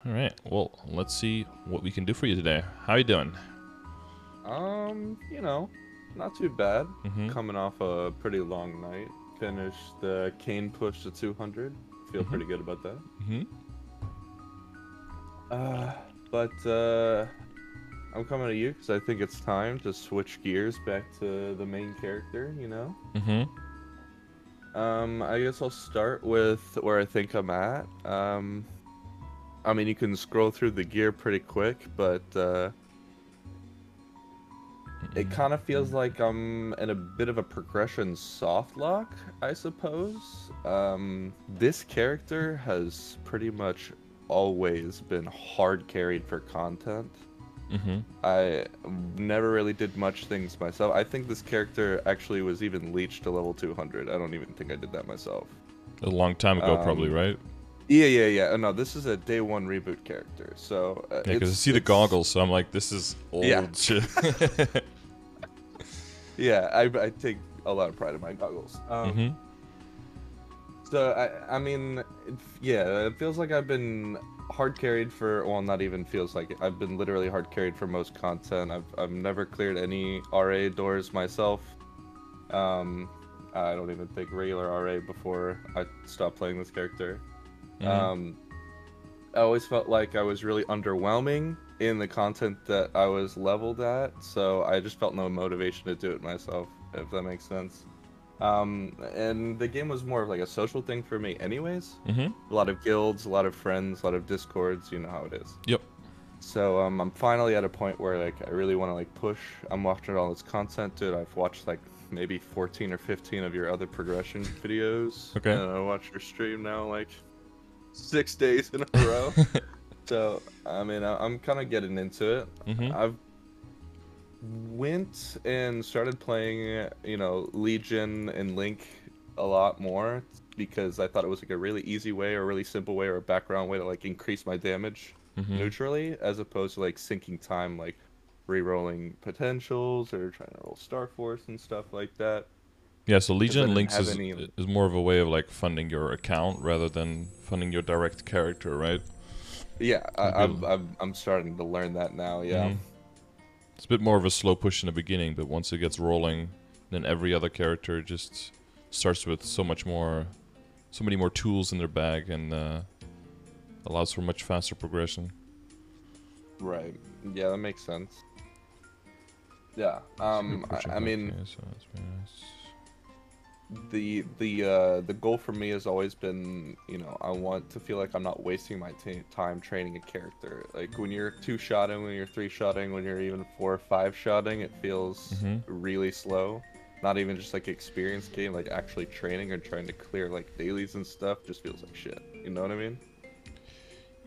All right. Well, let's see what we can do for you today. How you doing? You know, not too bad. Mm-hmm. Coming off a pretty long night. Finished the cane push to 200. Feel Mm-hmm. pretty good about that. Mm-hmm. Uh, but I'm coming to you because I think it's time to switch gears back to the main character. Mm-hmm. I guess I'll start with where I think I'm at. I mean, you can scroll through the gear pretty quick, but it kind of feels like I'm in a bit of a progression soft lock, I suppose. This character has pretty much always been hard carried for content. Mm-hmm. I never really did much things myself. I think this character actually was even leached to level 200. I don't even think I did that myself. A long time ago, probably, Um, right? yeah. No, this is a day one reboot character, so Yeah, because I see the it's goggles, so I'm like, this is yeah. old shit. Yeah, I take a lot of pride in my goggles. Mm-hmm. So yeah, it feels like I've been hard carried for, well, not even feels like it. I've been literally hard carried for most content. I've never cleared any RA doors myself. Um, I don't even think regular RA before I stopped playing this character. Mm-hmm. Um, I always felt like I was really underwhelming in the content that I was leveled at, so I just felt no motivation to do it myself, if that makes sense. And the game was more of like a social thing for me anyways. Mm-hmm. A lot of guilds, a lot of friends, a lot of discords, you know how it is. Yep. So I'm finally at a point where like I really want to like push. I'm watching all this content, dude. I've watched like maybe 14 or 15 of your other progression videos, Okay. and I watch your stream now like 6 days in a row. So I mean, I'm kind of getting into it. Mm-hmm. I've went and started playing, Legion and Link a lot more because I thought it was like a really easy way or a really simple way or a background way to like increase my damage Mm-hmm. neutrally as opposed to like sinking time, like re-rolling potentials or trying to roll Star Force and stuff like that Yeah, so because I Legion didn't Links have any. is more of a way of like funding your account rather than funding your direct character, right? Yeah, You build. I'm starting to learn that now. Yeah. Mm-hmm. It's a bit more of a slow push in the beginning, but once it gets rolling, then every other character just starts with so many more tools in their bag, and allows for much faster progression. Right. Yeah, that makes sense. Yeah. Super pushing. I mean, Okay, so that's very nice. the goal for me has always been, I want to feel like I'm not wasting my time training a character. Like when you're two-shotting, when you're three-shotting, when you're even four or five-shotting, it feels Mm-hmm. really slow. Not even just like experience game, like actually training or trying to clear like dailies and stuff just feels like shit. You know what I mean?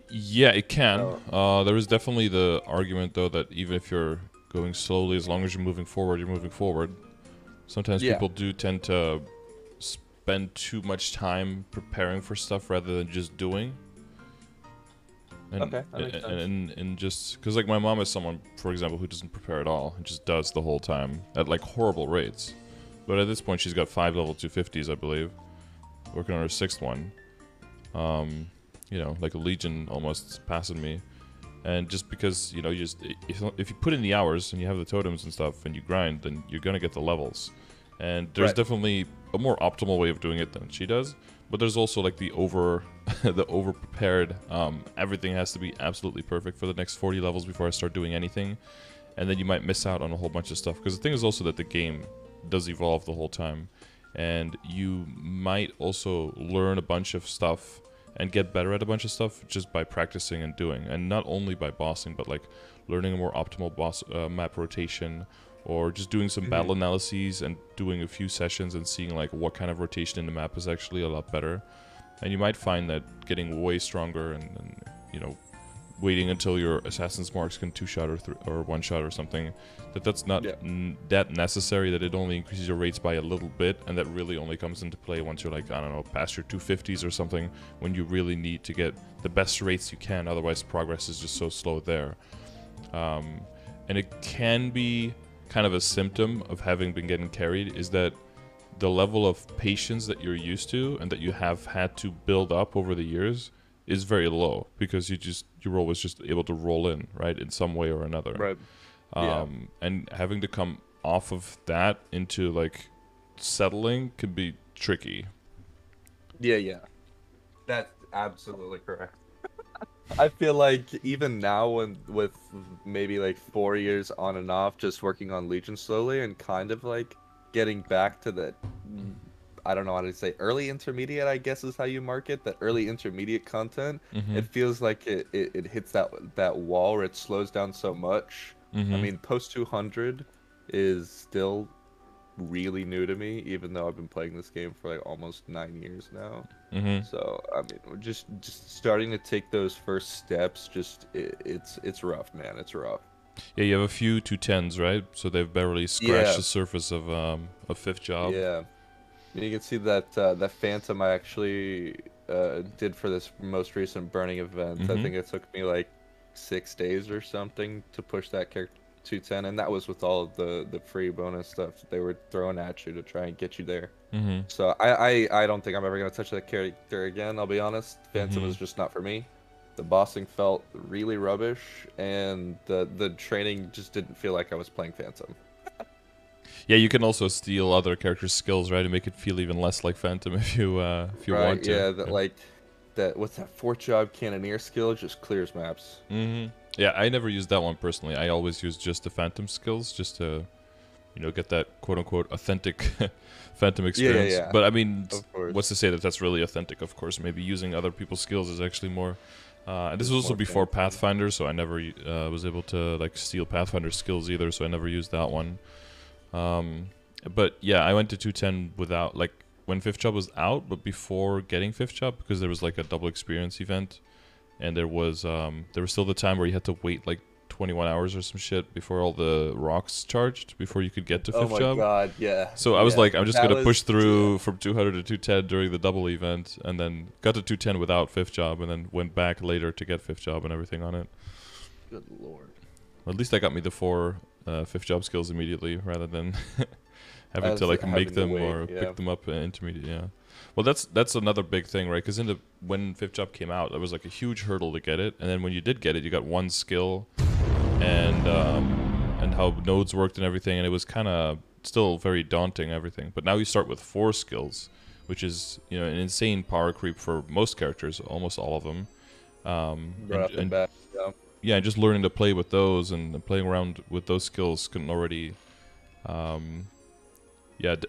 Yeah, it can. So There is definitely the argument, though, that even if you're going slowly, as long as you're moving forward, you're moving forward. Sometimes yeah. people do tend to spend too much time preparing for stuff rather than just doing. And Okay, that makes sense. and just because like my mom is someone, for example, who doesn't prepare at all and just does the whole time at like horrible rates. But at this point, she's got 5 level 250s, I believe, working on her 6th one. Like a Legion almost passing me. And just because, if you put in the hours and you have the totems and stuff and you grind, then you're going to get the levels. And there's Right. definitely a more optimal way of doing it than she does. But there's also like the the over prepared, everything has to be absolutely perfect for the next 40 levels before I start doing anything. And then you might miss out on a whole bunch of stuff. Because the thing is also that the game does evolve the whole time. And you might also learn a bunch of stuff and get better at a bunch of stuff just by practicing and doing, and not only by bossing, but like learning a more optimal boss map rotation, or just doing some battle Hmm. analyses and doing a few sessions and seeing like what kind of rotation in the map is actually a lot better. And you might find that getting way stronger and waiting until your assassin's marks can two-shot or one-shot or something, that's not Yeah. that necessary, that it only increases your rates by a little bit, and that really only comes into play once you're like, I don't know, past your 250s or something, when you really need to get the best rates you can, otherwise progress is just so slow there. And it can be kind of a symptom of having been getting carried, is that the level of patience that you're used to and that you have had to build up over the years is very low because you're always just able to roll in, right, in some way or another. Right. Yeah. And having to come off of that into like settling can be tricky. Yeah. That's absolutely correct. I feel like even now, with maybe like 4 years on and off, just working on Legion slowly and kind of like getting back to the, I don't know how to say, early intermediate, I guess is how you mark it, the early intermediate content. Mm-hmm. It feels like it hits that wall where it slows down so much. Mm-hmm. I mean, post 200 is still really new to me, even though I've been playing this game for like almost 9 years now. Mm-hmm. So I mean, we're just starting to take those first steps. It's rough, man. It's rough. Yeah, you have a few 210s, right? So they've barely scratched Yeah. the surface of fifth job. Yeah, you can see that that Phantom I actually did for this most recent burning event. I Mhm. think it took me like 6 days or something to push that character 210, and that was with all of the free bonus stuff that they were throwing at you to try and get you there. Mm-hmm. So I don't think I'm ever gonna touch that character again. I'll be honest. Phantom Mhm. is just not for me. The bossing felt really rubbish, and the training just didn't feel like I was playing Phantom. Yeah, you can also steal other characters' skills, right, and make it feel even less like Phantom if you Right? want to. Yeah. That like that. What's that? Fourth job Cannoneer skill just clears maps. Mm-hmm. Yeah, I never used that one personally. I always used just the Phantom skills, just to, get that quote-unquote authentic Phantom experience. Yeah. But I mean, Of course. what's to say that that's really authentic? Of course, maybe using other people's skills is actually more. And this It's was also more before Phantom. Pathfinder, so I never was able to like steal Pathfinder skills either. So I never used that one. But yeah, I went to 210 without like when fifth job was out, but before getting fifth job because there was like a double experience event, and there was still the time where you had to wait like 21 hours or some shit before all the rocks charged before you could get to Oh fifth my job. god, yeah. So I was Yeah, like, I'm just that gonna push was- through from 200 to 210 during the double event, and then got to 210 without fifth job, and then went back later to get fifth job and everything on it. Good lord. At least I got me the 4 fifth job skills immediately, rather than having As to like having make to them wait, or yeah. pick them up intermediate. Yeah. Well, that's another big thing, right? Because when fifth job came out, it was like a huge hurdle to get it, and then when you did get it, you got one skill, and how nodes worked and everything, and it was kind of still very daunting everything. But now you start with 4 skills, which is an insane power creep for most characters, almost all of them. Right off the bat, yeah. Yeah, just learning to play with those and playing around with those skills can already,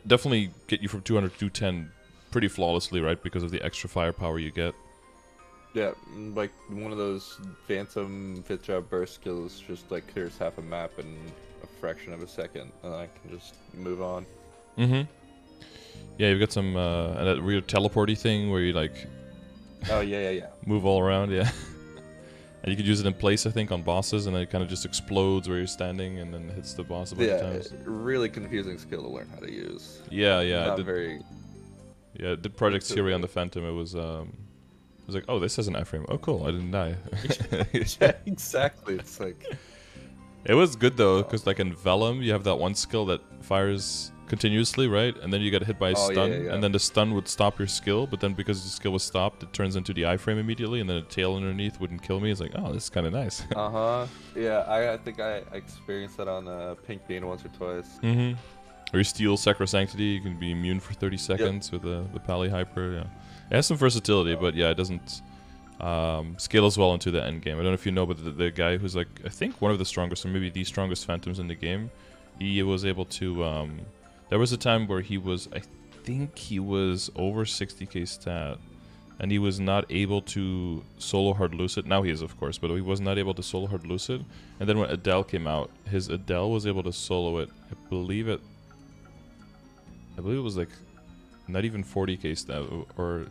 definitely get you from 200 to 210 pretty flawlessly, right? Because of the extra firepower you get. Yeah, like one of those Phantom fifth job burst skills just like clears half a map in a fraction of a second, and I can just move on. Mm-hmm. Yeah, you've got some that weird teleporty thing where you like Oh yeah. move all around, yeah. And you could use it in place, I think, on bosses, and then it kind of just explodes where you're standing and then hits the boss a bunch of times. Really confusing skill to learn how to use. Yeah. Not I very. did Project Siri on the Phantom. It was like, oh, this has an iframe. Oh, cool, I didn't die. Yeah, exactly. It's like. It was good though, because like in Vellum, you have that one skill that fires continuously, right? And then you get hit by a Oh, yeah, stun, yeah. and then the stun would stop your skill, but then because the skill was stopped, it turns into the iframe immediately, and then a tail underneath wouldn't kill me. It's like, oh, this is kind of nice. Yeah, I think I experienced that on Pink Bean once or twice. Mm-hmm. Or you steal Sacrosanctity, you can be immune for 30 seconds with the Pally Hyper. Yeah, it has some versatility, but yeah, it doesn't scale as well into the end game. I don't know if you know, but the guy who's like, I think one of the strongest, or maybe the strongest Phantoms in the game, he was able to. There was a time where I think he was over 60k stat, and he was not able to solo hard Lucid. Now he is, of course, but he was not able to solo hard Lucid. And then when Adele came out, his Adele was able to solo it. I believe it was like not even 40k stat, or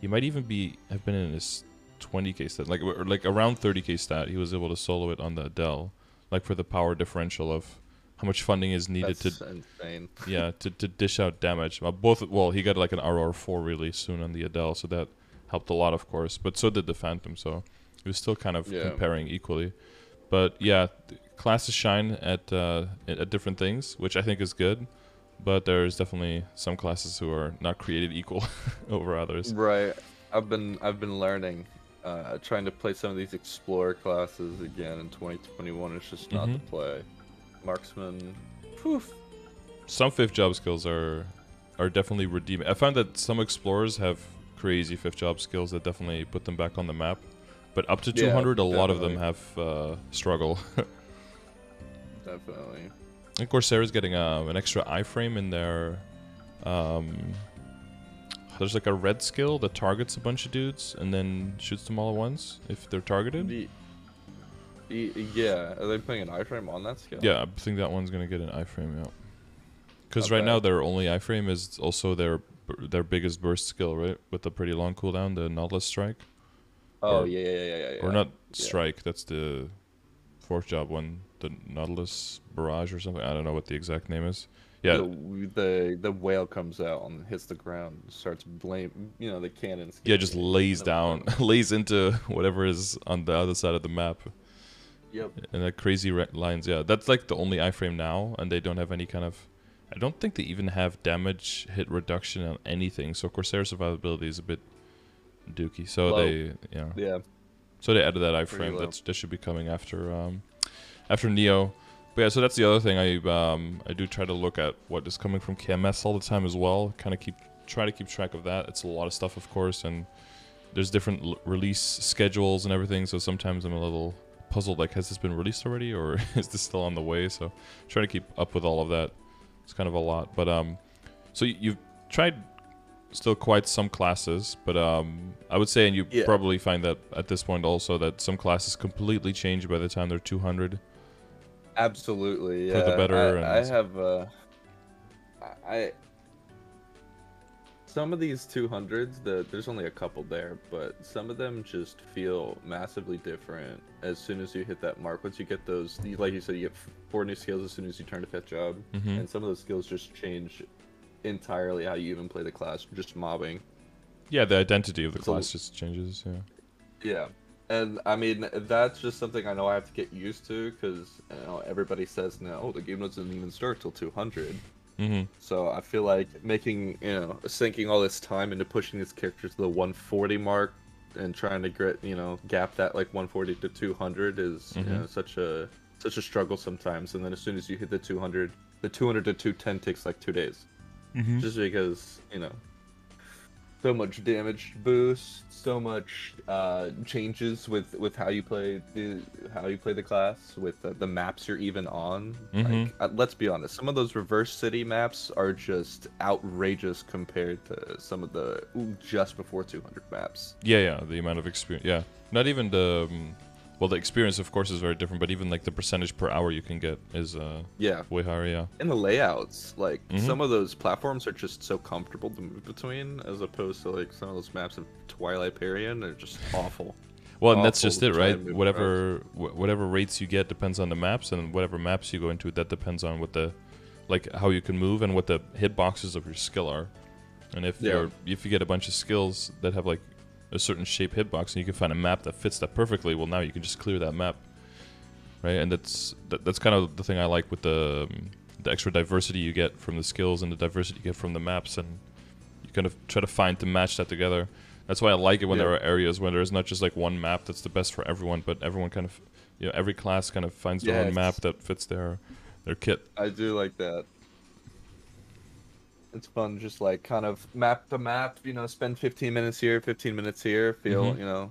he might even have been in his 20k stat, like around 30k stat. He was able to solo it on the Adele, like for the power differential of how much funding is needed That's insane. to dish out damage. Well, he got like an RR4 really soon on the Adele, so that helped a lot, of course. But so did the Phantom, so it was still kind of comparing equally. But yeah, classes shine at different things, which I think is good. But there's definitely some classes who are not created equal over others. Right. I've been learning Trying to play some of these explorer classes again in 2021 is just not the play. Marksman, poof. Some 5th job skills are definitely redeeming. I find that some explorers have crazy 5th job skills that definitely put them back on the map. But up to 200, a lot of them have struggle. Definitely. I think Corsair's getting an extra iframe in their... there's like a red skill that targets a bunch of dudes and then shoots them all at once if they're targeted. Yeah, are they putting an iframe on that skill? Yeah, I think that one's gonna get an iframe, yeah. Because right now their only iframe is also their biggest burst skill, right? With the pretty long cooldown, the Nautilus Strike. Oh, yeah. Or not Strike, that's the 4th job one. The Nautilus Barrage or something. I don't know what the exact name is. Yeah. The whale comes out and hits the ground, starts the cannons. Yeah, just lays down, lays into whatever is on the other side of the map. Yep. And that crazy lines, yeah. That's like the only iframe now, and they don't have any kind of... I don't think they even have damage hit reduction on anything, so Corsair survivability is a bit dookie. So low. Yeah. So they added that iframe. That should be coming after Neo. But yeah, so that's the other thing. I do try to look at what is coming from KMS all the time as well. Kind of try to keep track of that. It's a lot of stuff, of course, and there's different release schedules and everything. So sometimes I'm a little puzzled, like, has this been released already, or is this still on the way? So try to keep up with all of that. It's kind of a lot, but so you've tried still quite some classes, but I would say, and you probably find that at this point also, that some classes completely change by the time they're 200. Absolutely, yeah. For the better. Some of these 200s, there's only a couple there, but some of them just feel massively different as soon as you hit that mark. Once you get those, like you said, you get 4 new skills as soon as you turn to 5th job, and some of those skills just change entirely how you even play the class, just mobbing. Yeah, the identity of the class just changes, Yeah, and I mean, that's just something I know I have to get used to, because everybody says now, oh, the game doesn't even start till 200. So I feel like sinking all this time into pushing this character to the 140 mark and trying to gap that like 140 to 200 is such a struggle sometimes. And then as soon as you hit the 200 to 210 takes like 2 days, just because so much damage boost, so much changes with how you play the class, with the maps you're even on. Like, let's be honest, some of those reverse city maps are just outrageous compared to some of the just before 200 maps. Yeah, the amount of experience. Yeah, not even the the experience, of course, is very different, but even like the percentage per hour you can get is way higher. Yeah, and the layouts, like some of those platforms are just so comfortable to move between, as opposed to like some of those maps in Twilight Parian, they're just awful. Well, and that's just it, right? Whatever rates you get depends on the maps, and whatever maps you go into, that depends on what how you can move and what the hitboxes of your skill are. And if you get a bunch of skills that have like a certain shape hitbox, and you can find a map that fits that perfectly, well, now you can just clear that map, right? And that's kind of the thing I like with the extra diversity you get from the skills and the diversity you get from the maps, and you kind of try to match that together. That's why I like it when there are areas where there's not just like one map that's the best for everyone, but everyone kind of, every class kind of finds their own map that fits their kit. I do like that. It's fun, just like kind of map to map, spend 15 minutes here, 15 minutes here, feel,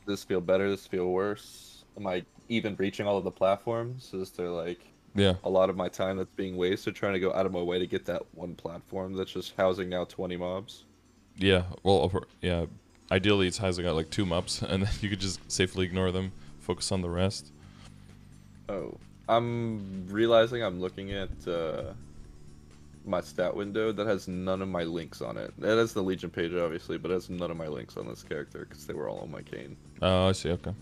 this feel better, this feel worse. Am I even reaching all of the platforms? Is there like a lot of my time that's being wasted trying to go out of my way to get that one platform that's just housing now 20 mobs? Yeah, well, ideally it's housing out like 2 mobs, and then you could just safely ignore them, focus on the rest. Oh, I'm realizing I'm looking at my stat window that has none of my links on it. It has the Legion page, obviously, but it has none of my links on this character because they were all on my cane. Oh, I see, okay.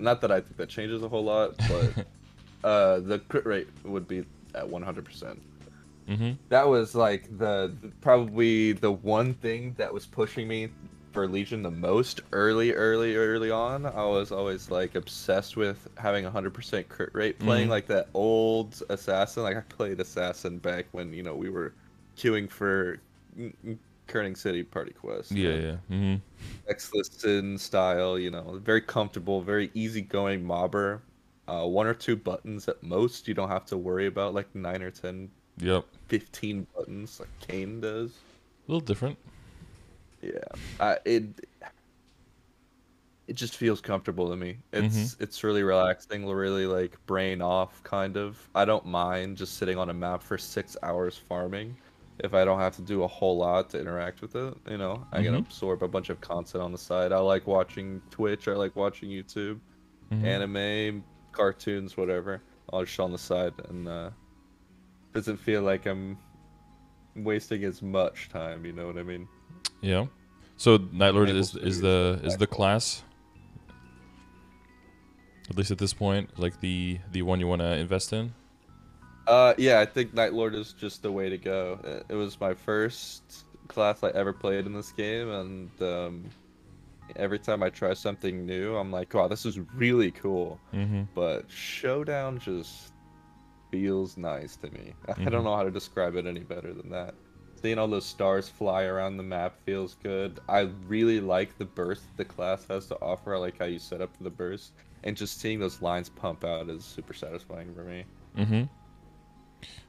Not that I think that changes a whole lot, but the crit rate would be at 100%. That was like probably the one thing that was pushing me for Legion the most early on. I was always like obsessed with having 100% crit rate, playing like that old assassin. Like I played assassin back when we were queuing for Kerning City Party Quest. Yeah, yeah. Mm-hmm. X-Listen style, you know, very comfortable, very easygoing mobber. One or two buttons at most. You don't have to worry about like 9 or 10, Yep. 15 buttons like Kane does. A little different. Yeah. It just feels comfortable to me. Mm-hmm. It's really relaxing, really like brain off kind of. I don't mind just sitting on a map for 6 hours farming if I don't have to do a whole lot to interact with it. You know, I can Mm-hmm. absorb a bunch of content on the side. I like watching Twitch. I like watching YouTube, Mm-hmm. anime, cartoons, whatever. I'll just on the side and doesn't feel like I'm wasting as much time. You know what I mean? Yeah. So Nightlord Maple is City is is the is the excellent. class, at least at this point, like the one you want to invest in. Yeah, I think Nightlord is just the way to go. It was my first class I ever played in this game, and every time I try something new, I'm like, wow, this is really cool. Mm-hmm. But Showdown just feels nice to me. I Mm-hmm. don't know how to describe it any better than that. Seeing all those stars fly around the map feels good. I really like the burst the class has to offer. I like how you set up for the burst. And just seeing those lines pump out is super satisfying for me. Mm-hmm.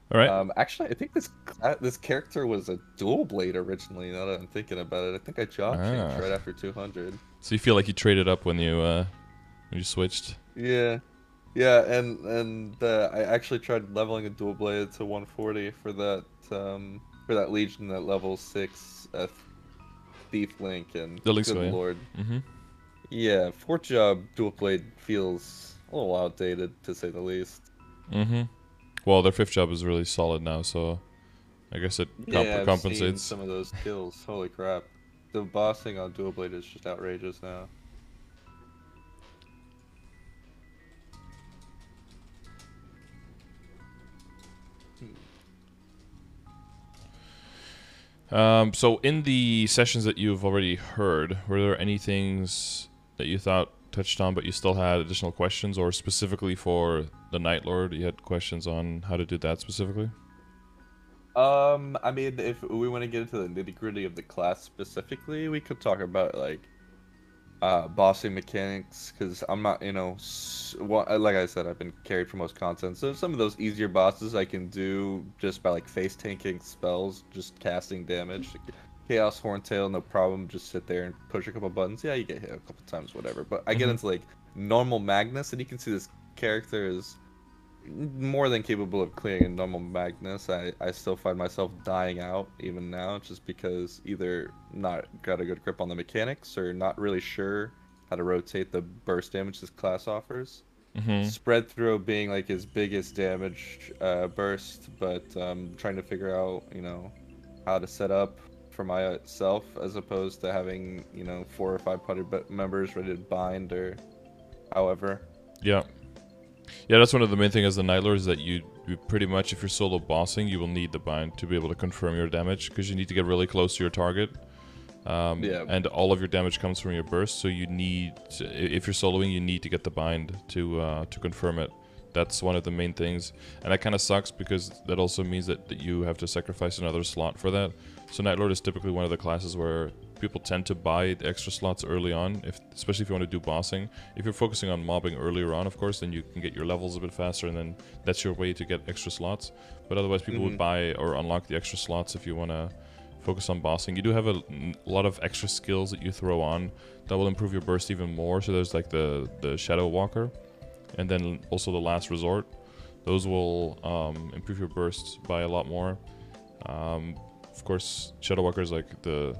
All right. Actually, I think this character was a dual blade originally. Now that I'm thinking about it, I think I job changed Ah. right after 200. So you feel like you traded up when you switched. Yeah, yeah, and I actually tried leveling a dual blade to 140 for that Legion at level 6 Thief Link, and The Link's good go, yeah. lord, Mm-hmm. yeah, fourth job dual blade feels a little outdated to say the least. Mm-hmm. Well, their fifth job is really solid now, so I guess it Yeah, I've seen compensates. some of those kills. Holy crap, the bossing on dual blade is just outrageous now. So in the sessions that you've already heard, were there any things that you thought touched on, but you still had additional questions, or specifically for the Nightlord, you had questions on how to do that specifically? I mean, if we want to get into the nitty-gritty of the class specifically, we could talk about like bossing mechanics, because I'm not, you know, like I said, I've been carried for most content, so some of those easier bosses I can do just by like face tanking spells, just casting damage. Chaos Horntail, no problem, just sit there and push a couple buttons. Yeah, you get hit a couple times, whatever. But I get Mm-hmm. into like normal Magnus, and you can see this character is more than capable of clearing a normal Magnus. I still find myself dying out even now, just because either not got a good grip on the mechanics or not really sure how to rotate the burst damage this class offers. Mm-hmm. Spread throw being like his biggest damage burst, but trying to figure out, you know, how to set up for myself as opposed to having, you know, 4 or 5 party members ready to bind or however. Yeah. Yeah, that's one of the main things as the Nightlord is that you pretty much, if you're solo bossing, you will need the bind to be able to confirm your damage, because you need to get really close to your target. Yeah. And all of your damage comes from your burst, so you need, if you're soloing, you need to get the bind to confirm it. That's one of the main things, and that kind of sucks because that also means that you have to sacrifice another slot for that. So Nightlord is typically one of the classes where people tend to buy the extra slots early on, especially if you want to do bossing. If you're focusing on mobbing earlier on, of course, then you can get your levels a bit faster, and then that's your way to get extra slots. But otherwise, people would buy or unlock the extra slots if you want to focus on bossing. You do have a lot of extra skills that you throw on that will improve your burst even more. So there's like the Shadow Walker, and then also the Last Resort. Those will improve your burst by a lot more. Of course, Shadow Walker is like the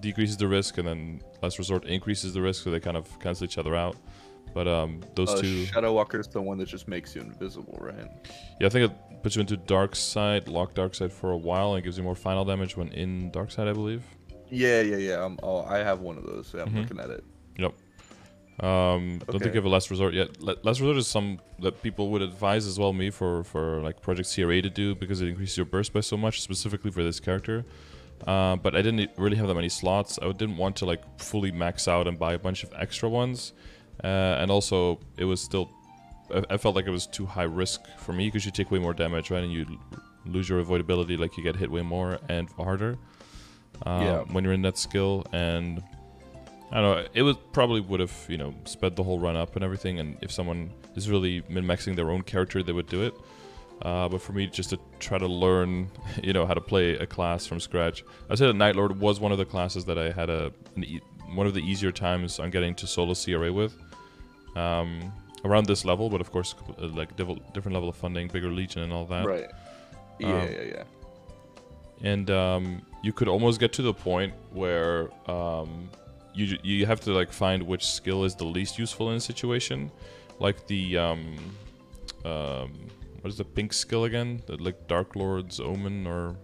decreases the risk, and then Last Resort increases the risk, so they kind of cancel each other out. But those two, Shadow Walker is the one that just makes you invisible, right? yeah, I think it puts you into Dark Side, lock Dark Side for a while, and gives you more final damage when in Dark Side, I believe. Yeah. I have one of those. Yeah, I'm looking at it. Yep. Don't think you have a Last Resort yet. Last Resort is some that people would advise as well me for like Project CRA to do, because it increases your burst by so much, specifically for this character. But I didn't really have that many slots. I didn't want to like fully max out and buy a bunch of extra ones. And also, it was still, I felt like it was too high risk for me, because you take way more damage, right? And you lose your avoidability, like you get hit way more and harder. Yeah. when you're in that skill, and I don't know, it would have, you know, sped the whole run up and everything, and if someone is really min-maxing their own character, they would do it. But for me, just to try to learn, you know, how to play a class from scratch, I said that Nightlord was one of the classes that I had one of the easier times on getting to solo CRA with. Around this level, but of course, like different level of funding, bigger legion and all that. Right. Yeah. And you could almost get to the point where you have to like find which skill is the least useful in a situation, like the what is the pink skill again? The like Dark Lord's Omen or.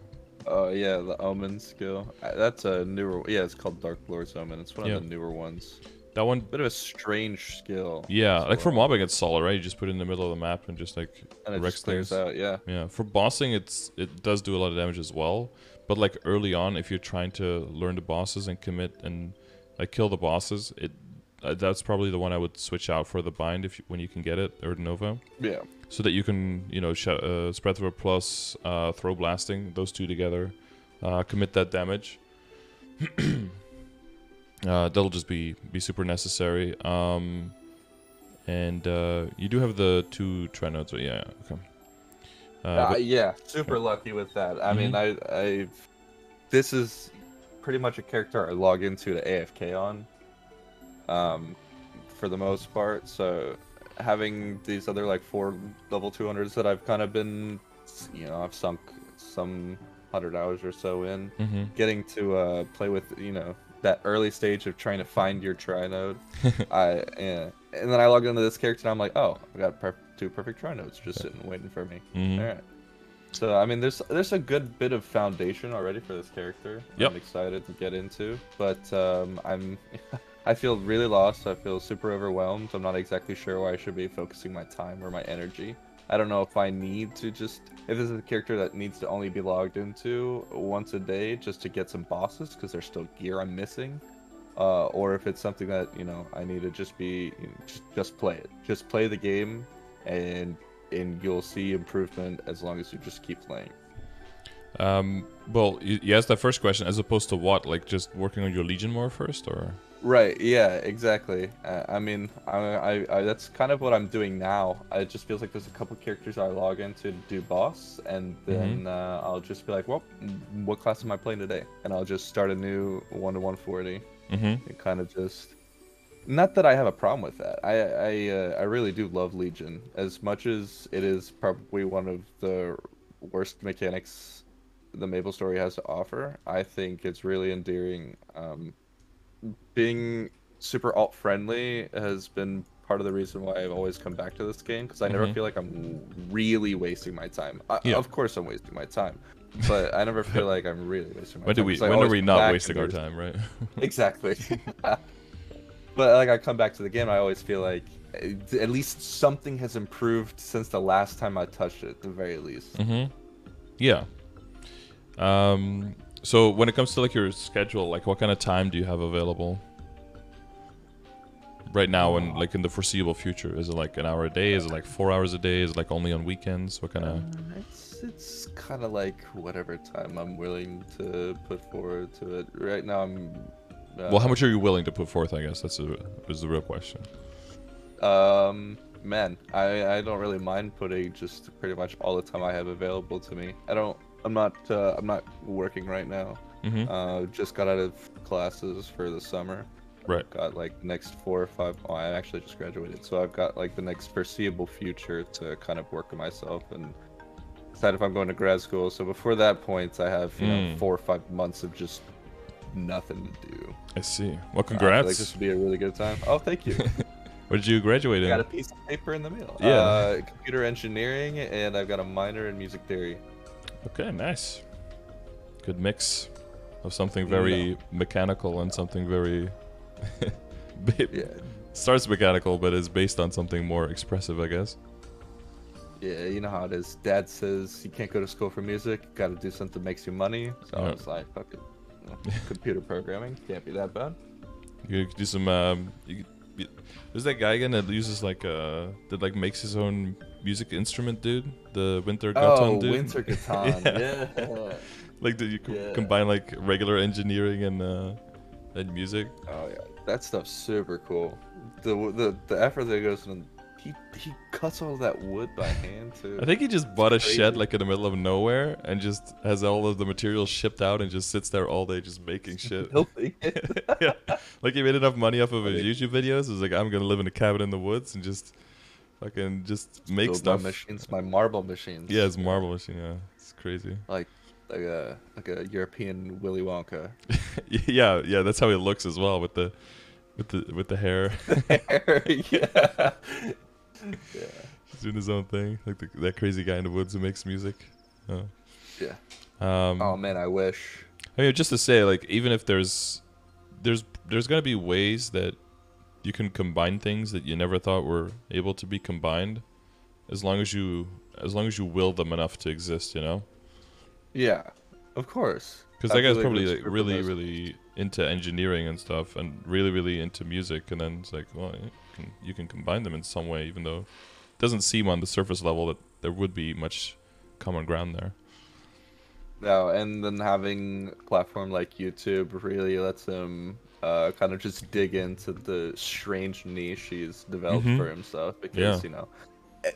Yeah, the Omen skill. That's a newer. Yeah, it's called Dark Lord's Omen. It's one of the newer ones. That one. Bit of a strange skill. Yeah, like for mobbing, it's solid, right? You just put it in the middle of the map and just like it just clears out. Yeah. Yeah. For bossing, it does do a lot of damage as well. But like early on, if you're trying to learn the bosses and commit and like kill the bosses, that's probably the one I would switch out for the bind when you can get it, or Nova. Yeah. So that you can, you know, spread throw plus throw blasting, those two together, commit that damage. That'll just be super necessary. And you do have the 2 trinodes, but yeah, okay. Yeah, super lucky with that. I mean, this is pretty much a character I log into to AFK on, for the most part. So having these other like 4 level 200s that I've kind of been, you know, I've sunk some 100 hours or so in, getting to play with, you know, that early stage of trying to find your trinode. And then I log into this character and I'm like, oh, I got 2 perfect trinodes just sitting waiting for me. All right. So I mean, there's a good bit of foundation already for this character. Yep. I'm excited to get into, but I feel really lost. I feel super overwhelmed. I'm not exactly sure where I should be focusing my time or my energy. I don't know if I need to if this is a character that needs to only be logged into once a day just to get some bosses because there's still gear I'm missing, or if it's something that, you know, I need to just play it. Just play the game, and you'll see improvement as long as you just keep playing. Well, you asked that first question as opposed to what? Like just working on your Legion more first, or? Right. Yeah. Exactly. I mean, I that's kind of what I'm doing now. It just feels like there's a couple characters I log into to do boss, and then I'll just be like, well, what class am I playing today? And I'll just start a new 1 to 140. And kind of just. Not that I have a problem with that. I really do love Legion as much as it is probably one of the worst mechanics the MapleStory has to offer. I think it's really endearing. Being super alt friendly has been part of the reason why I've always come back to this game, because I never feel like I'm really wasting my time. Of course I'm wasting my time, but I never feel like I'm really wasting my time. When are we not wasting our time, right? Exactly. But like I come back to the game, I always feel like at least something has improved since the last time I touched it, at the very least. Yeah. So when it comes to like your schedule, like what kind of time do you have available right now and like in the foreseeable future? Is it like an hour a day? Is it like 4 hours a day? Is it like only on weekends? What kind of? It's kind of like whatever time I'm willing to put forward to it. Right now I'm. Well, how much are you willing to put forth? I guess is the real question. Man, I don't really mind putting just pretty much all the time I have available to me. I'm not working right now. Just got out of classes for the summer. Right. Got like the next 4 or 5. Oh, I actually just graduated, so I've got like the next foreseeable future to kind of work on myself and decide if I'm going to grad school. So before that point, I have 4 or 5 months of just nothing to do. I see. Well, congrats. I feel like this would be a really good time. Oh, thank you. What did you graduate in? I got a piece of paper in the mail. Yeah. Computer engineering, and I've got a minor in music theory. Okay, nice. Good mix of something very mechanical and something very starts mechanical but is based on something more expressive, I guess. Yeah, you know how it is. Dad says you can't go to school for music, gotta do something that makes you money. So I was like, fuck it. Computer programming can't be that bad. You could do some there's that guy again that uses like that like makes his own music instrument, dude. The Winter Gatan dude. Winter Gatan. Yeah. Like, did you Yeah. combine like regular engineering and music? Oh yeah, that stuff's super cool. The effort that goes in. He cuts all that wood by hand too. I think he just bought a crazy. shed like in the middle of nowhere and just has all of the materials shipped out and just sits there all day just making shit. Building Yeah. Like he made enough money off of his Funny. YouTube videos. He's like, I'm gonna live in a cabin in the woods and just fucking just make Build stuff. my machines, my marble machines. Yeah, it's a marble machine. Yeah, it's crazy. Like a European Willy Wonka. Yeah, that's how he looks as well with the hair. Yeah. Yeah. He's doing his own thing, like that crazy guy in the woods who makes music. Oh. Yeah. Um, Oh man, I wish. I mean, just to say, like, even if there's gonna be ways that you can combine things that you never thought were able to be combined, as long as you will them enough to exist, you know. Yeah, of course. Because that guy's probably like really into engineering and stuff, and really into music, and then it's like, well, you can combine them in some way, even though it doesn't seem on the surface level that there would be much common ground there. No, and then having a platform like YouTube really lets him kind of just dig into the strange niche he's developed Mhm. for himself because Yeah. you know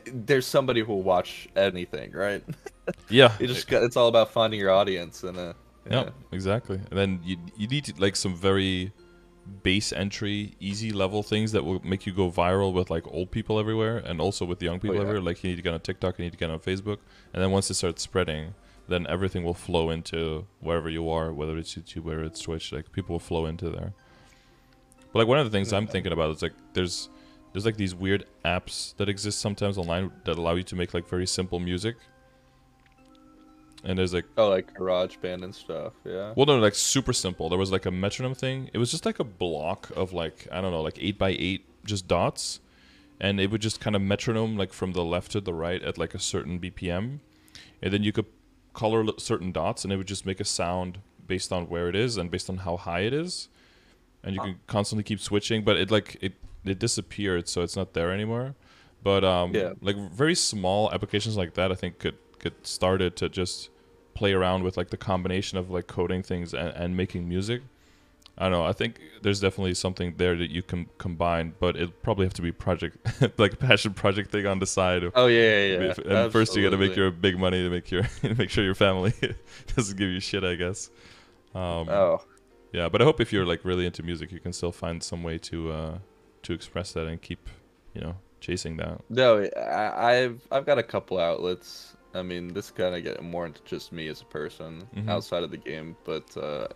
there's somebody who will watch anything, right? Yeah. It's all about finding your audience and Yeah, exactly. And then you need to, like, some very base entry, easy level things that will make you go viral with like old people everywhere, and also with young people yeah. everywhere. Like, you need to get on TikTok, you need to get on Facebook, and then once it starts spreading, then everything will flow into wherever you are, whether it's YouTube, whether it's Twitch. Like, people will flow into there. But like, one of the things I'm thinking about is like there's like these weird apps that exist sometimes online that allow you to make like very simple music. And there's like, oh, like GarageBand and stuff, yeah. well, no, like super simple. There was like a metronome thing. It was just like a block of like, I don't know, like 8x8 just dots, and it would just kind of metronome like from the left to the right at like a certain BPM, and then you could color certain dots, and it would just make a sound based on where it is and based on how high it is, and you can constantly keep switching. But it disappeared, so it's not there anymore. But Yeah. like very small applications like that, I think could get started to just play around with like the combination of like coding things and making music. I don't know. I think there's definitely something there that you can combine, but it'll probably have to be project like a passion project thing on the side. Oh yeah. And first you got to make Absolutely. your big money to make sure your family doesn't give you shit, I guess. Oh. Yeah, but I hope if you're like really into music, you can still find some way to express that and keep, chasing that. No, I've got a couple outlets. I mean, this kind of get more into just me as a person outside of the game. But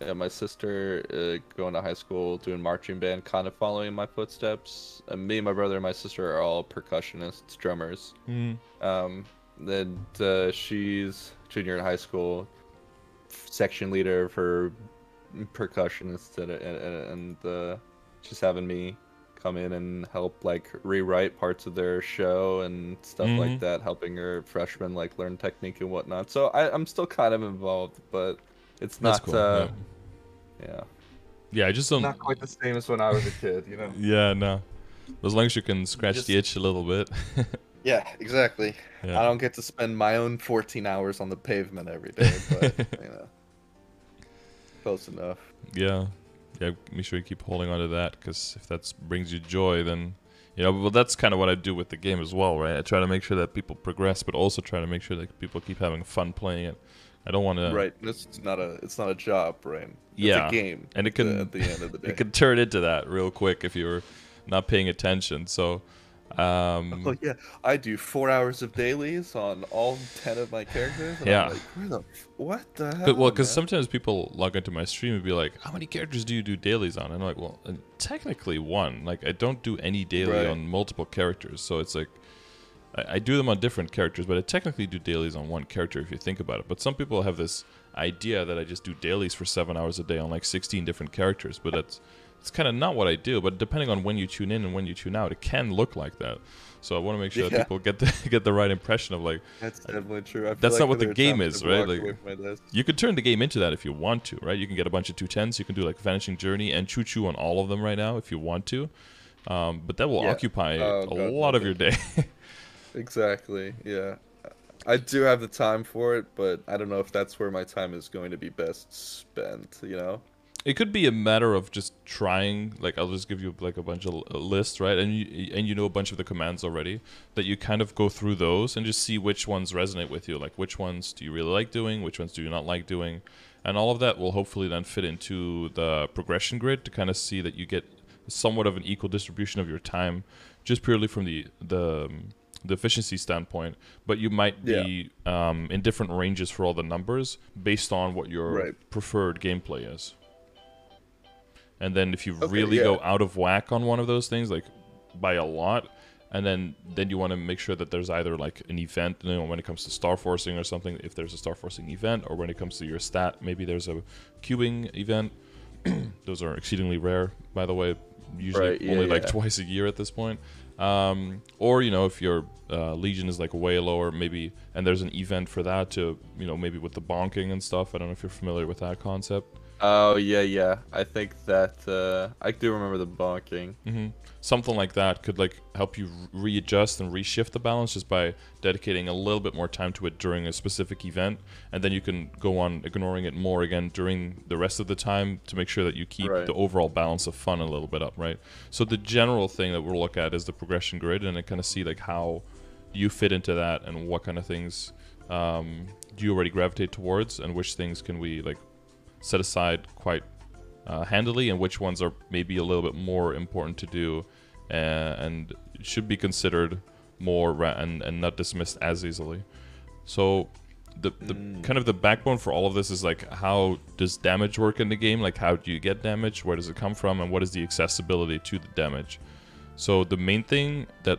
yeah, my sister going to high school, doing marching band, kind of following in my footsteps. And me, my brother, and my sister are all percussionists, drummers. Then she's junior in high school, section leader for percussionists, and she's having me come in and help like rewrite parts of their show and stuff like that, helping her freshmen like learn technique and whatnot. So I'm still kind of involved, but it's not That's cool. Yeah, I just don't. not quite the same as when I was a kid, you know. Yeah, no. As long as you can scratch the itch a little bit. Yeah, exactly. Yeah. I don't get to spend my own 14 hours on the pavement every day, but close enough. Yeah, make sure you keep holding on to that, because if that brings you joy, then, well, that's kind of what I do with the game as well, right? I try to make sure that people progress, but also try to make sure that people keep having fun playing it. I don't want to... Right, it's not a job, right? Yeah. It's a game. And it can, at the end of the day. it can turn into that real quick if you're not paying attention, so... Oh yeah, I do 4 hours of dailies on all 10 of my characters. And Yeah. I'm like, what the hell? Well, because man? sometimes people log into my stream and be like, how many characters do you do dailies on? And I'm like, well, technically one. Like, I don't do any daily on multiple characters. So it's like, I do them on different characters, but I technically do dailies on one character if you think about it. But some people have this idea that I just do dailies for 7 hours a day on like 16 different characters. But it's kind of not what I do. But depending on when you tune in and when you tune out, it can look like that. So I want to make sure that people get the right impression of like, That's definitely true. I feel that's like not what the there are game times is, I've right? walked Like, away from my desk. you could turn the game into that if you want to, right? You can get a bunch of 210s. You can do like Vanishing Journey and Choo Choo on all of them right now if you want to. But that will occupy a lot of your day. Exactly. Yeah. I do have the time for it, but I don't know if that's where my time is going to be best spent, you know? It could be a matter of just trying. Like, I'll just give you like a bunch of lists, right? And you know a bunch of the commands already. That you kind of go through those and just see which ones resonate with you. Like, which ones do you really like doing? Which ones do you not like doing? And all of that will hopefully then fit into the progression grid to kind of see that you get somewhat of an equal distribution of your time, just purely from the efficiency standpoint. But you might be in different ranges for all the numbers based on what your preferred gameplay is. And then if you really go out of whack on one of those things, like by a lot, and then you want to make sure that there's either like an event, you know, when it comes to star forcing or something, if there's a star forcing event, or when it comes to your stat, maybe there's a queuing event. Those are exceedingly rare, by the way, usually only like twice a year at this point. Or, you know, if your Legion is like way lower, maybe, and there's an event for that to, you know, maybe with the bonking and stuff. I don't know if you're familiar with that concept. Oh, yeah. I think that, I do remember the bonking. Something like that could like help you readjust and reshift the balance just by dedicating a little bit more time to it during a specific event. And then you can go on ignoring it more again during the rest of the time to make sure that you keep the overall balance of fun a little bit up, right? So the general thing that we'll look at is the progression grid, and kind of see like how you fit into that and what kind of things do you already gravitate towards, and which things can we like set aside quite handily, and which ones are maybe a little bit more important to do and should be considered more and not dismissed as easily. So the kind of the backbone for all of this is like, how does damage work in the game? Like, how do you get damage? Where does it come from? And what is the accessibility to the damage? So the main thing that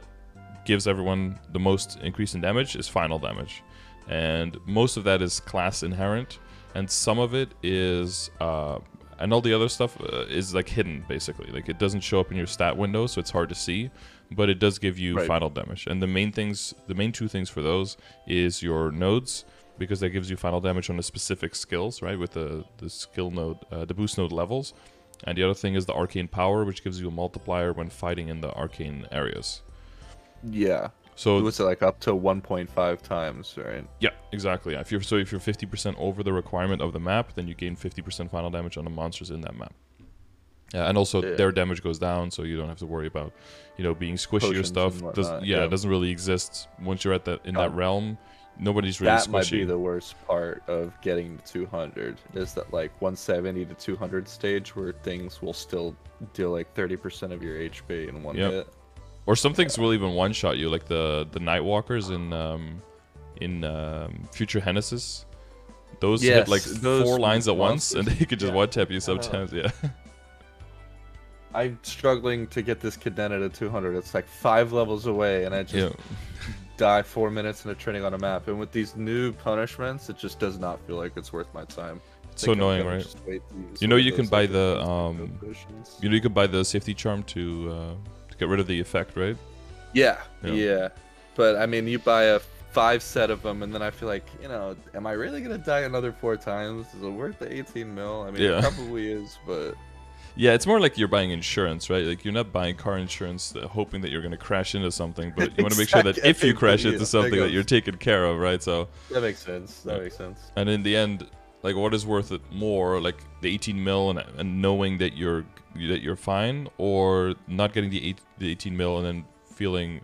gives everyone the most increase in damage is final damage, and most of that is class inherent. And some of it is, and all the other stuff is like hidden, basically. Like, it doesn't show up in your stat window, so it's hard to see, but it does give you final damage. And the main two things for those is your nodes, because that gives you final damage on the specific skills, right? With the skill node, the boost node levels. And the other thing is the arcane power, which gives you a multiplier when fighting in the arcane areas. Yeah. So what's it, like up to 1.5 times, right? Yeah, exactly. If you're 50% over the requirement of the map, then you gain 50% final damage on the monsters in that map. And also their damage goes down, so you don't have to worry about, you know, being squishy or stuff. It doesn't really exist once you're at that that realm. Nobody's really squishy. That might be the worst part of getting to 200, is that like 170 to 200 stage where things will still deal like 30% of your HP in one hit. Or some things will even one-shot you, like the Nightwalkers in Future Genesis. Those hit like 4 lines at once, and they could just one-tap you sometimes. I'm struggling to get this Cadena to 200. It's like 5 levels away, and I just die 4 minutes into training on a map. And with these new punishments, it just does not feel like it's worth my time. It's so annoying, right? You know, you can buy the you can buy the safety charm to get rid of the effect, right? Yeah. But I mean, you buy a 5 set of them, and then I feel like, you know, am I really gonna die another 4 times? Is it worth the 18 mil? I mean, it probably is, but yeah, it's more like you're buying insurance, right? Like, you're not buying car insurance hoping that you're gonna crash into something, but you want to make sure that if you crash into something, that you're taken care of, right? So that makes sense. That makes sense. And in the end, like, what is worth it more, like the 18 mil and knowing that you're fine, or not getting the 18 mil and then feeling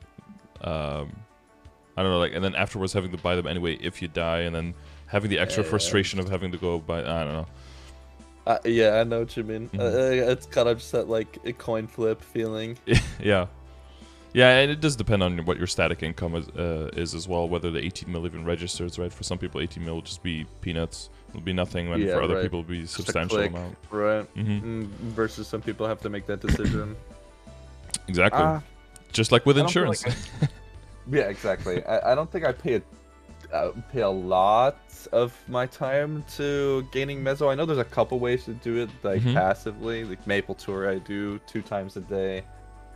I don't know, like, and then afterwards having to buy them anyway if you die, and then having the extra frustration of having to go buy, I don't know. Yeah, I know what you mean. It's kind of just that like a coin flip feeling. Yeah, and it does depend on what your static income is as well, whether the 18 mil even registers, right? For some people, 18 mil will just be peanuts. It'll be nothing, and for other people, it'll be a substantial amount. Right. Versus some people have to make that decision. Exactly. Just like with insurance. Yeah, exactly. I don't think I pay a lot of my time to gaining Mezzo. I know there's a couple ways to do it, like passively. Like MapleStory, I do 2 times a day.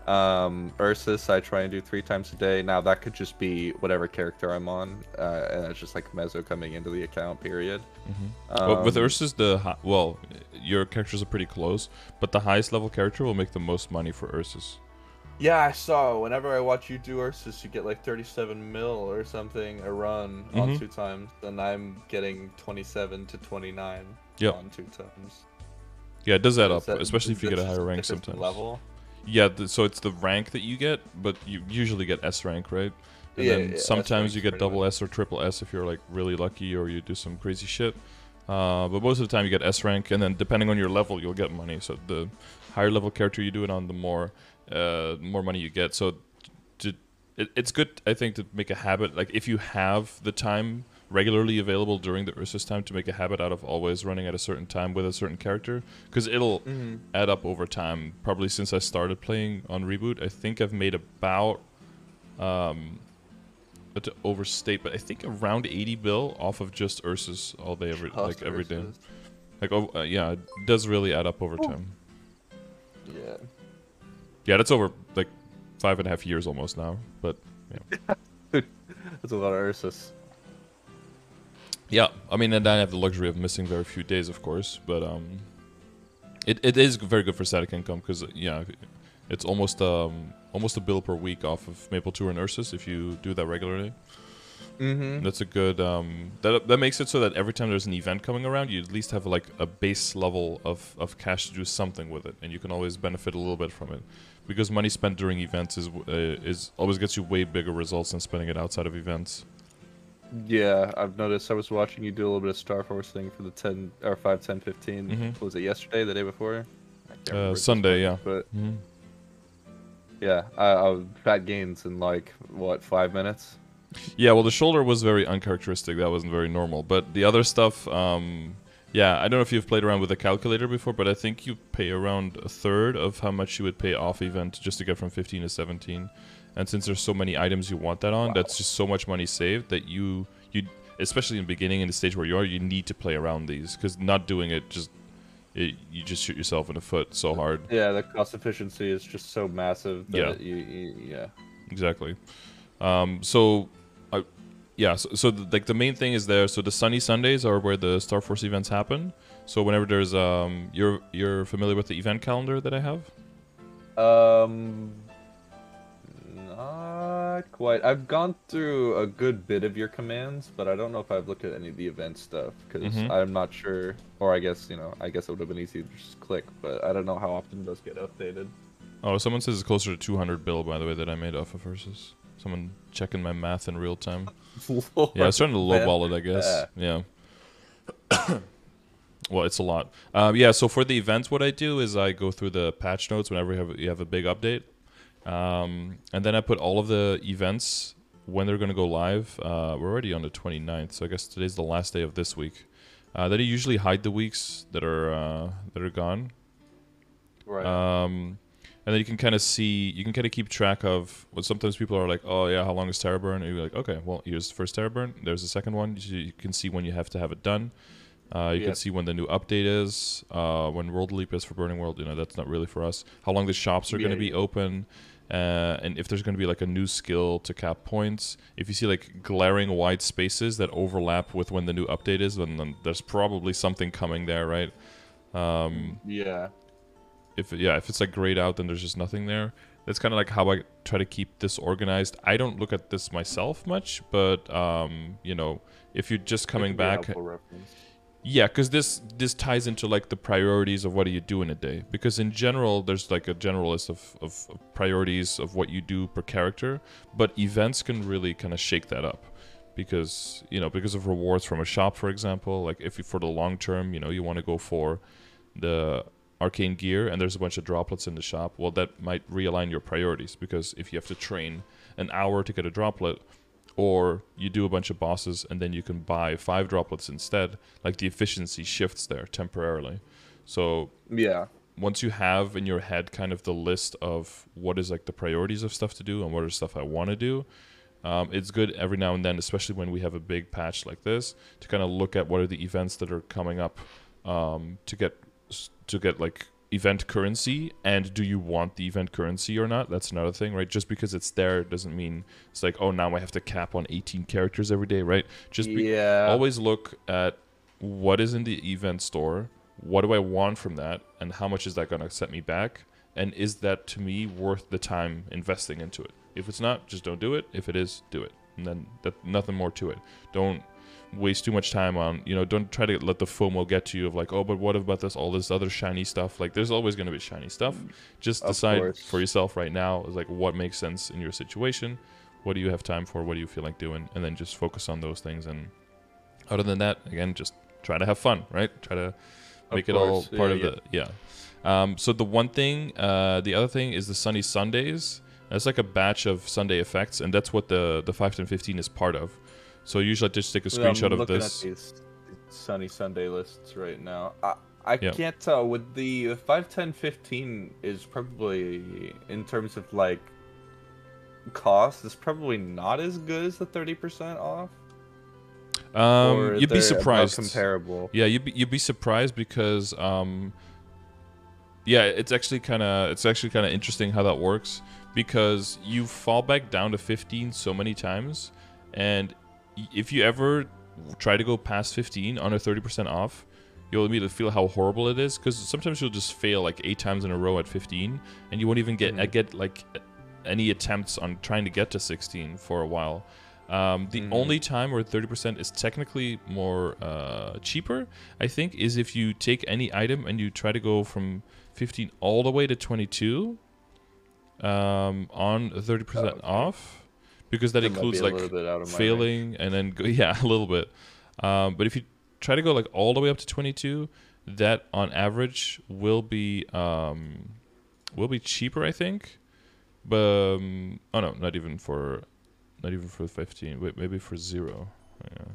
Ursus, I try and do 3 times a day. Now that could just be whatever character I'm on, and it's just like Mezzo coming into the account. Period. But with Ursus, your characters are pretty close, but the highest level character will make the most money for Ursus. Yeah, I saw. Whenever I watch you do Ursus, you get like 37 mil or something a run on Mm-hmm. 2 times, and I'm getting 27 to 29 Yep. on 2 times. Yeah, it does add Is up, that especially if you get that's a just higher a rank difference in sometimes. level? Yeah, so it's the rank that you get, but you usually get S rank, right? And Yeah, then yeah, S sometimes you ranks get pretty double much. S or triple S if you're like really lucky or you do some crazy shit. But most of the time you get S rank, and then depending on your level, you'll get money. So the higher level character you do it on, the more money you get. So it's good, I think, to make a habit. Like if you have the time regularly available during the Ursus time, to make a habit out of always running at a certain time with a certain character, because it'll add up over time. Probably since I started playing on Reboot, I think I've made about but to overstate, but I think around 80 bill off of just Ursus all day, every day. Ursus. Like, yeah, it does really add up over Oh. time. Yeah. Yeah, that's over like 5.5 years almost now. But yeah, That's a lot of Ursus. yeah. I mean, and I have the luxury of missing very few days, of course. But it is very good for static income because yeah, it's almost a bill per week off of Maple Tour and Ursus if you do that regularly. Mm-hmm. That's a good that makes it so that every time there's an event coming around, you at least have like a base level of cash to do something with it, and you can always benefit a little bit from it, because money spent during events is always gets you way bigger results than spending it outside of events. Yeah, I've noticed. I was watching you do a little bit of Star Force thing for the 10 or 5, 10, 15. Mhm. Was it yesterday, the day before? I can't remember at this Sunday, point, yeah. But Mhm. yeah, I fat gains in like what 5 minutes. Yeah, well, the shoulder was very uncharacteristic. That wasn't very normal. But the other stuff, yeah, I don't know if you've played around with a calculator before, but I think you pay around a third of how much you would pay off event just to get from 15 to 17. And since there's so many items you want that on, Wow. that's just so much money saved that you especially in the beginning, in the stage where you are, you need to play around these, because not doing it you just shoot yourself in the foot so hard. Yeah, the cost efficiency is just so massive that Yeah. yeah. Exactly. So like the main thing is there. So the sunny Sundays are where the Star Force events happen. So whenever there's you're familiar with the event calendar that I have? Not quite. I've gone through a good bit of your commands, but I don't know if I've looked at any of the event stuff because Mhm. I'm not sure. Or I guess I guess it would have been easy to just click, but I don't know how often those get updated. Oh, someone says it's closer to 200 bill, by the way, that I made off of Versus. Someone checking my math in real time. Lord, Yeah, I was trying to man. lowball it, I guess. Yeah. Well, it's a lot. Yeah, so for the events, what I do is I go through the patch notes whenever you have a big update. And then I put all of the events when they're going to go live. We're already on the 29th, so I guess today's the last day of this week. Then I usually hide the weeks that are gone. Right. And then you can kind of keep track of what sometimes people are like, oh yeah, how long is Terrorburn? And you're like, okay, well, here's the first Terrorburn. There's the second one. You can see when you have to have it done. You can see when the new update is, when World Leap is for Burning World. That's not really for us. How long the shops are going to be open, and if there's going to be like a new skill to cap points. If you see like glaring white spaces that overlap with when the new update is, then there's probably something coming there, right? Yeah. If it's like grayed out, then there's just nothing there. That's kind of like how I try to keep this organized. I don't look at this myself much, but if you're just coming back. Yeah, because this ties into like the priorities of what do you do in a day. Because in general, there's like a general list of priorities of what you do per character, but events can really kind of shake that up. Because of rewards from a shop, for example. Like if you, for the long term, you want to go for the arcane gear and there's a bunch of droplets in the shop, well, that might realign your priorities. Because if you have to train an hour to get a droplet, or you do a bunch of bosses and then you can buy 5 droplets instead, like the efficiency shifts there temporarily. So Yeah. once you have in your head kind of the list of what is like the priorities of stuff to do and what are stuff I want to do, it's good every now and then, especially when we have a big patch like this, to kind of look at what are the events that are coming up, to get like event currency, and do you want the event currency or not? That's another thing, right? Just because it's there doesn't mean it's like, oh, now I have to cap on 18 characters every day, right? Always look at what is in the event store, what do I want from that, and how much is that going to set me back, and is that to me worth the time investing into it? If it's not, just don't do it. If it is, do it, and then nothing more to it. Don't waste too much time on, don't try to let the FOMO get to you of like, oh, but what about all this other shiny stuff? Like, there's always going to be shiny stuff. Just decide for yourself right now is like what makes sense in your situation. What do you have time for? What do you feel like doing? And then just focus on those things. And other than that, again, just try to have fun, right? Try to make it all part of the so the one thing, the other thing is the Sunny Sundays. That's like a batch of Sunday effects, and that's what the 5.10.15 is part of. So usually I just take a screenshot of this. I'm looking at these Sunny Sunday lists right now. I can't tell. With the 5.10.15 is probably, in terms of like cost, is probably not as good as the 30% off. You'd be surprised. Comparable. Yeah, you'd be surprised because it's actually kind of interesting how that works, because you fall back down to 15 so many times, and if you ever try to go past 15 on a 30% off, you'll immediately feel how horrible it is, because sometimes you'll just fail like 8 times in a row at 15, and you won't even get like any attempts on trying to get to 16 for a while. The only time where 30% is technically more cheaper, I think, is if you take any item and you try to go from 15 all the way to 22 on 30% off. Because that includes like failing and then a little bit. But if you try to go like all the way up to 22, that on average will be cheaper, I think. But oh no, not even for 15. Wait, maybe for 0. Yeah.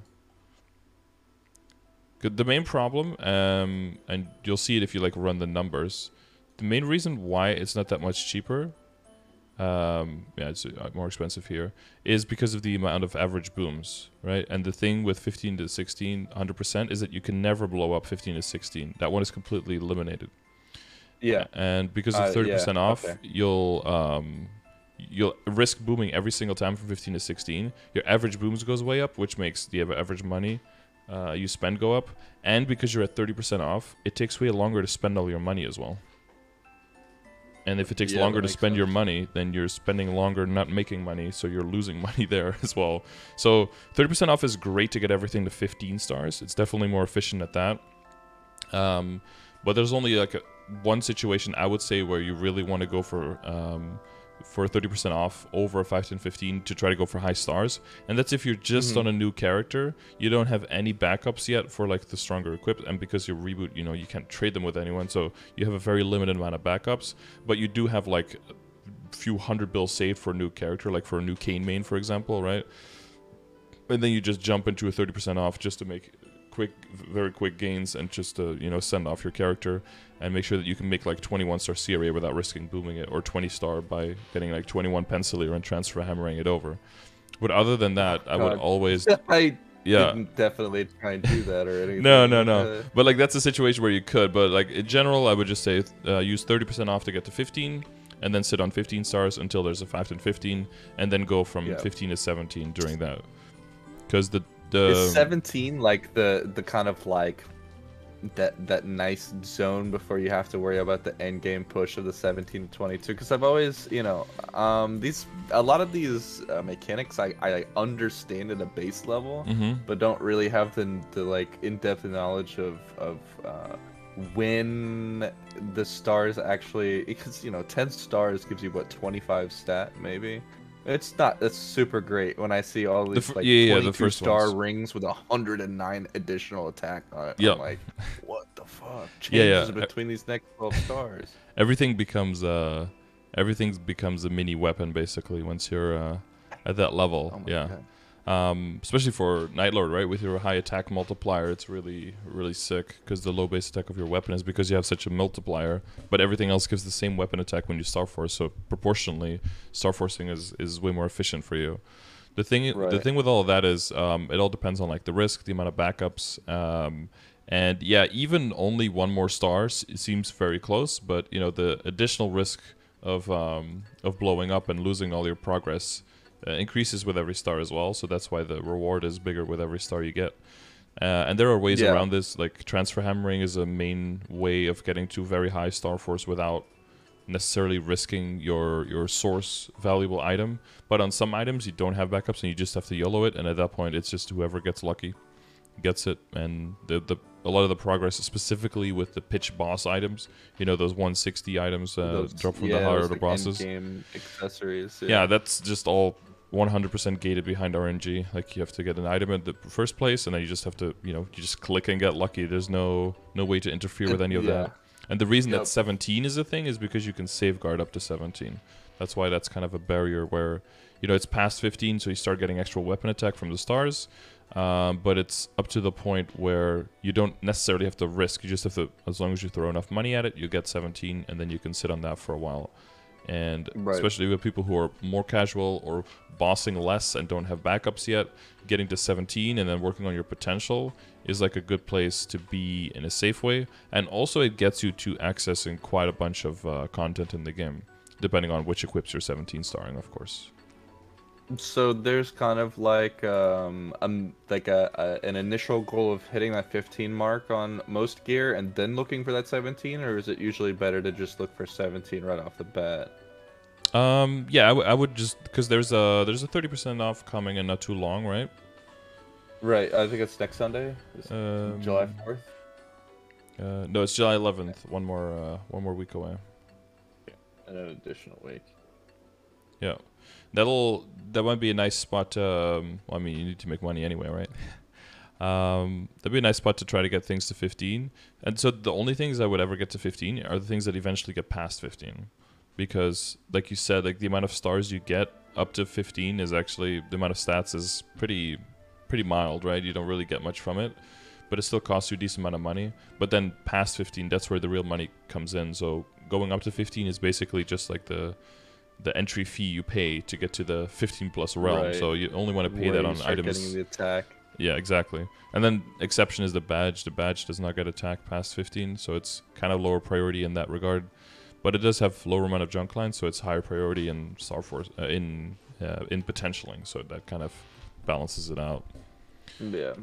The main problem, and you'll see it if you like run the numbers. The main reason why it's not that much cheaper. It's more expensive here, is because of the amount of average booms, right? And the thing with 15 to 16, 100% is that you can never blow up 15 to 16. That one is completely eliminated. Yeah. And because of 30% off, you'll risk booming every single time from 15 to 16. Your average booms goes way up, which makes the average money you spend go up. And because you're at 30% off, it takes way longer to spend all your money as well. And if it takes longer to spend your money, then you're spending longer not making money, so you're losing money there as well. So 30% off is great to get everything to 15 stars. It's definitely more efficient at that. But there's only like one situation I would say where you really want to go for 30% off over 5.10.15 to try to go for high stars, and that's if you're just on a new character, you don't have any backups yet for like the stronger equipped, and because you reboot, you can't trade them with anyone, so you have a very limited amount of backups, but you do have like a few hundred bills saved for a new character, like for a new Kane main, for example, right? And then you just jump into a 30% off just to make very quick gains, and just to send off your character and make sure that you can make like 21-star CRA without risking booming it, or 20-star by getting like 21 Pencilier and transfer hammering it over. But other than that, I would always didn't definitely try and do that or anything. No. But like that's a situation where you could, but like in general, I would just say use 30% off to get to 15, and then sit on 15 stars until there's a 5.10.15, and then go from 15 to 17 during that. Because is 17 like the kind of like that nice zone before you have to worry about the end game push of the 17 to 22? Because I've always a lot of these mechanics I understand at a base level, but don't really have the like in-depth knowledge of when the stars actually, because 10 stars gives you what, 25 stat maybe. That's super great when I see all these 22-star rings with 109 additional attack on it. I'm like, what the fuck? Changes between these next 12 stars. Everything becomes a mini weapon basically once you're at that level. Oh my God. Especially for Nightlord, right? With your high attack multiplier, it's really, really sick, because the low base attack of your weapon is because you have such a multiplier, but everything else gives the same weapon attack when you Star Force, so proportionally, Star Forcing is way more efficient for you. The thing with all of that is, it all depends on like the risk, the amount of backups, and even only one more star seems very close, but the additional risk of blowing up and losing all your progress increases with every star as well, so that's why the reward is bigger with every star you get. And there are ways around this, like transfer hammering is a main way of getting to very high Star Force without necessarily risking your source valuable item. But on some items, you don't have backups, and you just have to YOLO it. And at that point, it's just whoever gets lucky gets it. And a lot of the progress, specifically with the pitch boss items, you know, those 160 items drop from the higher order like bosses. Game accessories. Yeah, that's just all 100% gated behind RNG. Like, you have to get an item at the first place, and then you just have to, you know, you just click and get lucky. There's no way to interfere with any of that. And the reason that 17 is a thing is because you can safeguard up to 17. That's why that's kind of a barrier where, you know, it's past 15, so you start getting extra weapon attack from the stars. But it's up to the point where you don't necessarily have to risk. You just have to, as long as you throw enough money at it, you get 17, and then you can sit on that for a while. And especially with people who are more casual or bossing less and don't have backups yet, getting to 17 and then working on your potential is like a good place to be in a safe way. And also it gets you to accessing quite a bunch of content in the game, depending on which equips you're 17 starring, of course. So there's kind of like an initial goal of hitting that 15 mark on most gear and then looking for that 17, or is it usually better to just look for 17 right off the bat? Yeah, I would just, because there's a 30% off coming in not too long, right? Right, I think it's next Sunday, July 4th. No, it's July 11th. One more week away. And an additional week. Yeah. That might be a nice spot to, well, I mean, you need to make money anyway, right? That'd be a nice spot to try to get things to 15. And so the only things I would ever get to 15 are the things that eventually get past 15. Because, like you said, like the amount of stars you get up to 15 is actually, the amount of stats is pretty mild, right? You don't really get much from it. But it still costs you a decent amount of money. But then past 15, that's where the real money comes in. So going up to 15 is basically just like the entry fee you pay to get to the 15 plus realm. Right. So you only want to pay that on items. Getting the attack. Yeah, exactly. And then exception is the badge. The badge does not get attacked past 15, so it's kind of lower priority in that regard. But it does have lower amount of junk lines, so it's higher priority in Star Force in potentialing. So that kind of balances it out. Yeah.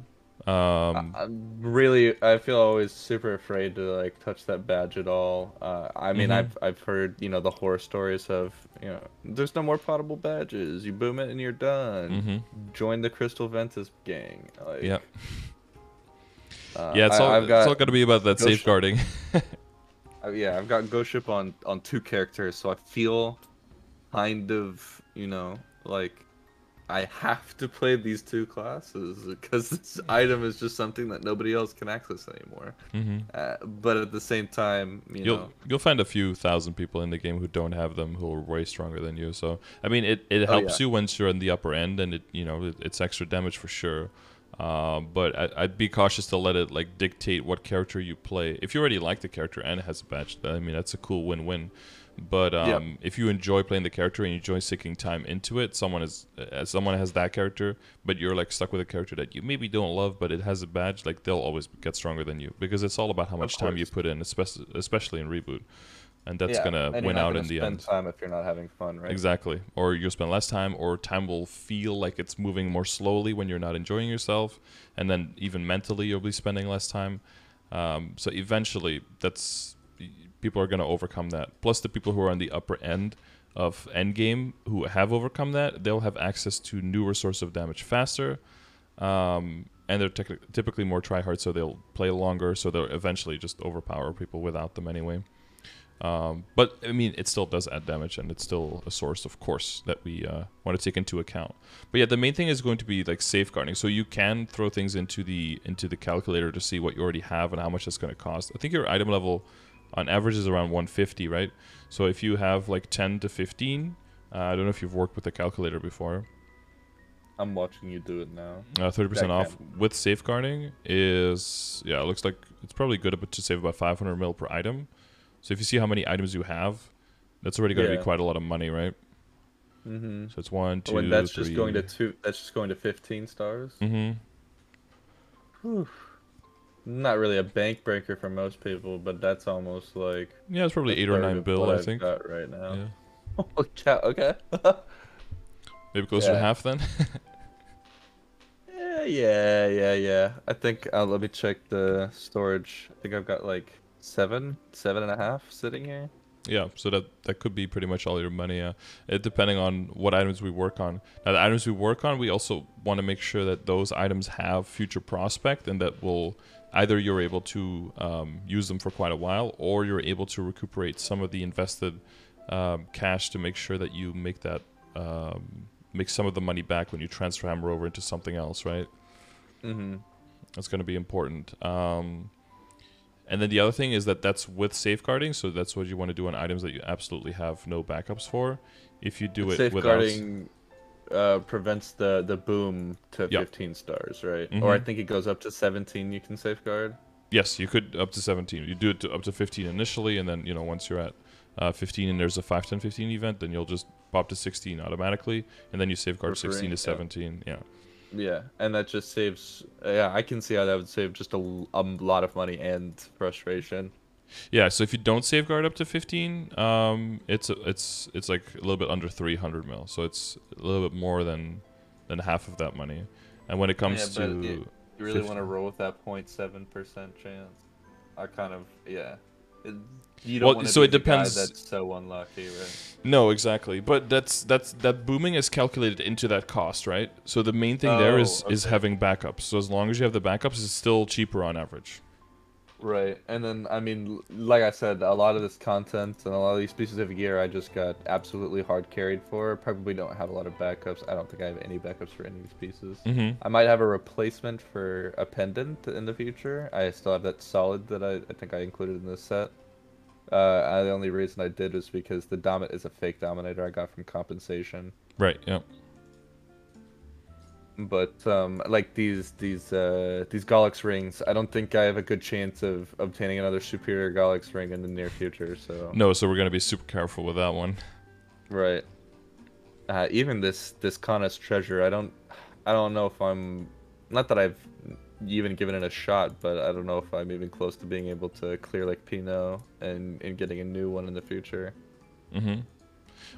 I feel always super afraid to like touch that badge at all. I mean, I've heard, you know, the horror stories of, you know, there's no more potable badges. You boom it and you're done. Join the Crystal Ventus gang. Like, yeah. Yeah, it's all going to be about that safeguarding. Yeah, I've got Ghost Ship on 2 characters, so I feel kind of, you know, like I have to play these 2 classes because this item is just something that nobody else can access anymore. But at the same time, you'll find a few thousand people in the game who don't have them, who are way stronger than you. So I mean, it helps you once you're in the upper end, and it's extra damage for sure. But I'd be cautious to let it like dictate what character you play. If you already like the character and it has a badge, I mean, that's a cool win-win. But if you enjoy playing the character and you enjoy sinking time into it, someone has that character, but you're like stuck with a character that you maybe don't love, but it has a badge, like they'll always get stronger than you because it's all about how much time you put in, especially in Reboot. And that's gonna win out in the end. Spend time if you're not having fun, right? Exactly. Or you'll spend less time, or time will feel like it's moving more slowly when you're not enjoying yourself, and then even mentally you'll be spending less time. So eventually, people are gonna overcome that. Plus, the people who are on the upper end of endgame who have overcome that, they'll have access to newer sources of damage faster, and they're typically more tryhard, so they'll play longer. So they'll eventually just overpower people without them anyway. But I mean, it still does add damage, and it's still a source, of course, that we want to take into account. But yeah, the main thing is going to be like safeguarding. So you can throw things into the calculator to see what you already have and how much it's going to cost. I think your item level, on average, is around 150, right? So if you have like 10 to 15, I don't know if you've worked with the calculator before. I'm watching you do it now. 30% off with safeguarding is, it looks like it's probably good to save about 500 mil per item. So if you see how many items you have, that's already going to be quite a lot of money, right? So it's 1, 2, and that's 3. just going to 2. That's just going to 15 stars. Whew. Not really a bank breaker for most people, but that's almost like it's probably 8 or 9 bill, I think. Got right now. Yeah. Okay. Maybe closer to half then. Yeah. I think let me check the storage. I think I've got like 7.5 sitting here. Yeah, so that could be pretty much all your money. Depending on what items we work on. Now, the items we work on, we also want to make sure that those items have future prospect, and that will either you're able to use them for quite a while, or you're able to recuperate some of the invested cash to make sure that you make that make some of the money back when you transfer Hammer over into something else, right? Mm-hmm. That's going to be important. And then the other thing is that that's with safeguarding, so that's what you want to do on items that you absolutely have no backups for. If you do it safeguarding prevents the boom to Yep. 15 stars, right? Mhm. Or I think it goes up to 17 you can safeguard. Yes, you could up to 17. You do it to up to 15 initially, and then once you're at 15 and there's a 5, 10, 15 event, then you'll just pop to 16 automatically, and then you safeguard For free, 16 to yeah. 17. Yeah. Yeah, and that just saves. Yeah, I can see how that would save just a lot of money and frustration. Yeah, so if you don't safeguard up to 15, it's like a little bit under 300 mil, so it's a little bit more than half of that money. And when it comes to you really want to roll with that 0.7% chance. I kind of you don't want to so be it the guy depends. that's so unlucky, right? No, exactly. But that booming is calculated into that cost, right? So the main thing there is Okay. having backups. So as long as you have the backups, it's still cheaper on average. Right, and then I mean, like I said, a lot of this content and a lot of these pieces of gear I just got absolutely hard carried for. Probably don't have a lot of backups. I don't think I have any backups for any of these pieces. Mm-hmm. I might have a replacement for a pendant in the future. I still have that solid that I think I included in this set. The only reason I did was because the Dominate is a fake Dominator I got from compensation. Right. Yeah. But like these Gollux rings, I don't think I have a good chance of obtaining another superior Gollux ring in the near future. So No, so we're gonna be super careful with that one. right, even this Kana's treasure, I don't know if I'm, not that I've even given it a shot, but I don't know if I'm even close to being able to clear like Pinot and getting a new one in the future. Mm-hmm.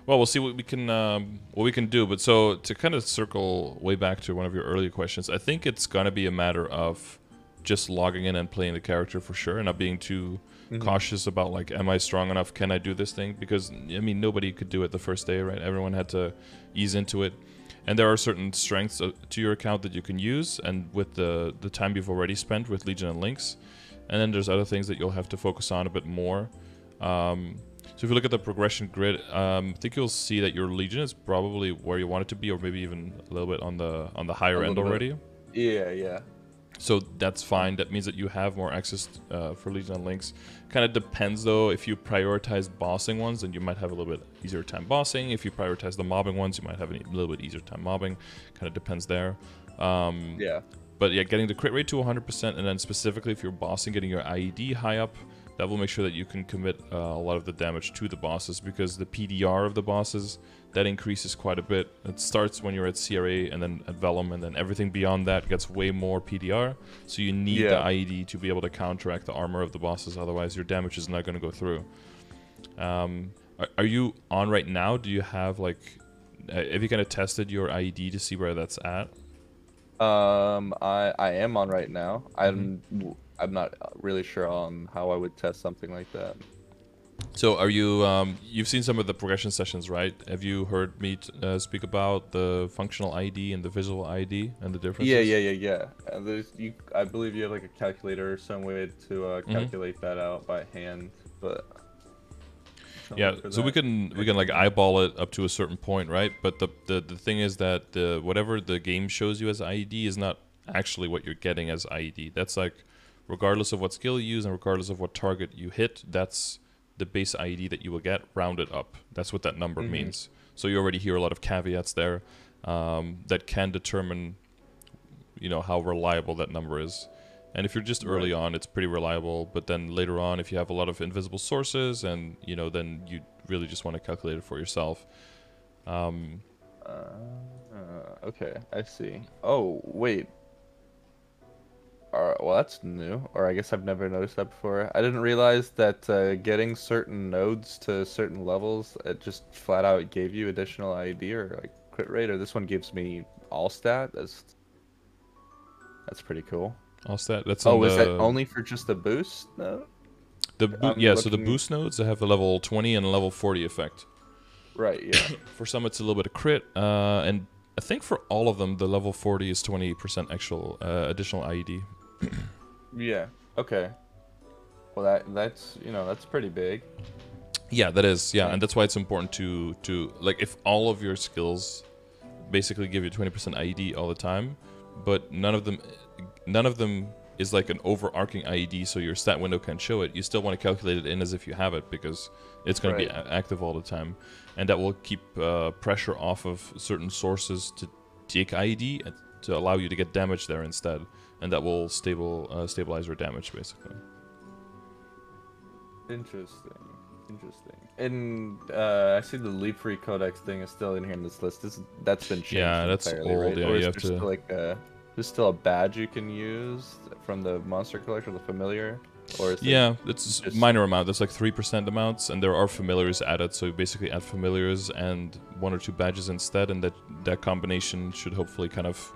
Well, we'll see what we can do. But so to kind of circle way back to one of your earlier questions, I think it's gonna be a matter of just logging in and playing the character for sure, and not being too cautious about like, am I strong enough? Can I do this thing? Because I mean, nobody could do it the first day, right? Everyone had to ease into it, and there are certain strengths to your account that you can use, and with the time you've already spent with Legion and Lynx, and then there's other things that you'll have to focus on a bit more. So if you look at the progression grid, I think you'll see that your Legion is probably where you want it to be, or maybe even a little bit on the higher end already. Yeah. So that's fine. That means that you have more access for Legion and Lynx. Kind of depends though. If you prioritize bossing ones, then you might have a little bit easier time bossing. If you prioritize the mobbing ones, you might have a little bit easier time mobbing. Kind of depends there. Yeah. But yeah, getting the crit rate to 100%, and then specifically if you're bossing, getting your IED high up, that will make sure that you can commit a lot of the damage to the bosses, because the PDR of the bosses, that increases quite a bit. It starts when you're at CRA and then at Vellum, and then everything beyond that gets way more PDR. So you need the IED to be able to counteract the armor of the bosses, otherwise your damage is not going to go through. Are you on right now? Do you have like, have you kind of tested your IED to see where that's at? I am on right now. I'm not really sure on how I would test something like that. So are you, you've seen some of the progression sessions, right? Have you heard me speak about the functional ID and the visual ID and the differences? Yeah. I believe you have like a calculator or some way to calculate that out by hand, but yeah, so we can like eyeball it up to a certain point, right? But the thing is that whatever the game shows you as IED is not actually what you're getting as IED. That's like, regardless of what skill you use and regardless of what target you hit, that's the base IED that you will get rounded up. That's what that number means. So you already hear a lot of caveats there that can determine, how reliable that number is. And if you're just early on, it's pretty reliable. But then later on, if you have a lot of invisible sources, and then you really just want to calculate it for yourself. Okay, I see. Oh wait. Well, that's new, or I guess I've never noticed that before. I didn't realize that getting certain nodes to certain levels, it just flat out gave you additional ID or like crit rate. Or this one gives me all stat. That's pretty cool. All stat. That's is that only for just the boost? No. So the boost nodes, they have a level 20 and a level 40 effect. Right, yeah. For some, it's a little bit of crit, and I think for all of them, the level 40 is 20% actual additional IED. Yeah. Okay. Well, that's that's pretty big. Yeah, that is. Yeah, and that's why it's important to like if all of your skills basically give you 20% IED all the time, but none of them is like an overarching IED, so your stat window can show it. You still want to calculate it in as if you have it because it's going to be active all the time, and that will keep pressure off of certain sources to take IED and to allow you to get damage there instead, and that will stabilize your damage basically. Interesting. And I see the Leap Free Codex thing is still in here in this list. That's been changed. Yeah, that's entirely, old. right? Yeah, or you have to. Still like there's still a badge you can use from the monster collector, the familiar, or is it's a minor amount. That's like 3% amounts, and there are familiars added. So you basically add familiars and 1 or 2 badges instead, and that combination should hopefully kind of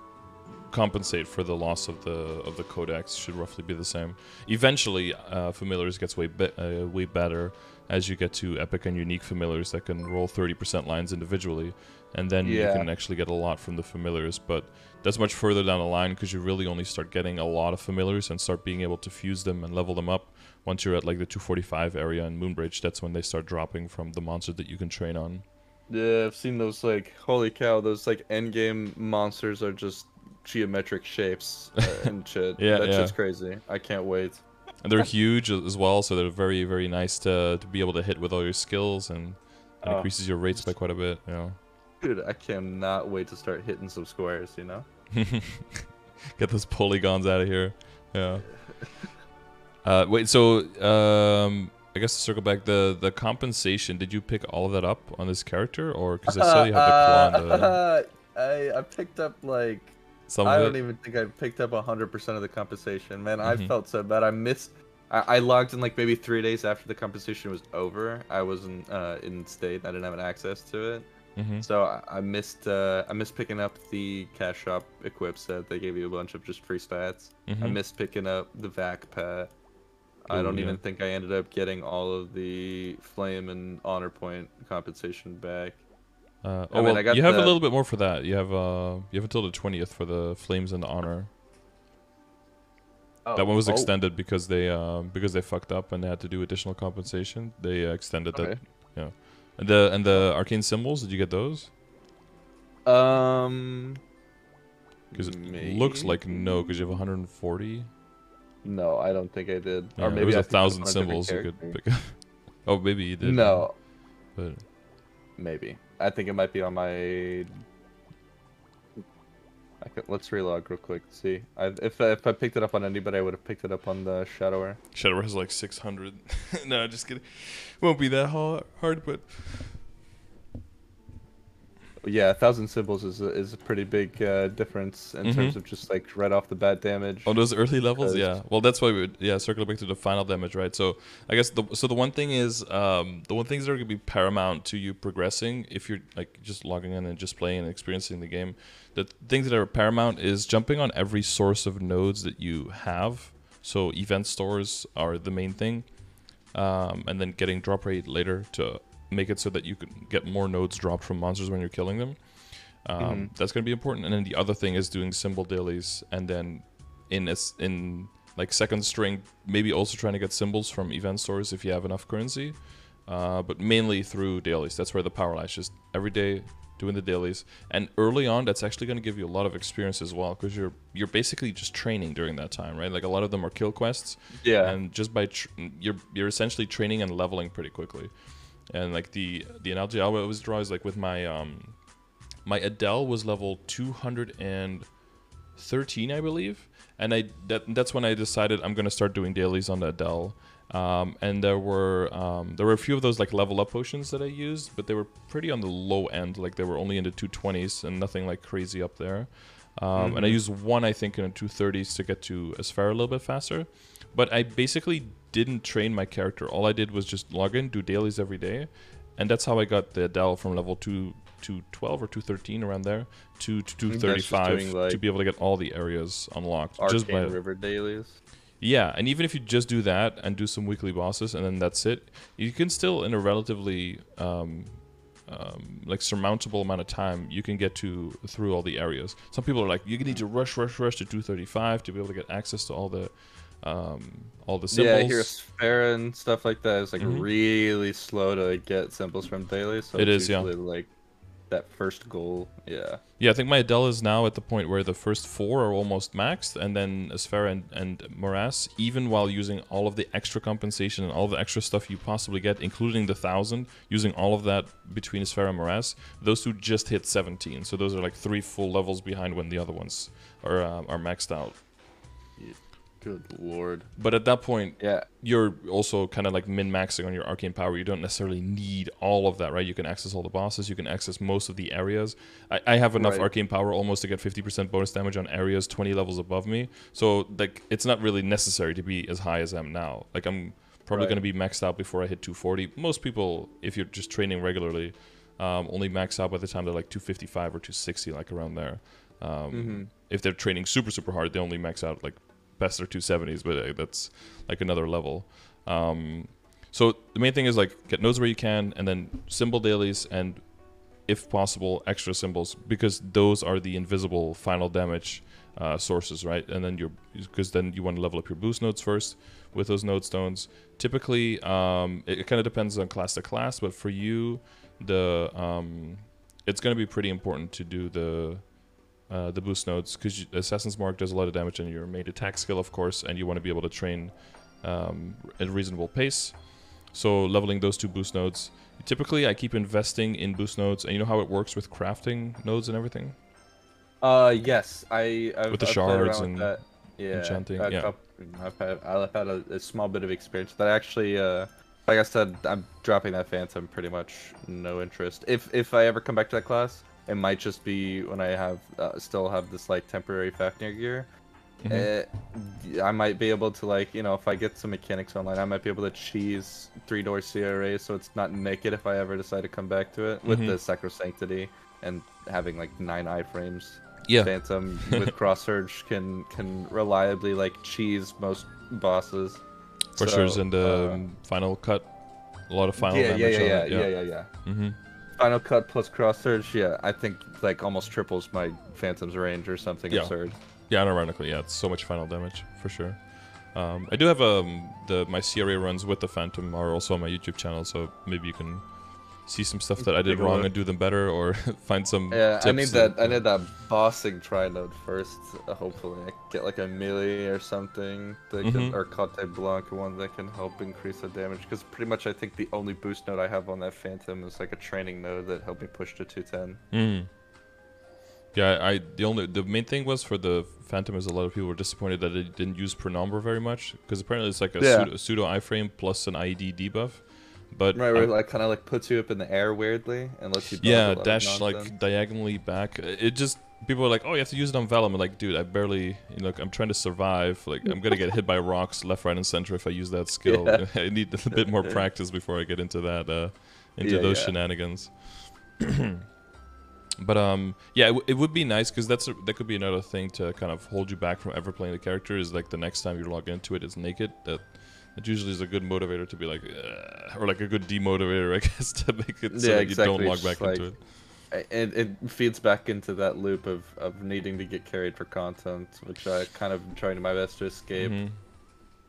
compensate for the loss of the codex. Should roughly be the same. Eventually, familiars gets way better as you get to epic and unique familiars that can roll 30% lines individually, and then you can actually get a lot from the familiars. But that's much further down the line because you really only start getting a lot of familiars and start being able to fuse them and level them up once you're at like the 245 area in Moonbridge. That's when they start dropping from the monster that you can train on. Yeah, I've seen those, like, holy cow, those like endgame monsters are just geometric shapes and shit. That's just crazy. I can't wait. And they're huge as well, so they're very, very nice to be able to hit with all your skills, and it increases your rates by quite a bit, you know. Dude, I cannot wait to start hitting some squares, you know? Get those polygons out of here. Yeah. Wait, so, I guess to circle back, the compensation, did you pick all of that up on this character? Or, because I saw you have the claw on the... I picked up, like... Some I of don't it? even think I picked up 100% of the compensation. Man, I felt so bad. I logged in like maybe 3 days after the compensation was over. I wasn't in state. I didn't have access to it. So I missed picking up the cash shop equip set. They gave you a bunch of just free stats. I missed picking up the vac pet. I don't even think I ended up getting all of the flame and honor point compensation back. you have a little bit more for that. You have until the 20th for the flames and the honor. That one was extended because they fucked up and they had to do additional compensation. They extended that. Yeah. And the arcane symbols, did you get those? Because it looks like no, because you have 140. No, I don't think I did. Yeah, or maybe it was I 1,000 symbols you could pick up. Oh, maybe you did. No. But Maybe. I think it might be on my... Let's relog real quick. See, if I picked it up on anybody, I would have picked it up on the Shadower. Shadower has like 600. No, just kidding. Won't be that hard, but yeah, 1,000 symbols is a pretty big difference in terms of just like right off the bat damage. Oh, those early levels, yeah. Well, that's why we would circle back to the final damage, right? So I guess the one thing is the one things that are gonna be paramount to you progressing if you're like just logging in and just playing and experiencing the game. The things that are paramount is jumping on every source of nodes that you have. So event stores are the main thing, and then getting drop rate later to make it so that you can get more nodes dropped from monsters when you're killing them. That's going to be important. And then the other thing is doing symbol dailies, and then in like second string, maybe also trying to get symbols from event stores if you have enough currency, but mainly through dailies. That's where the power lies. Just every day doing the dailies, and early on, that's actually going to give you a lot of experience as well, because you're basically just training during that time, right? Like a lot of them are kill quests. Yeah. And just by you're essentially training and leveling pretty quickly. And like the analogy I always draw is like with my my Adele was level 213, I believe, and that's when I decided I'm gonna start doing dailies on the Adele. And there were a few of those like level up potions that I used, but they were pretty on the low end. Like they were only in the 220s and nothing like crazy up there. And I used one, I think, in the 230s to get to Asphyr a little bit faster. But I basically didn't train my character. All I did was just log in, do dailies every day, and that's how I got the Adele from level 212 or 213 around there to 235 to be able to get all the areas unlocked. Arcane just by River dailies. Yeah, and even if you just do that and do some weekly bosses and then that's it, you can still, in a relatively like surmountable amount of time, you can get through all the areas. Some people are like, you need to rush to 235 to be able to get access to all the symbols. Yeah, I hear Sphera and stuff like that is like really slow to get symbols from daily. So it it's is, usually like that first goal. Yeah. Yeah, I think my Adele is now at the point where the first 4 are almost maxed, and then Sphera and Morass, even while using all of the extra compensation and all the extra stuff you possibly get, including the 1,000, using all of that between Sphera and Morass, those two just hit 17. So those are like 3 full levels behind when the other ones are maxed out. Good lord. But at that point, yeah, you're also kind of like min-maxing on your arcane power. You don't necessarily need all of that, right? You can access all the bosses. You can access most of the areas. I have enough arcane power almost to get 50% bonus damage on areas 20 levels above me. So like, it's not really necessary to be as high as I am now. Like, I'm probably going to be maxed out before I hit 240. Most people, if you're just training regularly, only max out by the time they're like 255 or 260, like around there. If they're training super, super hard, they only max out like best or 270s, but that's like another level. So the main thing is like get nodes where you can, and then symbol dailies, and if possible extra symbols, because those are the invisible final damage sources, right? And then because then you want to level up your boost nodes first with those node stones. Typically it kind of depends on class to class, but for you it's going to be pretty important to do the boost nodes, because Assassin's Mark does a lot of damage on your main attack skill, of course, and you want to be able to train at a reasonable pace. So leveling those 2 boost nodes. Typically, I keep investing in boost nodes, and you know how it works with crafting nodes and everything? Yes, I've with the I've shards played around and with that. Yeah, enchanting. I've had a small bit of experience that actually. Like I said, I'm dropping that Phantom pretty much no interest. If I ever come back to that class, it might just be when I have still have this like temporary Fafnir gear. I might be able to, like, you know, if I get some mechanics online, I might be able to cheese 3-door CRA so it's not naked if I ever decide to come back to it with the Sacrosanctity and having like 9 iframes. Yeah. Phantom with Cross Surge can reliably like cheese most bosses. Pressures and Final Cut. A lot of final damage. Yeah. Final Cut plus Cross Surge, I think like almost triples my Phantom's range or something absurd. Yeah, unironically, it's so much final damage for sure. I do have my CRA runs with the Phantom are also on my YouTube channel, so maybe you can see some stuff that I did wrong and do them better, or find some tips. I need that bossing tri-node first. Hopefully I get like a melee or something that can, or Cote Blanc, one that can help increase the damage, because pretty much I think the only boost node I have on that Phantom is like a training node that helped me push to 210. Yeah, the main thing was for the Phantom is a lot of people were disappointed that it didn't use Penumbra very much, because apparently it's like a pseudo iframe plus an IED debuff. But where it like kind of like puts you up in the air weirdly and lets you dash like diagonally back. It just, people are like, oh, you have to use it on Vellum. I'm like, dude, I barely, I'm trying to survive. Like, I'm gonna get hit by rocks left, right, and center if I use that skill. I need a bit more practice before I get into that those shenanigans. But it would be nice, because that could be another thing to kind of hold you back from ever playing the character, is like the next time you log into it, it's naked. That usually is a good motivator to be like, or like a good demotivator, I guess, to make it so that you don't log back into it. It feeds back into that loop of needing to get carried for content, which I kind of trying my best to escape.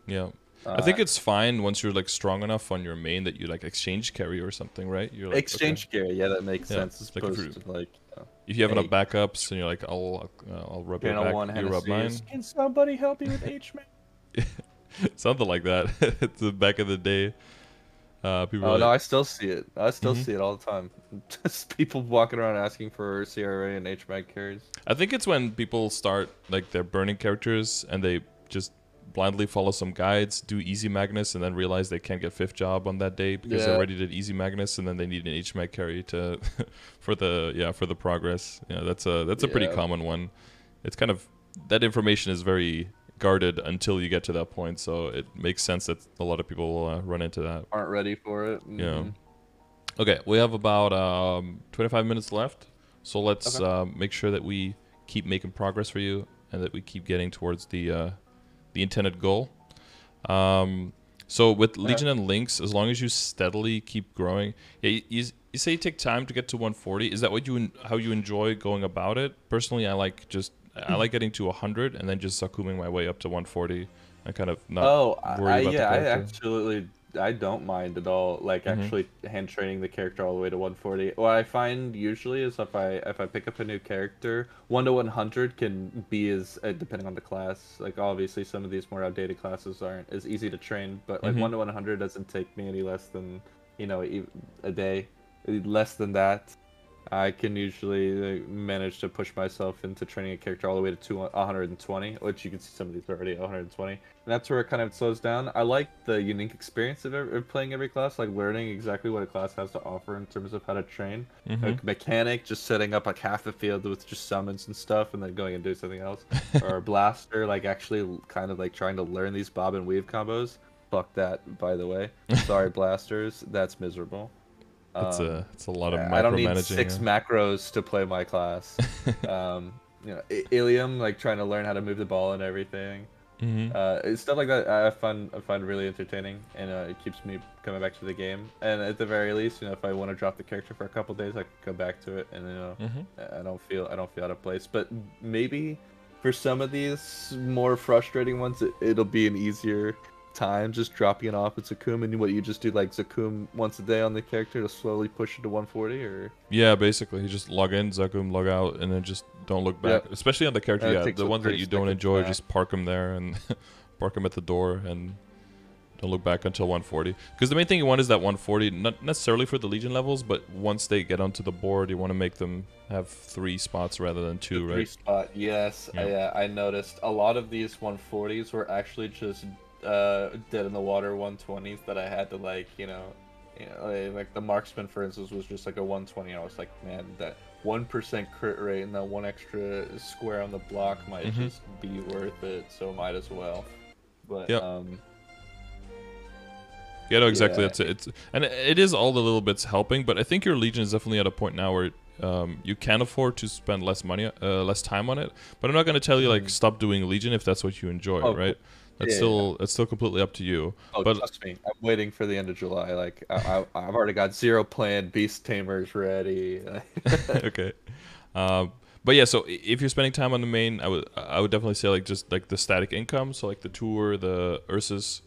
Yeah. I think it's fine once you're like strong enough on your main that you like exchange carry or something, right? You're like, exchange carry, that makes sense. As like opposed to like, if you have enough backups and you're like, I'll rub your back, you rub mine. Can somebody help me with H-Man? Something like that. It's the back of the day. People no, I still see it. I still see it all the time. Just people walking around asking for CRA and HMAG carries. I think it's when people start, like, they're burning characters and they just blindly follow some guides, do Easy Magnus, and then realize they can't get 5th job on that day because they already did Easy Magnus, and then they need an HMAG carry to for the progress. Yeah, that's a pretty common one. It's kind of, that information is very guarded until you get to that point, so it makes sense that a lot of people will run into that. Aren't ready for it. Yeah. Okay, we have about 25 minutes left, so let's make sure that we keep making progress for you and that we keep getting towards the intended goal. So with Legion and Lynx, as long as you steadily keep growing, yeah, you say you take time to get to 140. Is that what how you enjoy going about it? Personally, I like getting to 100 and then just Zakuming my way up to 140 and kind of not worry about the I character. absolutely, I don't mind at all, like, actually hand training the character all the way to 140. What I find usually is if I pick up a new character, 1 to 100 can be as depending on the class. Like, obviously some of these more outdated classes aren't as easy to train, but like 1 to 100 doesn't take me any less than, you know, a day. Less than that, I can usually manage to push myself into training a character all the way to 120, which you can see some of these are already at 120. And that's where it kind of slows down. I like the unique experience of playing every class, like learning exactly what a class has to offer in terms of how to train. Like mechanic, just setting up like half the field with just summons and stuff, and then going and doing something else. Or a blaster, like actually kind of like trying to learn these bob and weave combos. Fuck that, by the way. Sorry, blasters. That's miserable. It's a lot of micromanaging. I don't need 6 macros to play my class. You know, Ilium, like trying to learn how to move the ball and everything. Stuff like that I find really entertaining, and it keeps me coming back to the game. And at the very least, you know, if I want to drop the character for a couple days, I can come back to it, and you know, I don't feel out of place. But maybe for some of these more frustrating ones, it'll be an easier time just dropping it off at Zakum, and what you just do, like Zakum once a day on the character to slowly push it to 140, or yeah, basically you just log in, Zakum, log out, and then just don't look back. Especially on the character, the ones that you don't enjoy, just park them there and park them at the door and don't look back until 140. Because the main thing you want is that 140, not necessarily for the Legion levels, but once they get onto the board, you want to make them have 3 spots rather than 2, right? 3 spot, yes. Yeah. I noticed a lot of these 140s were actually just dead in the water 120s that I had to, like, you know, like the marksman, for instance, was just like a 120. I was like, man, that 1% crit rate and that 1 extra square on the block might just be worth it, so might as well. But yeah, no, exactly. Yeah. It's and it is all the little bits helping, but I think your Legion is definitely at a point now where you can afford to spend less time on it. But I'm not going to tell you like stop doing Legion if that's what you enjoy, right? That's still completely up to you. Oh, but trust me, I'm waiting for the end of July. Like I've already got 0 planned beast tamers ready. Okay, but yeah. So if you're spending time on the main, I would definitely say like just like the static income. So like the tour, the Ursus,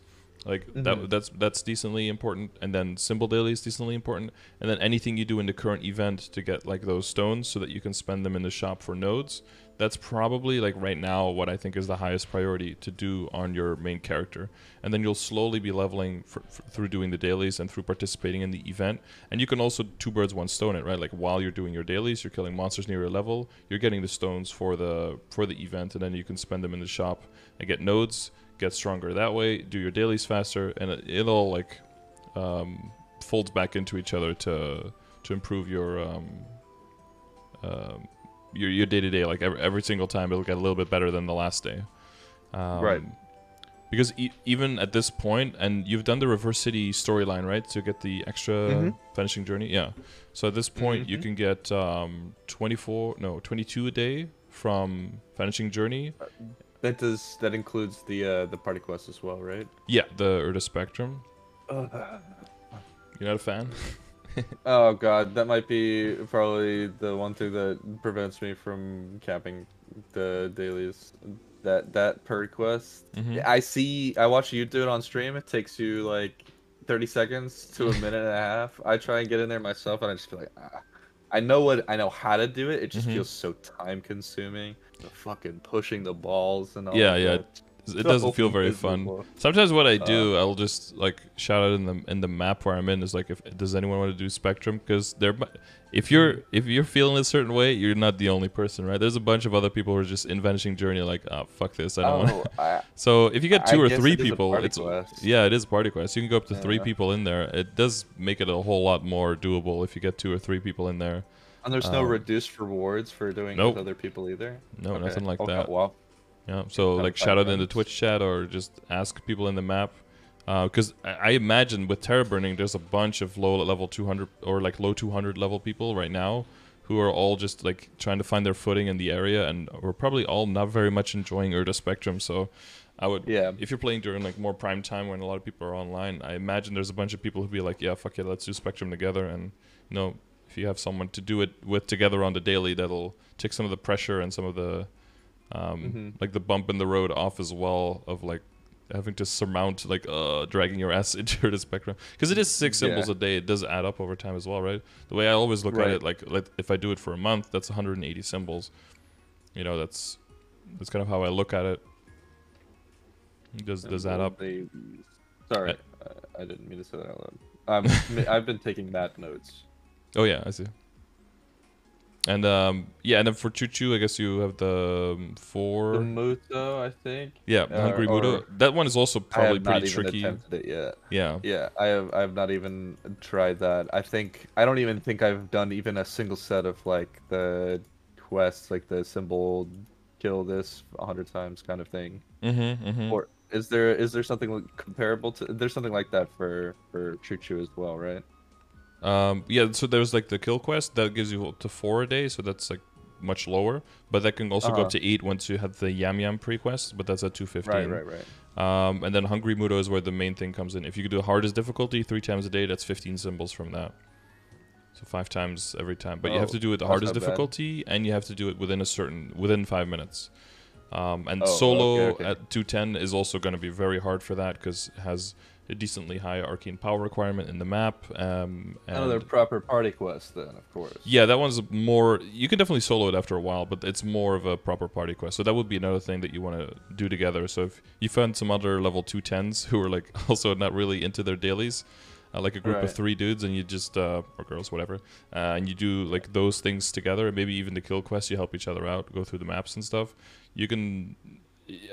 like that's decently important, and then symbol daily is decently important, and then anything you do in the current event to get like those stones so that you can spend them in the shop for nodes. That's probably like right now what I think is the highest priority to do on your main character, and then you'll slowly be leveling through doing the dailies and through participating in the event. And you can also 2 birds 1 stone it, right? Like while you're doing your dailies, you're killing monsters near your level, you're getting the stones for the event, and then you can spend them in the shop and get nodes, get stronger that way, do your dailies faster, and it all like folds back into each other to improve your day-to-day. Like every single time it'll get a little bit better than the last day, Right? Because even at this point, and you've done the Reverse City storyline, right, to get the extra finishing journey. Yeah, so at this point you can get 22 a day from finishing journey. That includes the party quest as well, right? Yeah, the Urda Spectrum. You're not a fan? Oh god, that might be probably the one thing that prevents me from capping the dailies. That per quest. I watch you do it on stream. It takes you like 30 seconds to a minute and a half. I try and get in there myself, and I just feel like I know how to do it. It just feels so time consuming. The fucking pushing the balls and all. Yeah. It doesn't feel very fun. Sometimes what I do, I'll just like shout out in the map where I'm in is like, does anyone want to do Spectrum? Because if you're feeling a certain way, you're not the only person, right? There's a bunch of other people who are just in Vanishing Journey, like, oh fuck this, I don't want to. So if you get 2 or 3 people, it is a party quest. You can go up to 3 people in there. It does make it a whole lot more doable if you get 2 or 3 people in there. And there's no reduced rewards for doing it with other people either. No, nothing like that. Well. Yeah, so like shout out in the Twitch chat or just ask people in the map, because I imagine with Terra Burning there's a bunch of low level 200 or like low 200 level people right now who are all just like trying to find their footing in the area, and we're probably all not very much enjoying Urda Spectrum. So I would, Yeah. if you're playing during like more prime time when a lot of people are online, I imagine there's a bunch of people who'd be like, yeah, fuck it, let's do Spectrum together. And if you have someone to do it with together on the daily, that'll take some of the pressure and some of the like the bump in the road off as well of like having to surmount like dragging your ass into the Spectrum, because it is 6 symbols a day. It does add up over time as well, right? The way I always look at it, like if I do it for a month, that's 180 symbols. That's kind of how I look at it. Does add up. Sorry, I didn't mean to say that out loud. I've been taking mad notes. Oh yeah, I see. And and then for Choo Choo, I guess you have the 4. The Muto, I think. Yeah, the Hungry Muto. That one is also probably pretty tricky. I have not even attempted it yet. Yeah. Yeah, I have not even tried that. I don't even think I've done even a single set of like the quests, like the symbol kill this 100 times kind of thing. Or is there something comparable to? There's something like that for Choo Choo as well, right? Yeah, so there's like the kill quest that gives you up to 4 a day, so that's like much lower, but that can also go up to 8 once you have the Yam Yam pre-quest, but that's at 215. Right. And then Hungry Muto is where the main thing comes in. If you could do the hardest difficulty 3 times a day, that's 15 symbols from that. So 5 times every time, but you have to do it the hardest difficulty, and you have to do it within 5 minutes. And solo at 210 is also going to be very hard for that, because it has a decently high arcane power requirement in the map. And another proper party quest then, of course. Yeah, that one's more... You can definitely solo it after a while, but it's more of a proper party quest. So that would be another thing that you want to do together. So if you find some other level 210s who are like also not really into their dailies, like a group of 3 dudes, and you just... or girls, whatever. And you do like those things together, and maybe even the kill quest, you help each other out, go through the maps and stuff. You can...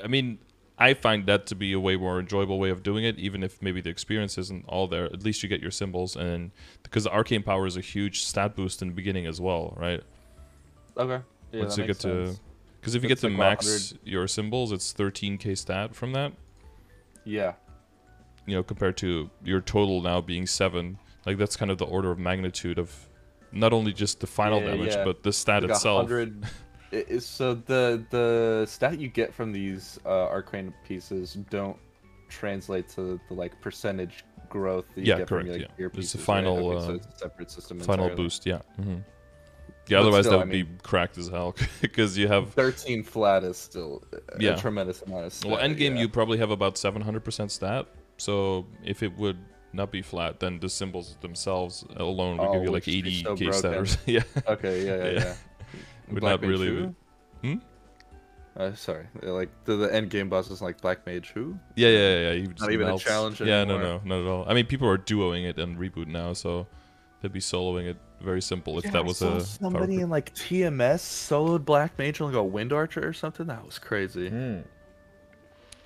I mean... I find that to be a way more enjoyable way of doing it, even if maybe the experience isn't all there. At least you get your symbols, and because the arcane power is a huge stat boost in the beginning as well, right? Okay. Yeah, once you get to, because if you get to max your symbols, it's 13k stat from that. Yeah. Compared to your total now being 7, like that's kind of the order of magnitude of not only just the final damage, but the stat like itself. So the stat you get from these arcane pieces don't translate to the like percentage growth that you get correct, from like gear pieces. It's a final right? So it's a separate system final entirely. boost, yeah. Yeah, otherwise that would be cracked as hell, because you have 13 flat is still a tremendous amount of stat. Well, endgame you probably have about 700% stat, so if it would not be flat, then the symbols themselves alone would give you like 80k stat. Yeah. Okay, yeah. Would not really. Sorry, like the end game boss is like Black Mage who? Yeah. Not even melts. a challenge anymore. Yeah, no, not at all. I mean, people are duoing it and Reboot now, so they'd be soloing it very simple if that was a. Somebody in like TMS soloed Black Mage on like a Wind Archer or something. That was crazy.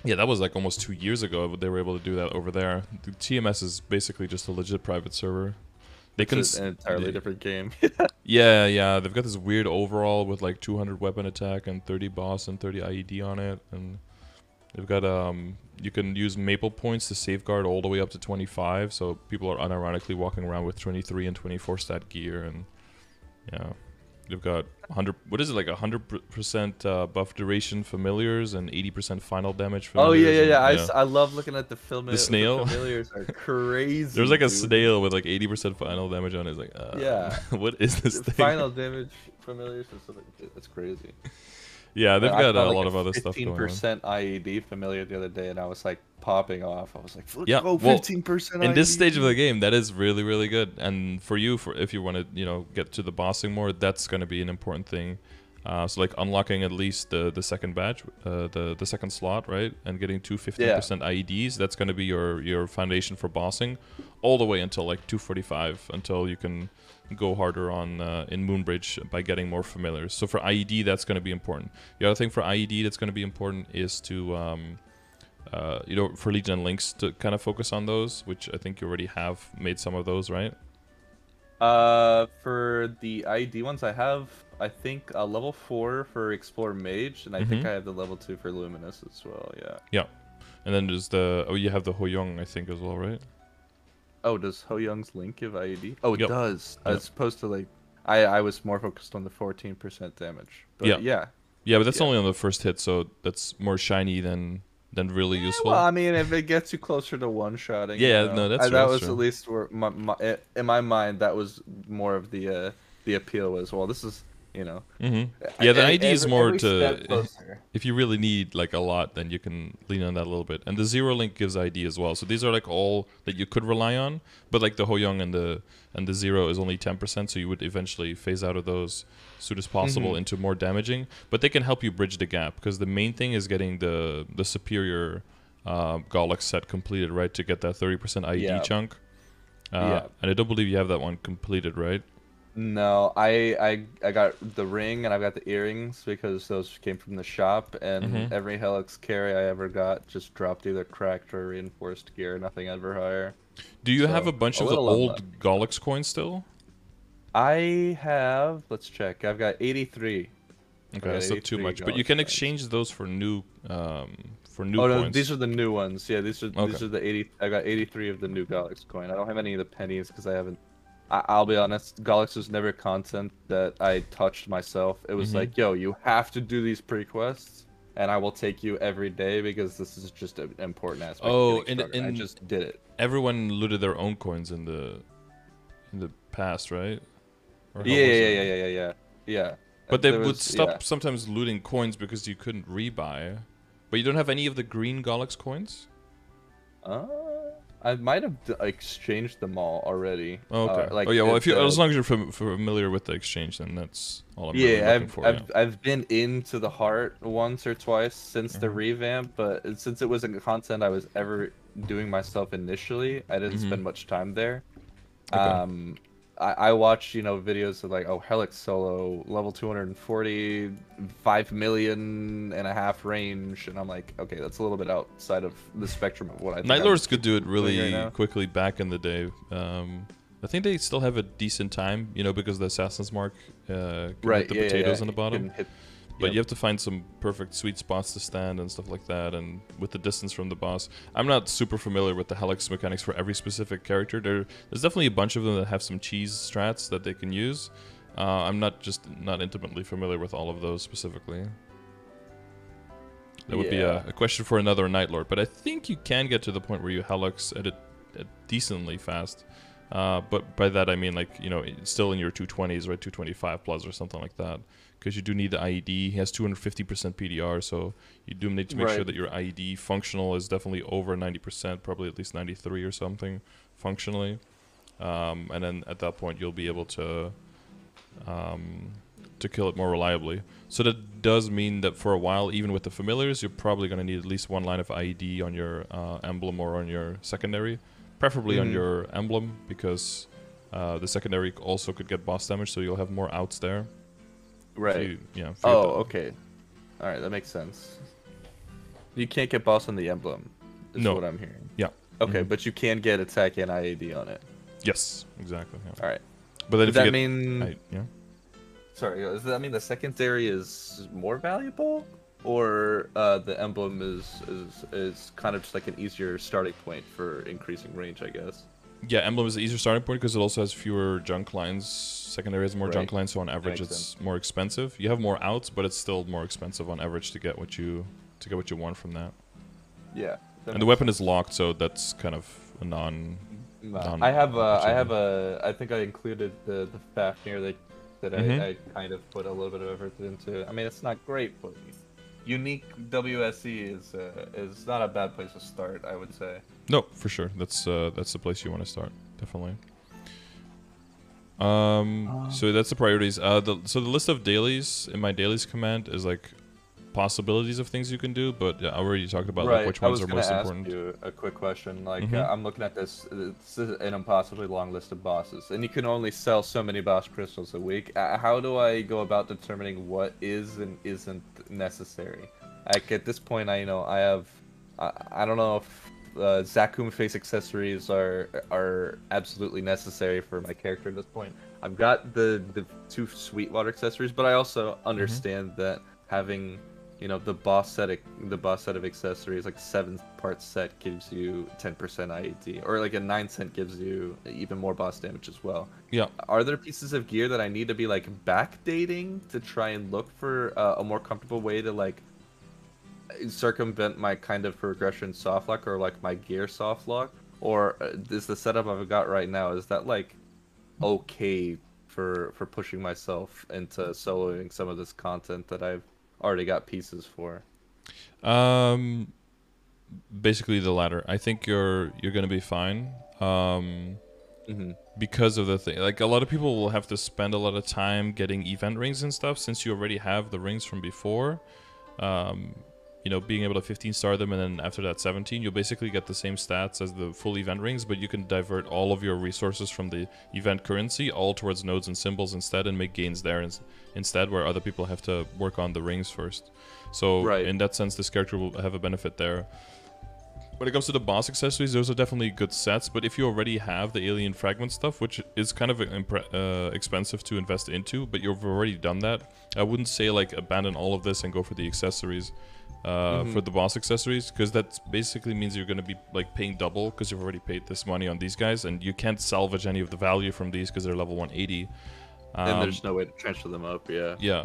Yeah, that was like almost 2 years ago. They were able to do that over there. The TMS is basically just a legit private server. It's an entirely different game. Yeah. They've got this weird overall with like 200 weapon attack and 30 boss and 30 IED on it, and they've got you can use Maple points to safeguard all the way up to 25. So people are unironically walking around with 23 and 24 stat gear, and yeah, they've got 100. What is it, like 100% buff duration familiars and 80% final damage familiars? Oh yeah. I love looking at the the snail. The familiars are crazy. There's like a snail with like 80% final damage on it. It's like, what is this thing? Final damage familiars or something. That's crazy. Yeah, they've got a lot of other stuff going on. 15% IED familiar the other day, and I was like popping off. I was like, yeah, 15% in this stage of the game, that is really, really good. And for you, if you want to, get to the bossing more, that's going to be an important thing. So like unlocking at least the second badge, the second slot, right, and getting 15% IEDs. That's going to be your foundation for bossing, all the way until like 245, until you can go harder on in Moonbridge by getting more familiars. So for IED, that's going to be important. The other thing for IED that's going to be important is to for Legion and Links to kind of focus on those, which I think you already have made some of those, right? For the IED ones, I have, I think, a level 4 for Explore Mage, and I think I have the level 2 for Luminous as well. Yeah. And then there's you have the Hoyoung, I think, as well, right? Oh, does Hoyoung's Link give IED? Oh, it does. As opposed to like, I was more focused on the 14% damage. But yeah, but that's only on the first hit, so that's more shiny than then really useful. Well, I mean, if it gets you closer to one-shotting, Yeah, you know, no, that's true, that that's was true. at least where in my mind that was more of the appeal was. Well, this is, you know, Yeah, the ID is more every step to closer. if you really need like a lot, then you can lean on that a little bit. And the zero link gives ID as well. So these are like all that you could rely on, but like the Hoyoung and the zero is only 10%, so you would eventually phase out of those as soon as possible into more damaging. But they can help you bridge the gap because the main thing is getting the superior Golux set completed, right? To get that 30% ID Yeah. chunk. Yeah. And I don't believe you have that one completed, right? No, I got the ring and I got the earrings because those came from the shop, and every Helix carry I ever got just dropped either cracked or reinforced gear, nothing ever higher. Do you have So, a bunch of the little unlucky. old Golux coins still? I have, let's check. I've got 83. Okay, that's not too 83 much, but you Golux can coins. exchange those for new Oh no, coins. these are the new ones. Yeah, these are Okay. the 80. I got 83 of the new Golux coin. I don't have any of the pennies because I haven't. I'll be honest, Golux was never content that I touched myself. It was like, yo, you have to do these pre-quests, and I will take you every day because this is just an important aspect Oh, of getting stronger. I just did it. Everyone looted their own coins in the past, right? Or how was Yeah. Yeah. But they There would was, stop sometimes looting coins because you couldn't rebuy. But you don't have any of the green Golux coins? I might have exchanged them all already. Oh, okay. Like oh yeah, well, if you as the, long as you're familiar with the exchange, then that's all I'm really looking for. I've been into the heart once or twice since the revamp, but since it wasn't content I was ever doing myself initially, I didn't spend much time there. Okay. I watched, videos of like, oh, Helix solo, level 240, 5 million and a half range, and I'm like, okay, that's a little bit outside of the spectrum of what I think Nightlords could do it really right quickly back in the day. I think they still have a decent time, because the Assassin's Mark can hit the potatoes on the bottom. But you have to find some perfect sweet spots to stand and stuff like that, and with the distance from the boss. I'm not super familiar with the Helix mechanics for every specific character. There's definitely a bunch of them that have some cheese strats that they can use. I'm not intimately familiar with all of those specifically. That would be a question for another Nightlord. But I think you can get to the point where you Helix at it decently fast. But by that I mean, like, it's still in your 220s, right? 225 plus or something like that. Because you do need the IED. He has 250% PDR, so you do need to make sure that your IED functional is definitely over 90%, probably at least 93 or something functionally. And then at that point you'll be able to kill it more reliably. So that does mean that for a while, even with the familiars, you're probably going to need at least one line of IED on your emblem or on your secondary. Preferably on your emblem, because the secondary also could get boss damage, so you'll have more outs there. Right. Okay. Alright, that makes sense. You can't get boss on the emblem, is what I'm hearing. Yeah. Okay, but you can get attack and IAD on it. Yes, exactly. Yeah. Alright. But then Does that mean... yeah. Sorry, does that mean the secondary is more valuable? Or the emblem is kind of just like an easier starting point for increasing range, I guess? Yeah, emblem is the easier starting point because it also has fewer junk lines. Secondary has more junk lines, so on average it's more expensive. You have more outs, but it's still more expensive on average to get what you want from that. Yeah. And the weapon is locked, so that's kind of a non. I think I included the Fafnir that I kind of put a little bit of effort into. I mean, it's not great, but unique WSE is not a bad place to start, I would say. No, for sure. That's the place you want to start, definitely. So that's the priorities. So the list of dailies in my dailies command is like possibilities of things you can do, but I already talked about like which ones are most important. I was going to ask you a quick question. Like, I'm looking at this. This is an impossibly long list of bosses, and you can only sell so many boss crystals a week. How do I go about determining what is and isn't necessary? Like, at this point, I don't know if Zakum face accessories are absolutely necessary for my character at this point. I've got the 2 Sweetwater accessories, but I also understand that having the boss set of accessories, like 7-part set, gives you 10% IAD, or like a 9-cent gives you even more boss damage as well. Yeah. Are there pieces of gear that I need to be like backdating to try and look for a more comfortable way to like circumvent my kind of progression softlock or like my gear softlock, or is the setup I've got right now, is that like okay for pushing myself into soloing some of this content that I've already got pieces for? Um, Basically the latter. I think you're gonna be fine. Because of the thing, like a lot of people will have to spend a lot of time getting event rings and stuff since you already have the rings from before. You know, being able to 15 star them and then after that 17, you'll basically get the same stats as the full event rings, but you can divert all of your resources from the event currency all towards nodes and symbols instead and make gains there instead, where other people have to work on the rings first. So in that sense, this character will have a benefit there. When it comes to the boss accessories, those are definitely good sets, but if you already have the alien fragment stuff, which is kind of expensive to invest into, but you've already done that, I wouldn't say like abandon all of this and go for the accessories, for the boss accessories, because that basically means you're going to be like paying double because you've already paid this money on these guys, and you can't salvage any of the value from these because they're level 180. And there's no way to transfer them up, yeah. Yeah,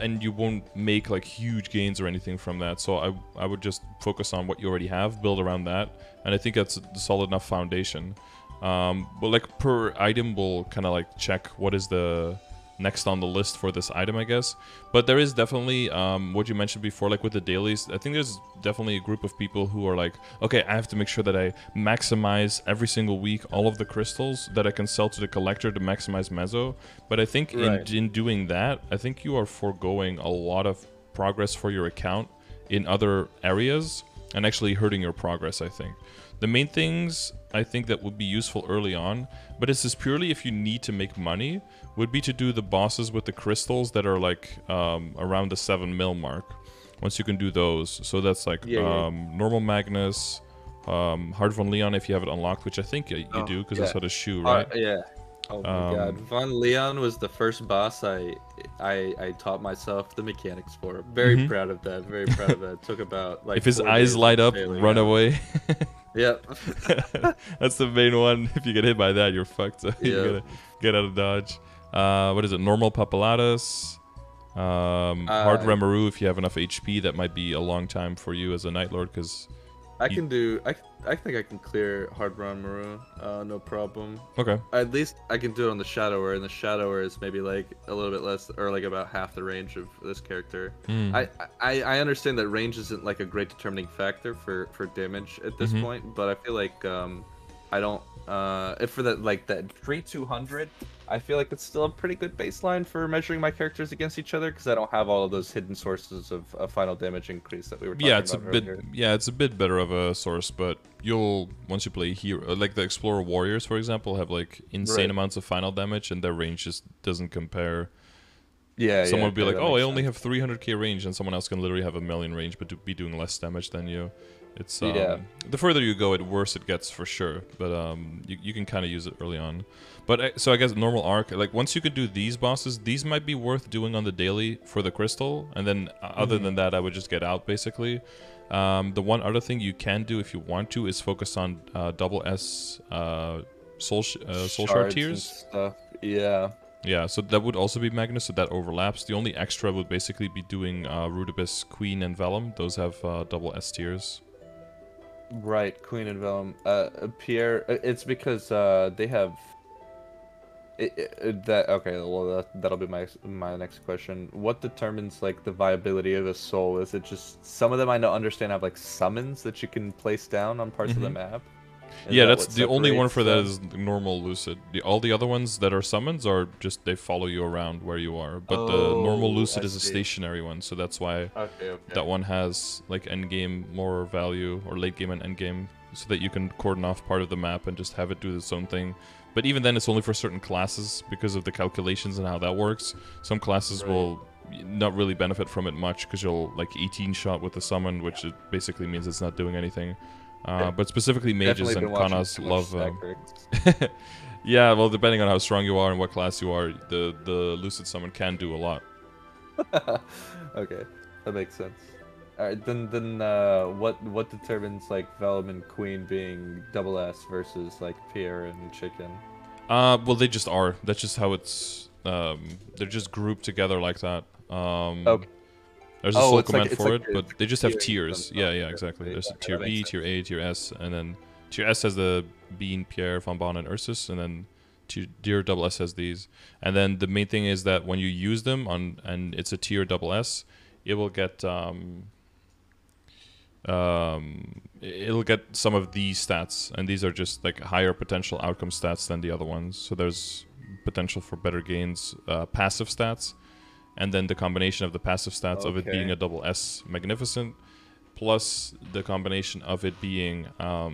and you won't make like huge gains or anything from that. So I would just focus on what you already have, build around that, and I think that's a solid enough foundation. But like per item, we'll kind of like check what is the next on the list for this item, I guess. But there is definitely what you mentioned before, like with the dailies. I think there's definitely a group of people who are like, okay, I have to make sure that I maximize every single week all of the crystals that I can sell to the collector to maximize Mezzo. But I think in doing that, I think you are foregoing a lot of progress for your account in other areas and actually hurting your progress, I think. The main things I think that would be useful early on, but this is purely if you need to make money, would be to do the bosses with the crystals that are like around the 7 mil mark. Once you can do those, so that's like normal Magnus, Hard Von Leon if you have it unlocked, which I think you do because that's how the shoe, right? Yeah. Oh my god, Von Leon was the first boss I taught myself the mechanics for. Very proud of that. Very proud of that. It took about like if his eyes light up, run away. Yep. That's the main one. If you get hit by that, you're fucked. You gotta get out of dodge. What is it? Normal Papalatus. Hard Remaru if you have enough HP. That might be a long time for you as a Nightlord because I can do. I think I can clear Hard Remaru. No problem. Okay. At least I can do it on the Shadower, and the Shadower is maybe like a little bit less, or like about half the range of this character. I understand that range isn't like a great determining factor for damage at this point, but I feel like I don't. If for that like that 3-200, I feel like it's still a pretty good baseline for measuring my characters against each other because I don't have all of those hidden sources of final damage increase that we were talking about earlier. It's a bit better of a source, but you'll once you play hero like the Explorer Warriors, for example, have like insane amounts of final damage, and their range just doesn't compare. Someone would be like, "Oh, I only have 300k range," and someone else can literally have a million range, but be doing less damage than you. It's the further you go, the worse it gets for sure. But you can kind of use it early on. But so I guess normal arc, like once you could do these bosses, these might be worth doing on the daily for the crystal. And then other than that, I would just get out basically. The one other thing you can do if you want to is focus on double S soul shard tiers. Stuff. Yeah, so that would also be Magnus, so that overlaps. The only extra would basically be doing Rudibus, Queen, and Vellum. Those have double S tiers. Right, Queen and Vellum. Pierre, it's because they have... Okay, well, that'll be my next question. What determines, like, the viability of a soul? Is it just... Some of them I know understand have, like, summons that you can place down on parts of the map? That's the only one for that is normal Lucid. All the other ones that are summons are just they follow you around where you are. But the normal Lucid is a stationary one, so that's why that one has like endgame more value, or late game and endgame, so that you can cordon off part of the map and just have it do its own thing. But even then, it's only for certain classes because of the calculations and how that works. Some classes will not really benefit from it much because you'll like 18 shot with the summon, which it basically means it's not doing anything. But specifically mages and Kanas love... well, depending on how strong you are and what class you are, the Lucid Summon can do a lot. Okay, that makes sense. Alright, then what determines like Vellum and Queen being double S versus like Pierre and Chicken? Well, they just are. That's just how it's... they're just grouped together like that. Okay. There's a Oh, soul it's like command it's for like it, but they just have tiering tiers. them. Yeah, Oh, yeah, okay, exactly. okay, There's a okay, tier that B, makes tier sense. A, tier S, and then tier S has the Bean, Pierre, Von Bon, and Ursus, and then tier double S has these. And then the main thing is that when you use them on, and it's a tier double S, it will get it'll get some of these stats, and these are just like higher potential outcome stats than the other ones. So there's potential for better gains, passive stats, and then the combination of the passive stats of it being Okay. a double S magnificent, plus the combination of it being of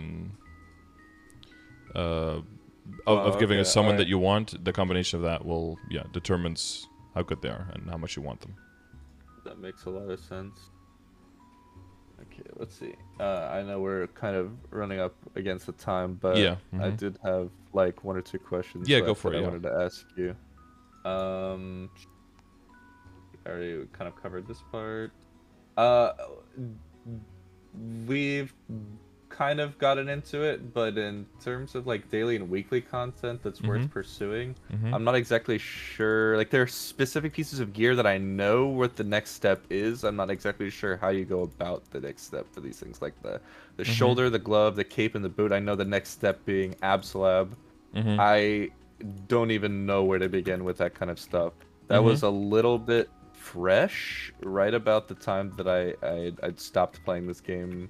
giving Okay. us All someone right. that you want. The combination of that will determines how good they are and how much you want them. That makes a lot of sense. Okay, let's see. I know we're kind of running up against the time, but Yeah. I did have like one or two questions Yeah, go left for that it. I Yeah. wanted to ask you. I already kind of covered this part. Uh, we've kind of gotten into it, but in terms of like daily and weekly content that's worth pursuing, I'm not exactly sure. Like there are specific pieces of gear that I know what the next step is. I'm not exactly sure how you go about the next step for these things, like the shoulder, the glove, the cape, and the boot. I know the next step being Absolab. I don't even know where to begin with that kind of stuff. That was a little bit fresh right about the time that I'd stopped playing this game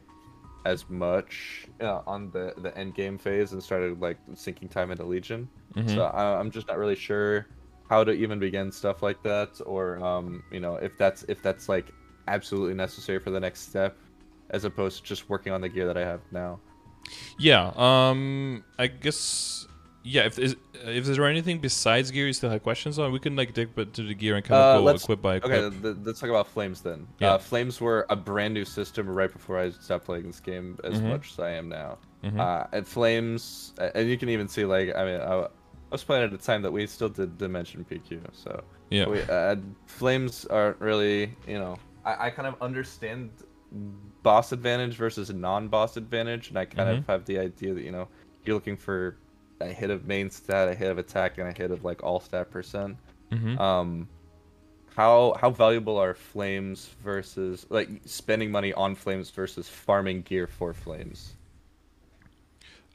as much on the end game phase and started like sinking time into Legion. So I'm just not really sure how to even begin stuff like that, or if that's like absolutely necessary for the next step, as opposed to just working on the gear that I have now. Yeah. I guess. Yeah. If there are anything besides gear you still have questions on, we can like dig to the gear and kind of go Let's equip by equip. let's talk about Flames then. Yeah. Flames were a brand new system right before I stopped playing this game as much as I am now. And Flames, and you can even see like I was playing at a time that we still did Dimension PQ, so Yeah. Flames aren't really, I kind of understand boss advantage versus non-boss advantage, and I kind of have the idea that you're looking for a hit of main stat, a hit of attack, and a hit of like all stat percent. How valuable are Flames versus like spending money on Flames versus farming gear for Flames?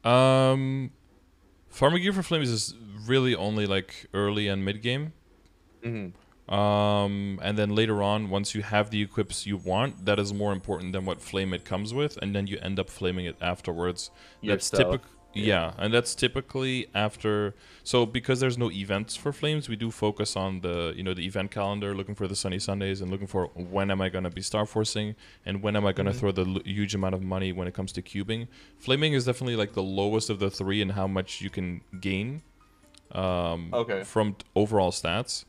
Farming gear for Flames is really only like early and mid game. And then later on, once you have the equips you want, that is more important than what flame it comes with, and then you end up flaming it afterwards. That's typical. Yeah, and that's typically after. So because there's no events for flames, we do focus on the the event calendar, looking for the sunny Sundays and looking for when am I gonna be star forcing and when am I gonna throw the huge amount of money when it comes to cubing. Flaming is definitely like the lowest of the three in how much you can gain from overall stats.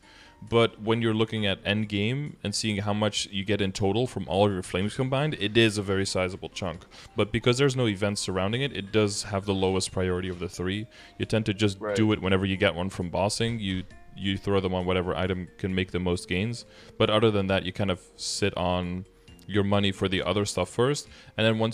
But when you're looking at end game and seeing how much you get in total from all of your flames combined, it is a very sizable chunk. But because there's no events surrounding it, it does have the lowest priority of the three. You tend to just do it whenever you get one from bossing. You throw them on whatever item can make the most gains. But other than that, you kind of sit on your money for the other stuff first, and then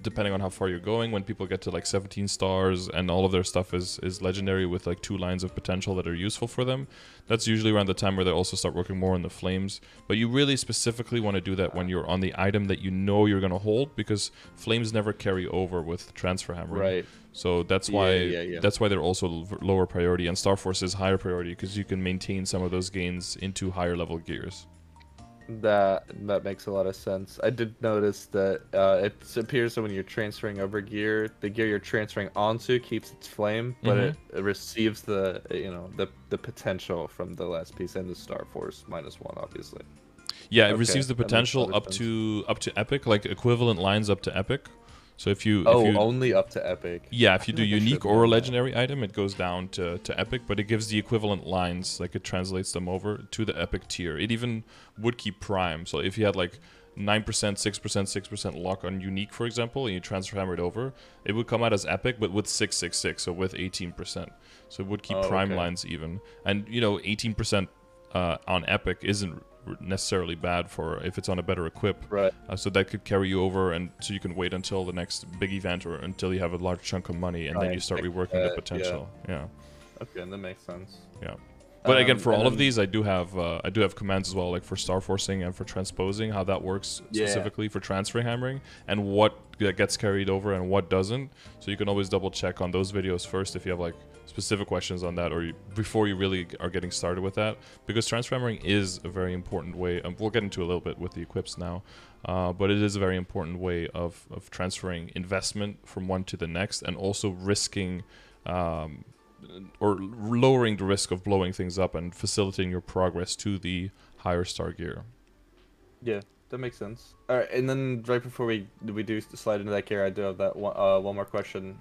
depending on how far you're going, when people get to like 17 stars and all of their stuff is legendary with like 2 lines of potential that are useful for them, that's usually around the time where they also start working more on the flames. But you really specifically want to do that when you're on the item that you know you're going to hold, because flames never carry over with transfer hammering. Right. So that's why that's why they're also lower priority, and Starforce is higher priority because you can maintain some of those gains into higher level gears. That makes a lot of sense. I did notice that it appears that when you're transferring over gear, the gear you're transferring onto keeps its flame, but it receives the the potential from the last piece and the Star Force -1, obviously. Yeah, it receives the potential up to epic, like equivalent lines up to epic. So if you only up to epic. Yeah, if you do unique or a legendary item, it goes down to epic, but it gives the equivalent lines, like it translates them over to the epic tier. It even would keep prime. So if you had like 9%, 6%, 6% luck on unique, for example, and you transfer hammer it over, it would come out as epic, but with 666, so with 18%. So it would keep prime lines even. And 18% on epic isn't necessarily bad for if it's on a better equip, right? So that could carry you over, and so you can wait until the next big event or until you have a large chunk of money, and then you start reworking the potential. Yeah. Okay, that makes sense. Yeah. But again, for all of then, these, I do have commands as well, like for star forcing and for transposing, how that works specifically for transferring hammering, and what gets carried over and what doesn't. So you can always double check on those videos first if you have like specific questions on that, or before you really are getting started with that, because transfer hammering is a very important way. We'll get into a little bit with the equips now, but it is a very important way of transferring investment from one to the next, and also risking. Or lowering the risk of blowing things up and facilitating your progress to the higher star gear. Yeah, that makes sense. All right, and then right before we do slide into that gear, I do have that one more question.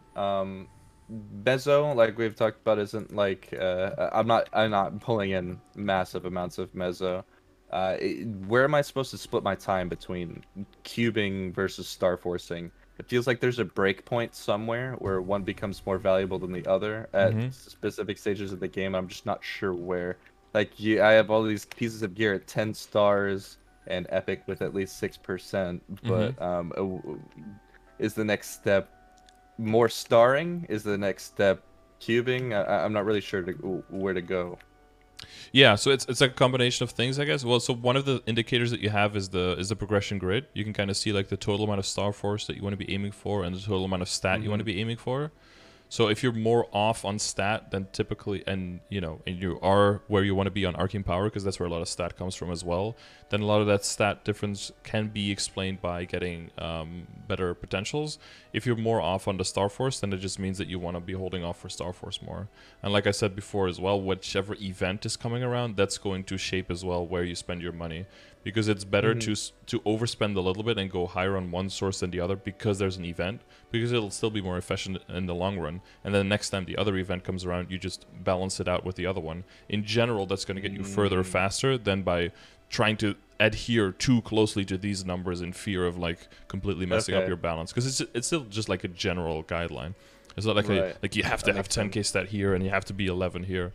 Mezzo, like we've talked about, isn't like I'm not pulling in massive amounts of mezzo. Where am I supposed to split my time between cubing versus star forcing? It feels like there's a break point somewhere where one becomes more valuable than the other at specific stages of the game. I'm just not sure where. Like, I have all these pieces of gear at 10 stars and epic with at least 6%. But is the next step more starring? Is the next step cubing? I'm not really sure where to go. Yeah, so it's a combination of things, I guess. Well, so one of the indicators that you have is the progression grid. You can kind of see like the total amount of star force that you want to be aiming for and the total amount of stat you want to be aiming for. So if you're more off on stat than typically, and you are where you want to be on arcane power, because that's where a lot of stat comes from as well, then a lot of that stat difference can be explained by getting better potentials. If you're more off on the star force, then it just means that you want to be holding off for star force more. And like I said before as well, whichever event is coming around, that's going to shape as well where you spend your money. Because it's better to overspend a little bit and go higher on one source than the other because there's an event, because it'll still be more efficient in the long run. And then next time the other event comes around, you just balance it out with the other one. In general, that's going to get you further faster than by trying to adhere too closely to these numbers in fear of like completely messing up your balance. Because it's still just like a general guideline. It's not like like you have to have 10k stat here and you have to be 11 here.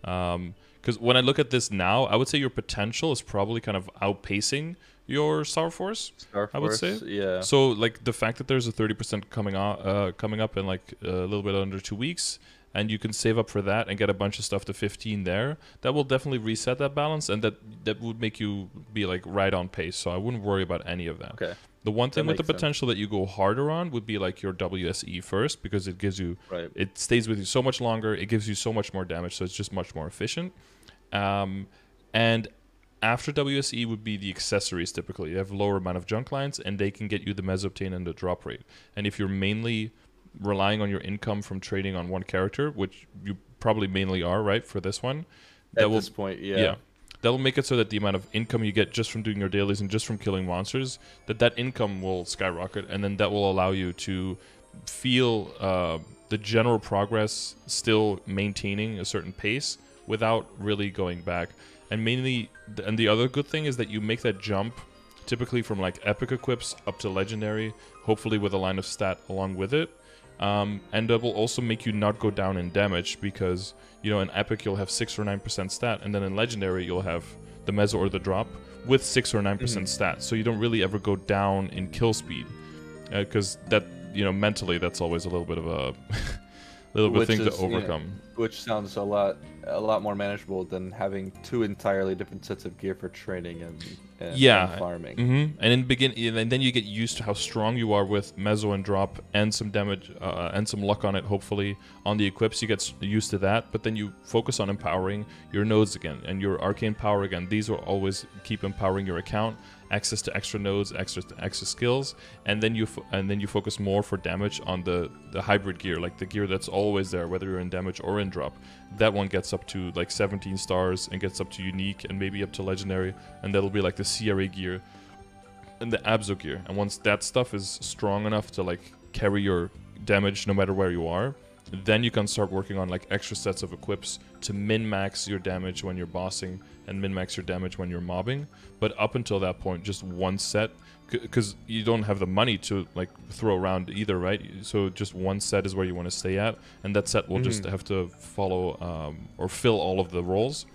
Because when I look at this now, I would say your potential is probably kind of outpacing your star force. I would say, yeah. So like the fact that there's a 30% coming up in like a little bit under 2 weeks, and you can save up for that and get a bunch of stuff to 15 there, that will definitely reset that balance, and that would make you be like right on pace. So I wouldn't worry about any of that. Okay. The one thing with the potential that you go harder on would be like your WSE first, because it gives you, it stays with you so much longer. It gives you so much more damage, so it's just much more efficient. And after WSE would be the accessories typically. You have a lower amount of junk lines, and they can get you the mesobtain and the drop rate. And if you're mainly relying on your income from trading on one character, which you probably mainly are, right, for this one. At this point, yeah. That will make it so that the amount of income you get just from doing your dailies and just from killing monsters, that income will skyrocket, and then that will allow you to feel the general progress still maintaining a certain pace without really going back. And mainly, and the other good thing is that you make that jump typically from like epic equips up to legendary, hopefully with a line of stat along with it. And that will also make you not go down in damage, because in epic you'll have 6 or 9% stat, and then in legendary you'll have the meso or the drop with 6 or 9% stat, so you don't really ever go down in kill speed, because that mentally that's always a little bit of a little bit thing to overcome. Which sounds a lot more manageable than having two entirely different sets of gear for training and farming. And then you get used to how strong you are with meso and drop and some damage and some luck on it, hopefully on the equips. You get used to that, but then you focus on empowering your nodes again and your arcane power again. These will always keep empowering your account, access to extra nodes, access to extra skills, and then you focus more for damage on the hybrid gear, like the gear that's always there, whether you're in damage or in drop. That one gets up to like 17 stars and gets up to unique and maybe up to legendary, and that'll be like the CRA gear and the Abzo gear. And once that stuff is strong enough to like carry your damage no matter where you are, then you can start working on like extra sets of equips to min-max your damage when you're bossing and min-max your damage when you're mobbing. But up until that point, just one set, because you don't have the money to like throw around either, right? So just one set is where you want to stay at, and that set will just have to follow or fill all of the roles.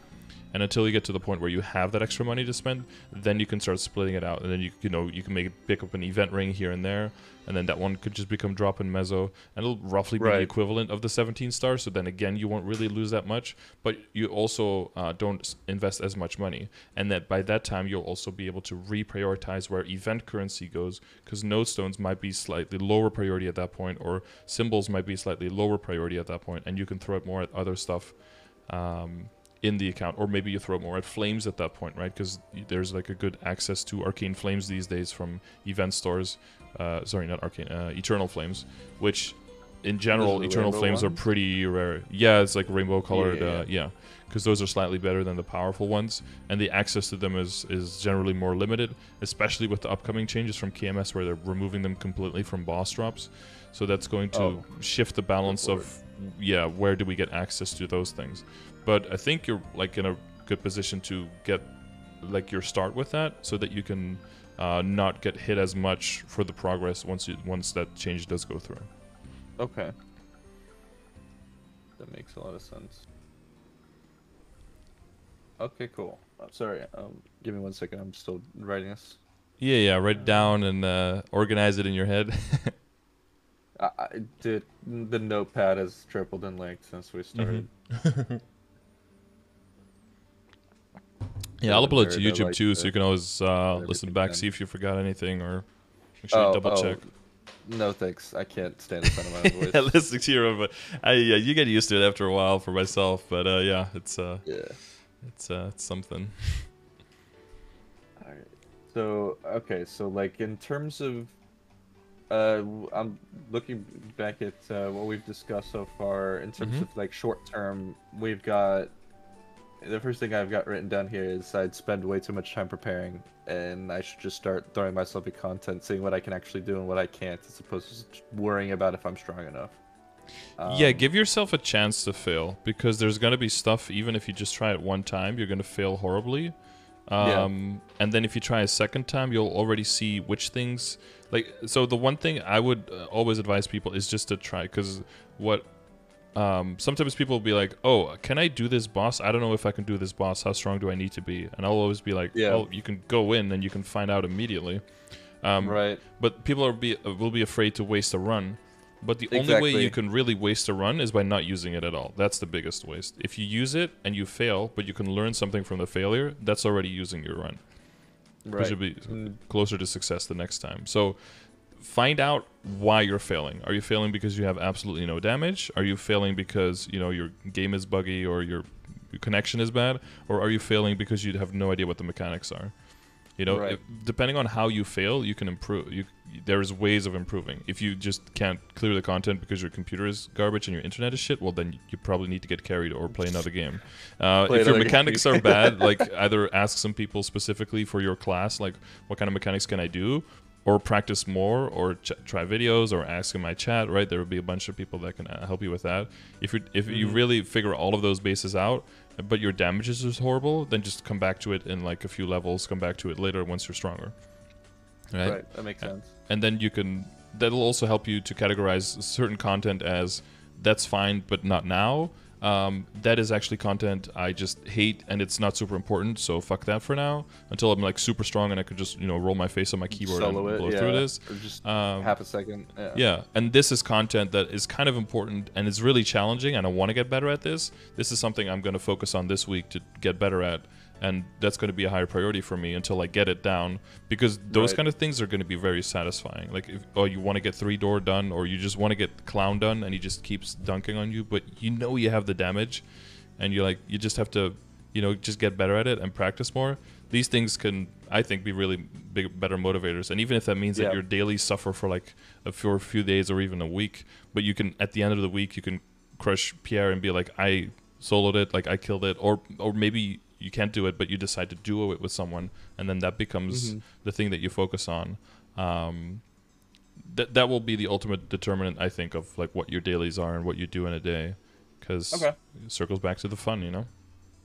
and until you get to the point where you have that extra money to spend, then you can start splitting it out, and then you know you can pick up an event ring here and there, and then that one could just become drop in Mezzo, and it'll roughly be the equivalent of the 17 stars. So then again, you won't really lose that much, but you also don't invest as much money, and that by that time you'll also be able to reprioritize where event currency goes, because node stones might be slightly lower priority at that point, or symbols might be slightly lower priority at that point, and you can throw it more at other stuff in the account, or maybe you throw more at flames at that point, right? Because there's like a good access to arcane flames these days from event stores. Sorry, not arcane, eternal flames, which in general eternal flames ones are pretty rare. Yeah, it's like rainbow colored. Yeah, because those are slightly better than the powerful ones, and the access to them is generally more limited, especially with the upcoming changes from KMS where they're removing them completely from boss drops. So that's going to shift the balance of where do we get access to those things. But I think you're like in a good position to get like your start with that, so that you can not get hit as much for the progress once that change does go through. Okay, that makes a lot of sense. Okay, cool. Sorry, give me 1 second. I'm still writing this. Yeah, write it down and organize it in your head. The notepad has tripled in length since we started. Yeah, I'll upload it to YouTube too, so you can always listen back, see if you forgot anything, or make sure you double check. No thanks, I can't stand the sound of my own voice. Listening to your own, but you get used to it after a while for myself. But it's something. All right. So so like in terms of, I'm looking back at what we've discussed so far in terms of like short term. We've got. The first thing I've got written down here is I'd spend way too much time preparing, and I should just start throwing myself at content, seeing what I can actually do and what I can't, as opposed to just worrying about if I'm strong enough. Yeah, give yourself a chance to fail, because there's going to be stuff, even if you just try it one time, you're going to fail horribly. And then if you try a second time, you'll already see which things... So the one thing I would always advise people is just to try, because sometimes people will be like, oh, can I do this boss? I don't know if I can do this boss. How strong do I need to be? And I'll always be like, well, you can go in and you can find out immediately. But people will be afraid to waste a run. But the only way you can really waste a run is by not using it at all. That's the biggest waste. If you use it and you fail, but you can learn something from the failure, that's already using your run. Because you'll be closer to success the next time. So find out why you're failing. Are you failing because you have absolutely no damage? Are you failing because your game is buggy or your connection is bad? Or are you failing because you have no idea what the mechanics are? Depending on how you fail, you can improve. There's ways of improving. If you just can't clear the content because your computer is garbage and your internet is shit, well, then you probably need to get carried or play another game. If your mechanics are bad, like either ask some people specifically for your class, like what kind of mechanics can I do? Or practice more, or try videos, or ask in my chat, right? There will be a bunch of people that can help you with that. If you really figure all of those bases out, but your damage is just horrible, then just come back to it in like a few levels, come back to it later once you're stronger. Right, that makes sense. And then that'll also help you to categorize certain content as, that's fine, but not now. That is actually content I just hate, and it's not super important, so fuck that for now, until I'm like super strong and I could just roll my face on my keyboard and blow through this. Or just half a second. And this is content that is kind of important and is really challenging, and I want to get better at this. This is something I'm going to focus on this week to get better at, and that's going to be a higher priority for me until I get it down, because those kind of things are going to be very satisfying. Like, if you want to get 3-door done, or you just want to get Clown done, and he just keeps dunking on you, but you have the damage, and you just have to, just get better at it and practice more. These things can, I think, be really better motivators. And even if that means that your dailies suffer for like a few days or even a week, but you can, at the end of the week, you can crush Pierre and be like, I soloed it, like I killed it, or maybe you can't do it, but you decide to duo it with someone, and then that becomes the thing that you focus on. That will be the ultimate determinant, I think, of like what your dailies are and what you do in a day, because it circles back to the fun,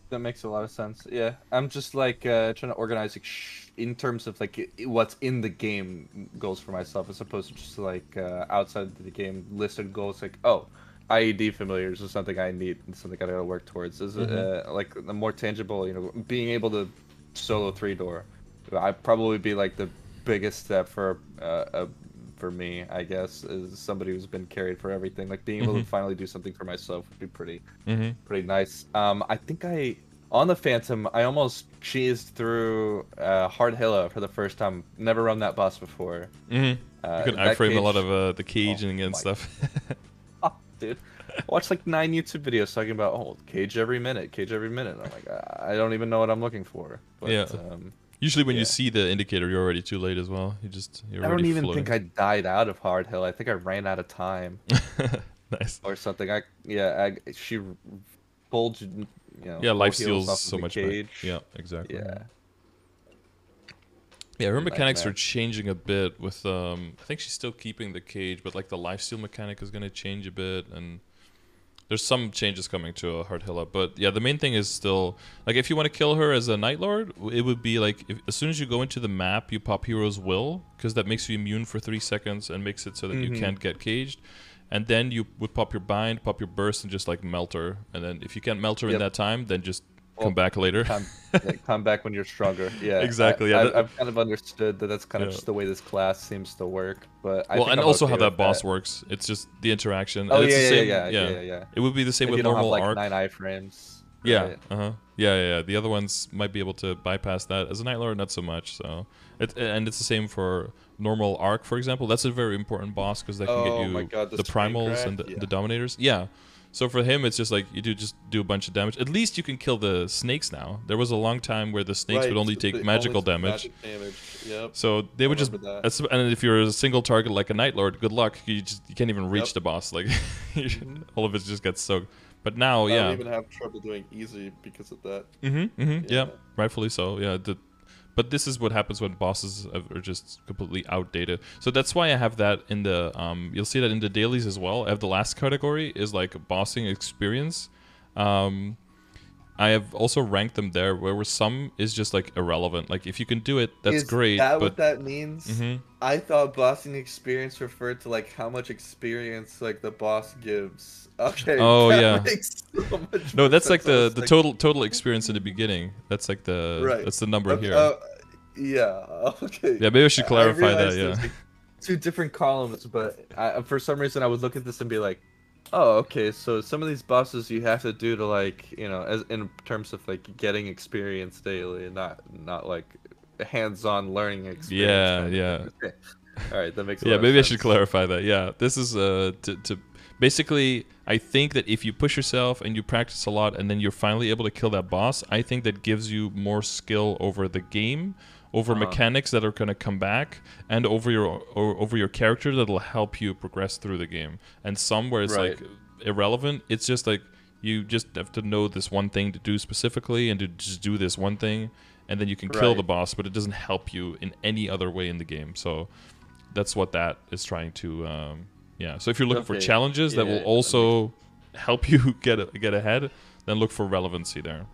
That makes a lot of sense. Yeah, I'm just like trying to organize like, in terms of like what's in the game goals for myself, as opposed to just like outside the game listed goals. Like, oh, IED familiars is something I need and something I gotta work towards. Is like the more tangible, being able to solo 3-door. I'd probably be like the biggest step for me, I guess, is somebody who's been carried for everything. Like being able to finally do something for myself would be pretty nice. I think on the Phantom, I almost cheesed through Hard Hilla for the first time. Never run that boss before. You can iframe a lot of the caging and stuff. Oh, dude. I watched like 9 YouTube videos talking about cage every minute. I'm like, I don't even know what I'm looking for. But, yeah. Usually when you see the indicator, you're already too late as well. You're I don't even floating. think I died out of Hard Hill. I think I ran out of time. Nice. Or something. She pulled, life steals so much back. Yeah, exactly. Yeah, her mechanics are changing a bit with I think she's still keeping the cage, but like the lifesteal mechanic is gonna change a bit, and there's some changes coming to Hard Hilla. But yeah, the main thing is still like if you want to kill her as a Nightlord, it would be like as soon as you go into the map, you pop Hero's Will, because that makes you immune for 3 seconds and makes it so that you can't get caged. And then you would pop your bind, pop your burst, and just like melt her. And then if you can't melt her in that time, then just come back later. Come back when you're stronger. Yeah, exactly. I've kind of understood that that's kind of just the way this class seems to work. But and also how that boss works. It's just the interaction. Oh, and it's yeah. It would be the same if with you don't normal have, like, arc. 9 iframes. Yeah. Right? Yeah. The other ones might be able to bypass that. As a Nightlord, not so much. So, and it's the same for normal arc, for example. That's a very important boss because that can get you the primals and the dominators. Yeah. So for him, it's just like you just do a bunch of damage. At least you can kill the snakes now. There was a long time where the snakes would only take magical damage. Yep. So they would just, and if you're a single target like a Nightlord, good luck. You can't even reach the boss. Like all of it just gets soaked. But now, I don't even have trouble doing easy because of that. Yeah, rightfully so. Yeah, but this is what happens when bosses are just completely outdated. So that's why I have that in the you'll see that in the dailies as well. I have the last category is like bossing experience. I have also ranked them there where some is just like irrelevant. Like if you can do it, that's great. Is that what that means? I thought bossing experience referred to like how much experience like the boss gives. Okay. Oh that makes so much no, that's like sense. the total experience in the beginning. That's like that's the number here. Yeah. Okay. Yeah, maybe I should clarify that. Yeah. Like 2 different columns, but for some reason I would look at this and be like, oh, okay. So some of these bosses you have to do to like as in terms of like getting experience daily, and not like hands-on learning experience. Yeah. Okay. All right, that makes maybe sense. I should clarify that. Yeah, this is to basically, I think that if you push yourself and you practice a lot and then you're finally able to kill that boss, I think that gives you more skill over the game, over mechanics that are going to come back, and over your character that'll help you progress through the game. And some where it's like irrelevant, it's just like you just have to know this one thing to do specifically and to just do this one thing, and then you can kill the boss, but it doesn't help you in any other way in the game. So that's what that is trying to... so if you're looking for challenges that will also help you get ahead, then look for relevancy there.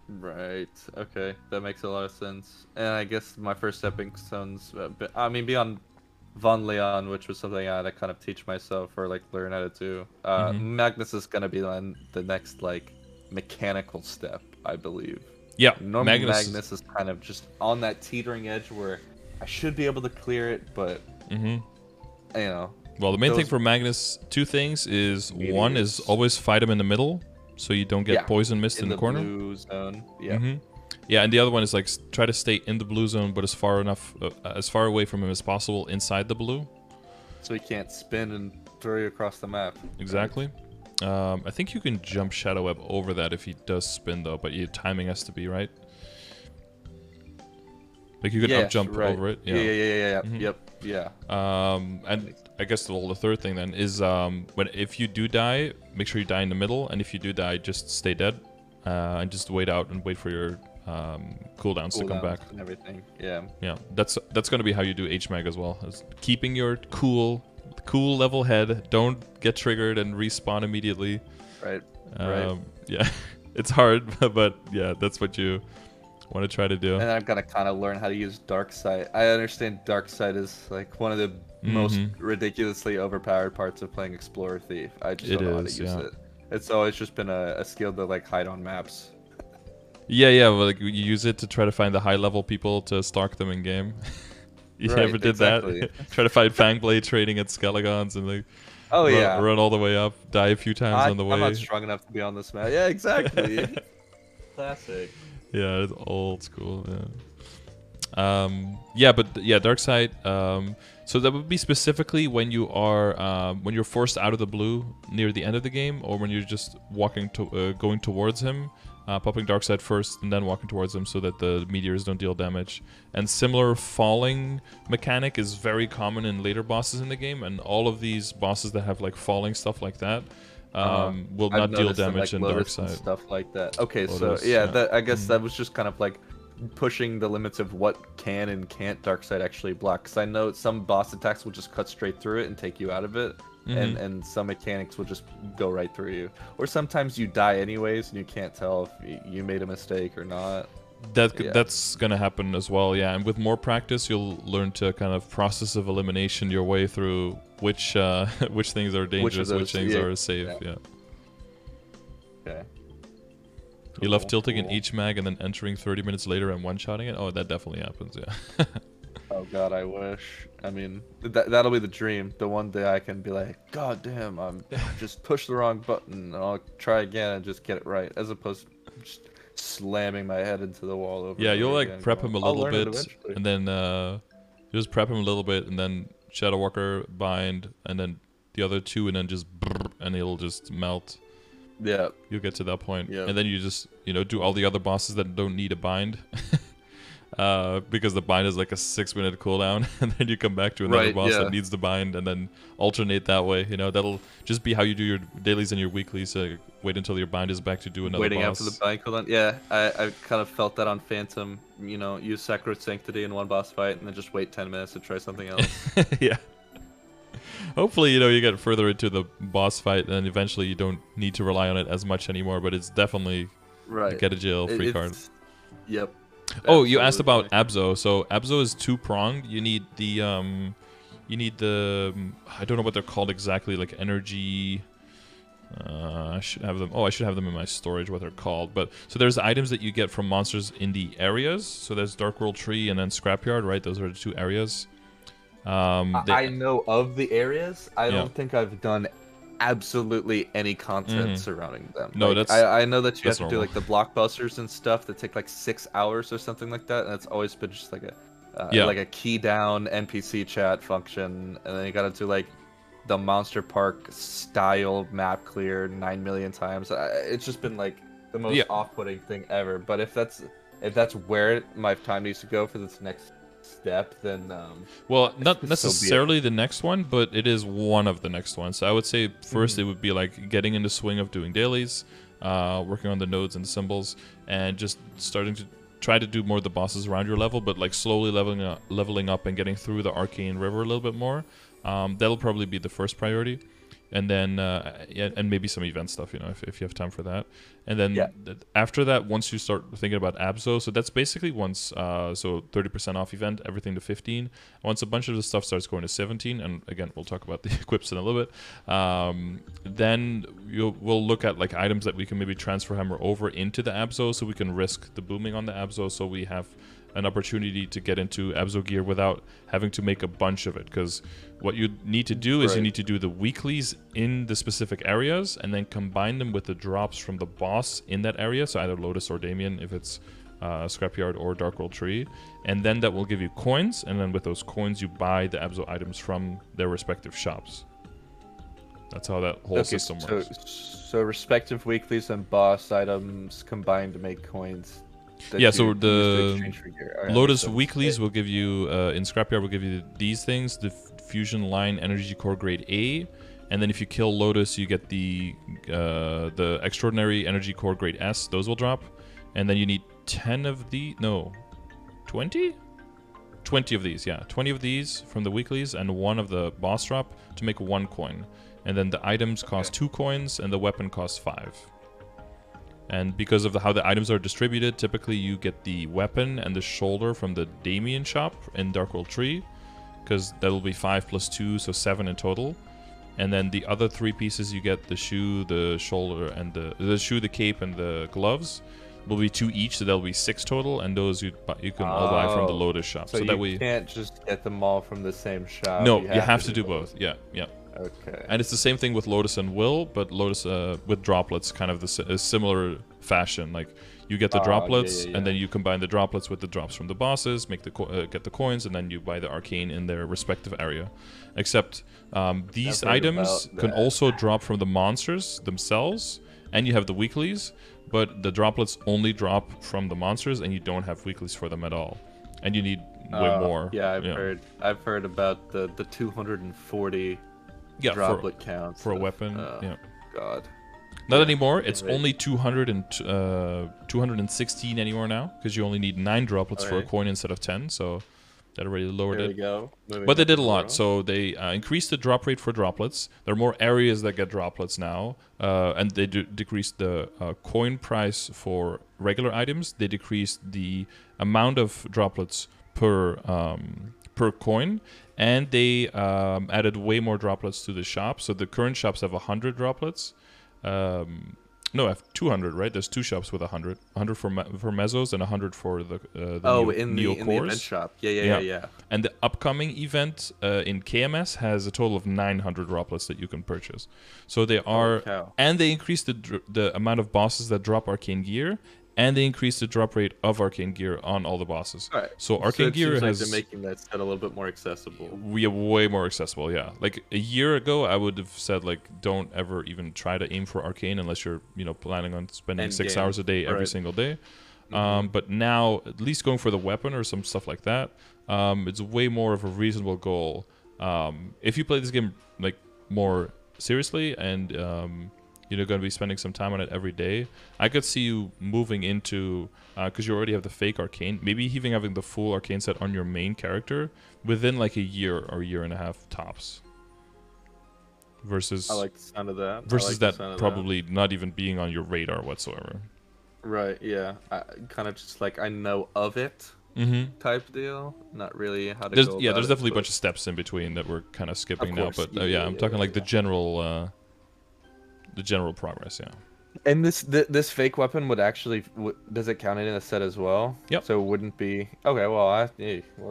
Right. Okay, that makes a lot of sense. And I guess my first stepping stones, beyond Von Leon, which was something I had to kind of teach myself or like learn how to do. Magnus is gonna be the next like mechanical step, I believe. Yeah. Normally Magnus is kind of just on that teetering edge where I should be able to clear it, but Well, the main thing for Magnus, 2 things is one is always fight him in the middle, so you don't get poison mist in the corner. Blue zone. Yeah, and the other one is like try to stay in the blue zone, but as far away from him as possible inside the blue. So he can't spin and throw you across the map. Exactly. I think you can jump Shadow Web over that if he does spin though, but your timing has to be right. Like you can up jump over it. Yeah. Yep. Yeah. And I guess the third thing then is if you do die, make sure you die in the middle, and if you do die, just stay dead, and just wait out and wait for your cooldowns to come back. And everything. Yeah. Yeah. That's gonna be how you do HMAG as well. Is keeping your cool level head. Don't get triggered and respawn immediately. Right. Yeah. It's hard, but yeah, that's what you want to try to do. And I'm gonna kind of learn how to use Dark Sight. I understand Dark Sight is like one of the most ridiculously overpowered parts of playing Explorer Thief. I just don't know how to use it. It's always just been a skill to like hide on maps. Yeah, well, like you use it to try to find the high level people to stalk them in game. You ever did that? Try to find Fangblade trading at Skelegons and like run all the way up, die a few times on the way. I'm not strong enough to be on this map. Yeah, exactly. Classic. Yeah, it's old school. Yeah. Darkseid. So that would be specifically when you are when you're forced out of the blue near the end of the game, or when you're just walking to going towards him, popping Darkseid first and then walking towards him so that the meteors don't deal damage. And similar falling mechanic is very common in later bosses in the game, and all of these bosses that have like falling stuff like that will not deal damage in Darkseid. Stuff like that. Okay, Lotus, so yeah. I guess that was just kind of like pushing the limits of what can and can't Darkseid actually block. Because I know some boss attacks will just cut straight through it and take you out of it, and some mechanics will just go right through you. Or sometimes you die anyways, and you can't tell if you made a mistake or not. That's gonna happen as well, yeah. And with more practice, you'll learn to kind of process of elimination your way through which things are dangerous, which things are safe. Yeah. Okay. You love tilting in each mag and then entering 30 minutes later and one-shotting it? Oh, that definitely happens, yeah. Oh god, I wish. I mean, that'll be the dream. The one day I can be like, god damn, I'm just push the wrong button and I'll try again and just get it right, as opposed to just slamming my head into the wall over. Yeah, you'll like prep him a little bit, and then you just prep him a little bit, and then Shadow Walker bind, and then the other two, and then just and it'll just melt. Yeah, you'll get to that point, and then you just do all the other bosses that don't need a bind, because the bind is like a 6-minute cooldown, and then you come back to another boss that needs the bind, and then alternate that way. That'll just be how you do your dailies and your weeklies. Wait until your bind is back to do another Waiting boss. After the bind cooldown. Yeah, I kind of felt that on Phantom. Use Sacred Sanctity in one boss fight, and then just wait 10 minutes to try something else. Yeah. Hopefully, you get further into the boss fight, and eventually you don't need to rely on it as much anymore. But it's definitely get a jail free card. Yep. Oh, you asked about Abzo. So Abzo is 2-pronged. You need the I don't know what they're called exactly, like energy. I should have them. Oh, I should have them in my storage. What they're called, but so there's items that you get from monsters in the areas. So there's Dark World Tree and then Scrapyard, right? Those are the 2 areas. I know of the areas. I don't think I've done absolutely any content surrounding them. No, like, I know that you have to do like the blockbusters and stuff that take like 6 hours or something like that, and it's always been just like a key down NPC chat function, and then you gotta do like the Monster Park style map clear 9 million times. It's just been like the most off-putting thing ever. But if that's where my time needs to go for this next step, then well, not necessarily the next one, but it is one of the next ones. So I would say first it would be like getting in the swing of doing dailies, working on the nodes and symbols, and just starting to try to do more of the bosses around your level, but like slowly leveling up and getting through the Arcane River a little bit more. That'll probably be the first priority, and then and maybe some event stuff, if you have time for that. And then after that, once you start thinking about Abzo, so that's basically once so 30% off event, everything to 15. Once a bunch of the stuff starts going to 17, and again we'll talk about the equips in a little bit, then we'll look at like items that we can maybe transfer hammer over into the Abzo, so we can risk the booming on the Abzo, so we have an opportunity to get into Abzo gear without having to make a bunch of it. Because what you need to do is you need to do the weeklies in the specific areas and then combine them with the drops from the boss in that area, so either Lotus or Damien if it's Scrapyard or Dark World Tree, and then that will give you coins, and then with those coins you buy the Abzo items from their respective shops. That's how that whole system works. So respective weeklies and boss items combined to make coins. Yeah, so the Lotus weeklies will give you, in Scrapyard will give you these things, the Fusion Line Energy Core Grade A, and then if you kill Lotus you get the Extraordinary Energy Core Grade S, those will drop, and then you need 10 of the, no, 20? 20 of these, yeah, 20 of these from the weeklies and 1 of the boss drop to make 1 coin, and then the items cost 2 coins and the weapon costs 5. And because of how the items are distributed, typically you get the weapon and the shoulder from the Damien shop in Dark World 3, because that'll be 5 plus 2, so 7 in total. And then the other 3 pieces you get the shoe, the shoulder, and the shoe, the cape, and the gloves will be 2 each, so that'll be 6 total. And those you can all buy from the Lotus shop. So that you can't just get them all from the same shop. No, you have to do both. Yeah, yeah. Okay. And it's the same thing with Lotus and Will, but Lotus with droplets, kind of a similar fashion. Like you get the droplets, and then you combine the droplets with the drops from the bosses, make the get the coins, and then you buy the arcane in their respective area. Except these items can also drop from the monsters themselves, and you have the weeklies, but the droplets only drop from the monsters, and you don't have weeklies for them at all. And you need way more. Yeah, I've heard about the 240 droplet counts for a weapon. God. Not anymore. It's only 216 anymore now, because you only need 9 droplets for a coin instead of 10. So that already lowered it. But they did a lot. So they increased the drop rate for droplets. There are more areas that get droplets now, and they decreased the coin price for regular items. They decreased the amount of droplets per coin, and they added way more droplets to the shop. So the current shops have 100 droplets. No, I have 200, right? There's 2 shops with 100. 100 for Mezzos and 100 for the in the event shop. Yeah. And the upcoming event in KMS has a total of 900 droplets that you can purchase. So they are, and they increased the amount of bosses that drop arcane gear, and they increased the drop rate of arcane gear on all the bosses. All right. So arcane gear seems has like they're making that set a little bit more accessible. We have way more accessible, yeah. Like a year ago, I would have said like, don't ever even try to aim for arcane unless you're planning on spending 6 hours a day every single day. But now, at least going for the weapon or some stuff like that, it's way more of a reasonable goal. If you play this game like more seriously and you're going to be spending some time on it every day, I could see you moving into, because you already have the fake arcane, maybe even having the full arcane set on your main character within like a year or year and a half tops. Versus, I like the sound of that. Versus that probably not even being on your radar whatsoever. Right, yeah. Kind of just like I know of it type deal. Not really how to go about there's definitely it, a bunch of steps in between that we're kind of skipping now. But I'm talking like the general progress, yeah. And this fake weapon would actually does it count in a set as well? Yep. So it wouldn't be okay. Well,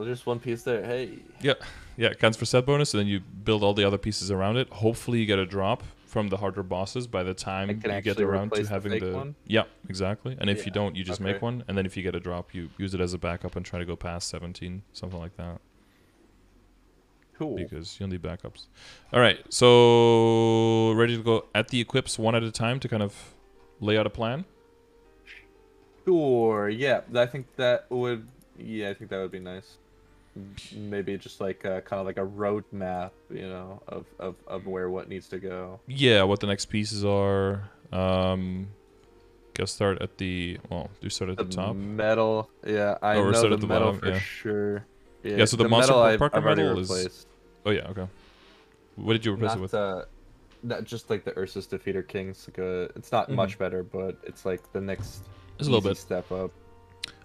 just one piece there. Hey. Yeah, it counts for set bonus, and then you build all the other pieces around it. Hopefully, you get a drop from the harder bosses by the time you get around to having the one? Yeah, exactly. And if you don't, you just make one, and then if you get a drop, you use it as a backup and try to go past 17, something like that. Cool. Because you'll need backups. All right, so ready to go at the equips one at a time to kind of lay out a plan? Sure. Yeah, I think that would be nice. Maybe just like kind of like a roadmap, of where what needs to go. Yeah, what the next pieces are. Guess start at the top. Metal. Yeah, I know start the at the metal bottom, for sure. Yeah, so the monster Parker already metal replaced. is. Oh yeah, okay. What did you replace it with? Not just like the Ursus Defeater Kings. Like it's not much better, but it's like the next It's a little bit step up.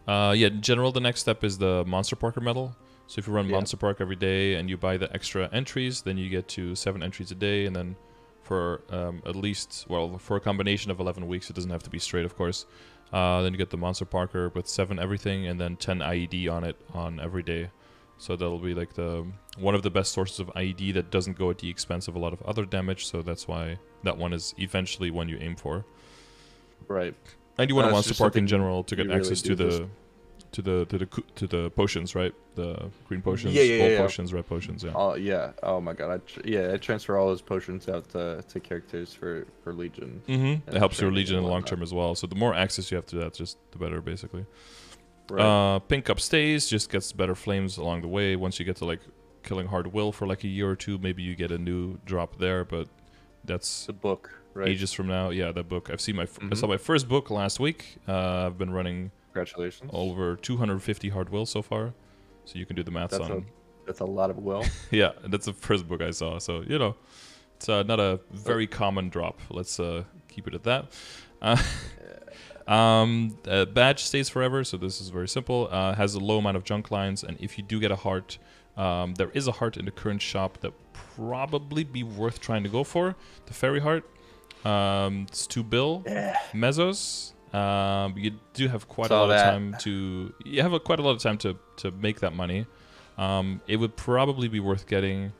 In general, the next step is the monster Parker metal. So if you run Monster Park every day and you buy the extra entries, then you get to 7 entries a day, and then for for a combination of 11 weeks, it doesn't have to be straight, of course. Then you get the monster Parker with 7 everything, and then 10 IED on it on every day. So that'll be like one of the best sources of IED that doesn't go at the expense of a lot of other damage. So that's why that one is eventually one you aim for. Right. And you want a monster park in general to get access to the potions, right? The green potions, gold potions, red potions. Yeah. Oh yeah. Oh my god. I transfer all those potions out to characters for Legion. It helps your Legion in the long term as well. So the more access you have to that, just the better, basically. Right. Pink Cup Stays just gets better flames along the way. Once you get to like killing Hard Will for like a year or two, maybe you get a new drop there, but that's the book, right? Ages from now. Yeah, that book. I saw my first book last week. I've been running congratulations over 250 Hard Will so far, so you can do the maths on. That's a lot of will. Yeah, that's the first book I saw. So it's not a very common drop. Let's keep it at that. Badge stays forever, so this is very simple. Has a low amount of junk lines, and if you do get a heart, there is a heart in the current shop that probably be worth trying to go for. The fairy heart. It's 2 bill. Mesos. You do have quite a lot of time to. You have quite a lot of time to make that money. It would probably be worth getting.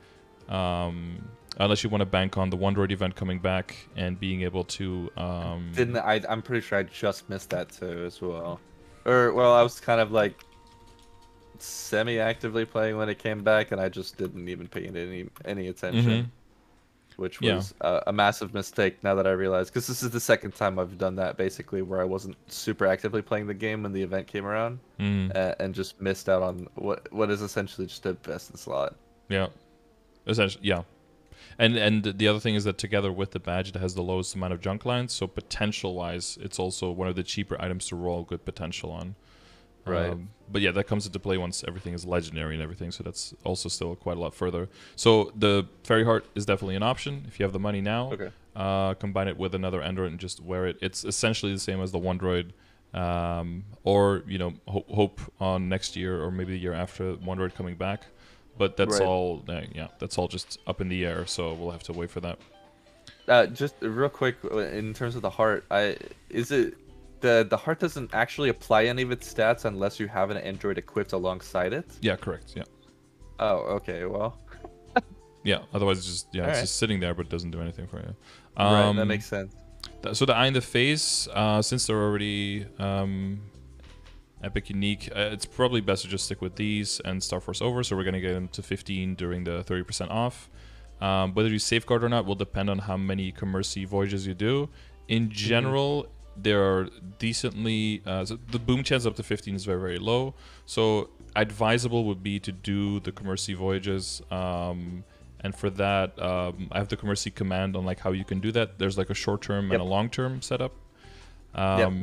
Unless you want to bank on the Wondroid event coming back and being able to. I'm pretty sure I just missed that too as well. Well, I was kind of like semi-actively playing when it came back, and I just didn't even pay any attention, which was a massive mistake. Now that I realize, because this is the second time I've done that, basically, where I wasn't super actively playing the game when the event came around, and just missed out on what is essentially just a best in slot. Yeah, essentially, yeah. And the other thing is that together with the badge, it has the lowest amount of junk lines, so potential-wise, it's also one of the cheaper items to roll good potential on. Right. But yeah, that comes into play once everything is legendary and everything, so that's also still quite a lot further. So the Fairy Heart is definitely an option if you have the money now. Okay. Combine it with another Android and just wear it. It's essentially the same as the Wondroid, or, you know, hope on next year or maybe the year after Wondroid coming back. But that's all, that's all just up in the air, so we'll have to wait for that. Just real quick, in terms of the heart, the heart doesn't actually apply any of its stats unless you have an android equipped alongside it? Yeah, correct, yeah. Oh, okay, well. Yeah, otherwise it's just, it's just sitting there, but it doesn't do anything for you. Right, that makes sense. So the eye in the face, since they're already epic unique, it's probably best to just stick with these and Star Force over, so we're going to get them to 15 during the 30% off. Whether you safeguard or not will depend on how many Commercy voyages you do. In general, there are decently... so the boom chance up to 15 is very, very low, so advisable would be to do the Commercy voyages, and for that, I have the Commercy command on like how you can do that. There's like a short-term and a long-term setup.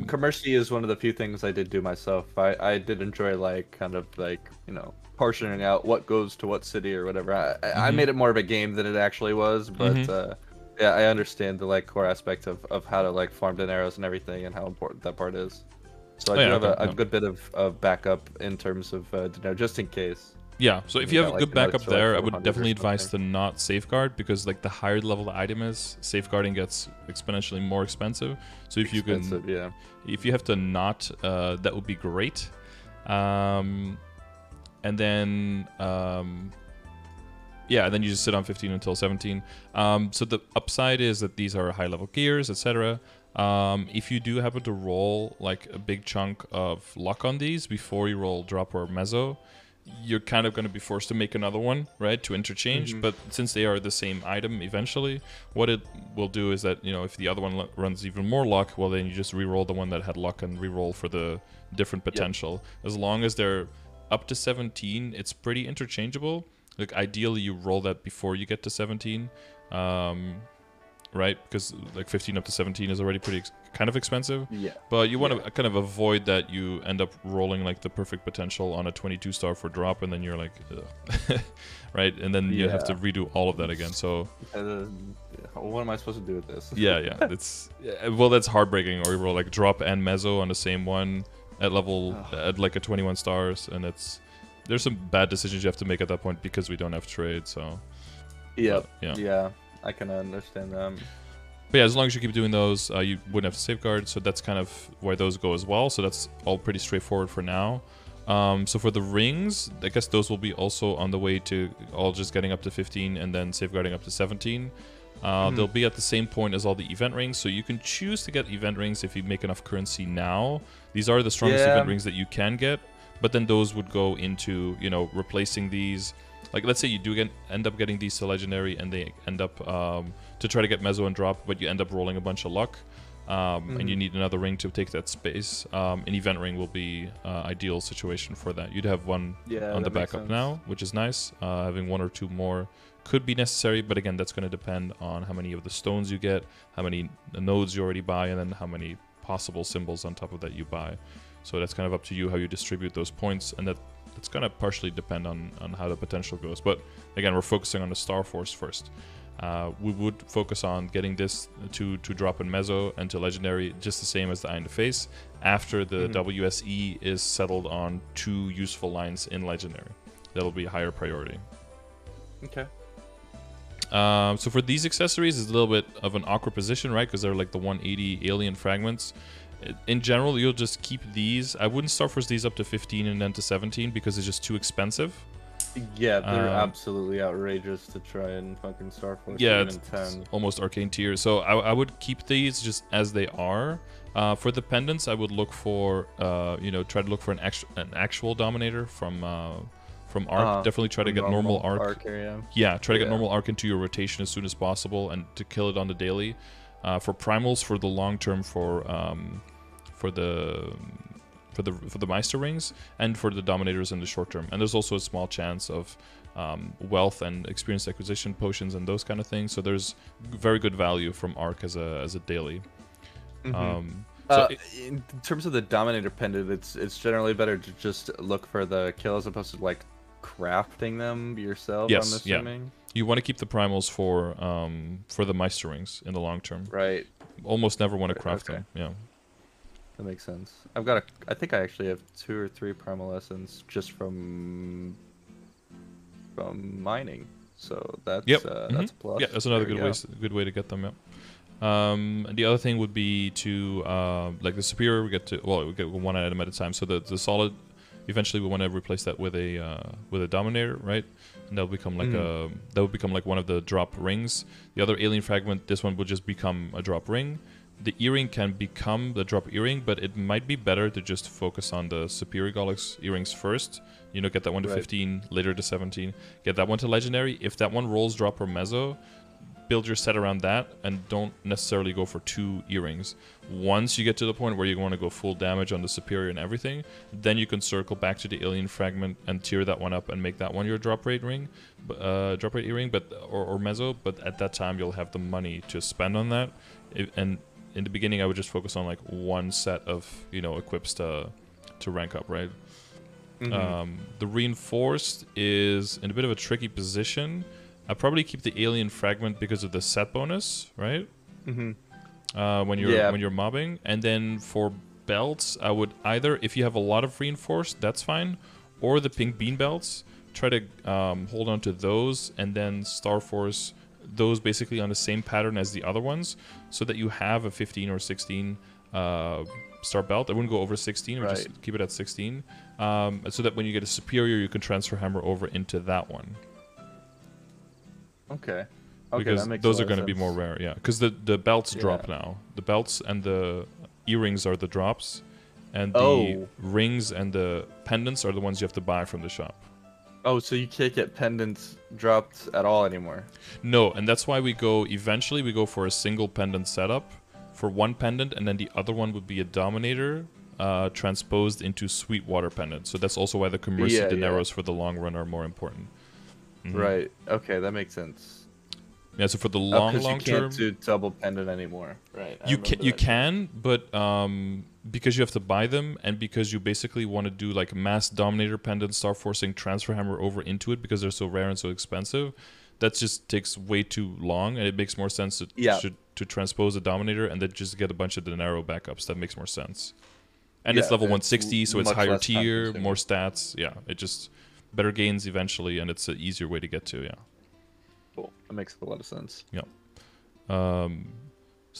Commercy is one of the few things I did do myself. I did enjoy like kind of like, you know, portioning out what goes to what city or whatever. I made it more of a game than it actually was, but yeah, I understand the like core aspect of how to like farm in arrows and everything and how important that part is. So I do have a good bit of backup in terms of you know, just in case. Yeah, so if you have a good backup there, I would definitely advise to not safeguard, because like the higher level the item is, safeguarding gets exponentially more expensive. So if you can, if you have to not, that would be great. And then, yeah, then you just sit on 15 until 17. So the upside is that these are high level gears, etc. If you do happen to roll like a big chunk of luck on these before you roll drop or mezzo, you're kind of going to be forced to make another one, right, to interchange. But since they are the same item eventually, what it will do is that, you know, if the other one runs even more luck, well, then you just re-roll the one that had luck and re-roll for the different potential. As long as they're up to 17, it's pretty interchangeable. Like, ideally, you roll that before you get to 17, right? Because like 15 up to 17 is already pretty kind of expensive. Yeah. But you want to kind of avoid that you end up rolling like the perfect potential on a 22 star for drop, and then you're like, right? And then you have to redo all of that again. So what am I supposed to do with this? yeah, it's well, that's heartbreaking. Or you roll like drop and mezzo on the same one at level at like a 21 stars, and there's some bad decisions you have to make at that point because we don't have trade. So yeah, I can understand them. But yeah, as long as you keep doing those, you wouldn't have to safeguard. So that's kind of where those go as well. So that's all pretty straightforward for now. So for the rings, I guess those will be also on the way to all just getting up to 15 and then safeguarding up to 17. They'll be at the same point as all the event rings. So you can choose to get event rings if you make enough currency now. These are the strongest event rings that you can get. But then those would go into, you know, replacing these. Like, let's say you do end up getting these to Legendary, and they end up to try to get Mezzo and drop, but you end up rolling a bunch of luck, and you need another ring to take that space. An event ring will be ideal situation for that. You'd have one on the backup now, which is nice. Having one or two more could be necessary, but again, that's going to depend on how many of the stones you get, how many nodes you already buy, and then how many possible symbols on top of that you buy. So that's kind of up to you how you distribute those points, and that's going to partially depend on how the potential goes. But again, we're focusing on the Star Force first. We would focus on getting this to drop in Mezzo and to Legendary, just the same as the Eye in the Face, after the WSE is settled on 2 useful lines in Legendary. That'll be a higher priority. Okay. So for these accessories, it's a little bit of an awkward position, right? Because they're like the 180 alien fragments. In general, you'll just keep these. I wouldn't Starforce these up to 15 and then to 17 because it's just too expensive. Yeah, they're absolutely outrageous to try and fucking Starforce. Yeah, even it's 10. almost Arcane tier. So I would keep these just as they are. For the pendants, I would look for, try to look for an actual Dominator from Arc. Definitely try to get normal Arc. Yeah, try to get normal Arc into your rotation as soon as possible and to kill it on the daily. For Primals, for the long term, for the Meister rings, and for the Dominators in the short term. And there's also a small chance of wealth and experience acquisition potions and those kind of things. So there's very good value from Arc as a daily. In terms of the Dominator pendant, it's generally better to just look for the kill as opposed to like crafting them yourself. Yes, I'm assuming. Yeah. You want to keep the Primals for the Meister rings in the long term. Right. Almost never want to craft them. Yeah. That makes sense. I think I actually have 2 or 3 Primal Essence just from mining. So that's that's a plus. Yeah, that's another good way to get them. Yeah. And the other thing would be to like the Superior. We get 1 item at a time. So the solid. Eventually, we want to replace that with a Dominator, right? And that'll become like one of the drop rings. The other alien fragment, this one would just become a drop ring. The earring can become the drop earring, but it might be better to just focus on the Superior Golex earrings first. Get that one to 15, later to 17. Get that one to Legendary. If that one rolls drop or Mezzo, build your set around that and don't necessarily go for 2 earrings. Once you get to the point where you want to go full damage on the Superior and everything, then you can circle back to the alien fragment and tier that one up and make that one your drop rate ring, drop rate earring, or Mezzo. But at that time, you'll have the money to spend on that. And in the beginning, I would just focus on like 1 set of equips to rank up, right? The Reinforced is in a bit of a tricky position. I'd probably keep the alien fragment because of the set bonus, right? When you're mobbing, and then for belts, I would either, if you have a lot of Reinforced, that's fine, or the pink bean belts. Try to hold on to those, and then Starforce those basically on the same pattern as the other ones, so that you have a 15 or 16 star belt. I wouldn't go over 16, or just keep it at 16, so that when you get a Superior, you can transfer Hammer over into that one. Okay. Because that makes those are going to be more rare, yeah. Because the belts drop now. The belts and the earrings are the drops, and the rings and the pendants are the ones you have to buy from the shop. Oh, so you can't get pendants dropped at all anymore? No, and that's why eventually we go for a single pendant setup for 1 pendant, and then the other one would be a Dominator transposed into Sweetwater pendant. So that's also why the Commercy Dineros for the long run are more important. Right. Okay, that makes sense. Yeah, so for the long term, you can't do double pendant anymore, right? You can, but because you have to buy them, and because you basically want to do like mass Dominator pendant, start forcing Transfer Hammer over into it because they're so rare and so expensive, that just takes way too long, and it makes more sense to transpose a Dominator and then just get a bunch of Dinero backups. That makes more sense. And it's level 160, so it's higher tier, more stats. Yeah, it just better gains eventually, and it's an easier way to get to. Yeah. Cool. That makes a lot of sense. Yeah. So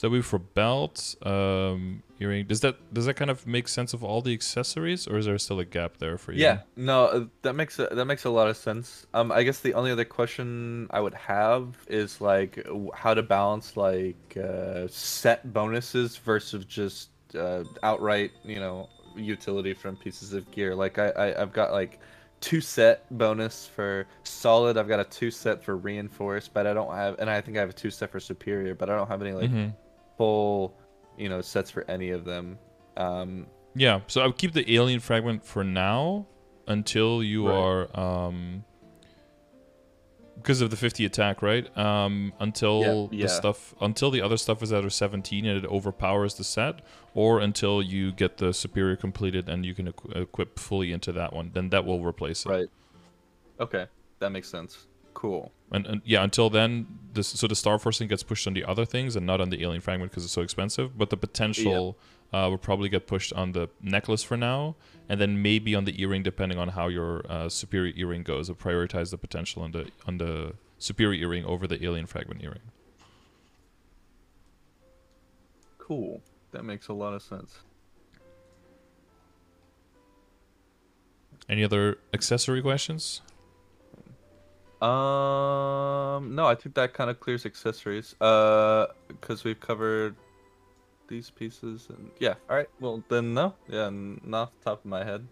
that would be for belt, earring. Does that kind of make sense of all the accessories, or is there still a gap there for you? Yeah. No, that makes a lot of sense. I guess the only other question I would have is like how to balance like set bonuses versus just outright, utility from pieces of gear. Like I've got like 2 set bonus for solid. I've got a 2 set for reinforced, but I don't have, and I think I have a 2 set for superior, but I don't have any like full, sets for any of them. Yeah, so I would keep the alien fragment for now until you are because of the 50 attack, right? Until the other stuff is at 17 and it overpowers the set, or until you get the superior completed and you can equip fully into that one. Then that will replace it. Right. Okay, that makes sense. Cool. And yeah, until then, so the Star Forcing gets pushed on the other things and not on the Alien Fragment because it's so expensive. But the potential will probably get pushed on the necklace for now, and then maybe on the earring, depending on how your superior earring goes. I'll prioritize the potential on the superior earring over the Alien Fragment earring. Cool. That makes a lot of sense. Any other accessory questions? No, I think that kind of clears accessories. Because we've covered these pieces, and yeah. All right. Well, then no. Yeah, not off the top of my head.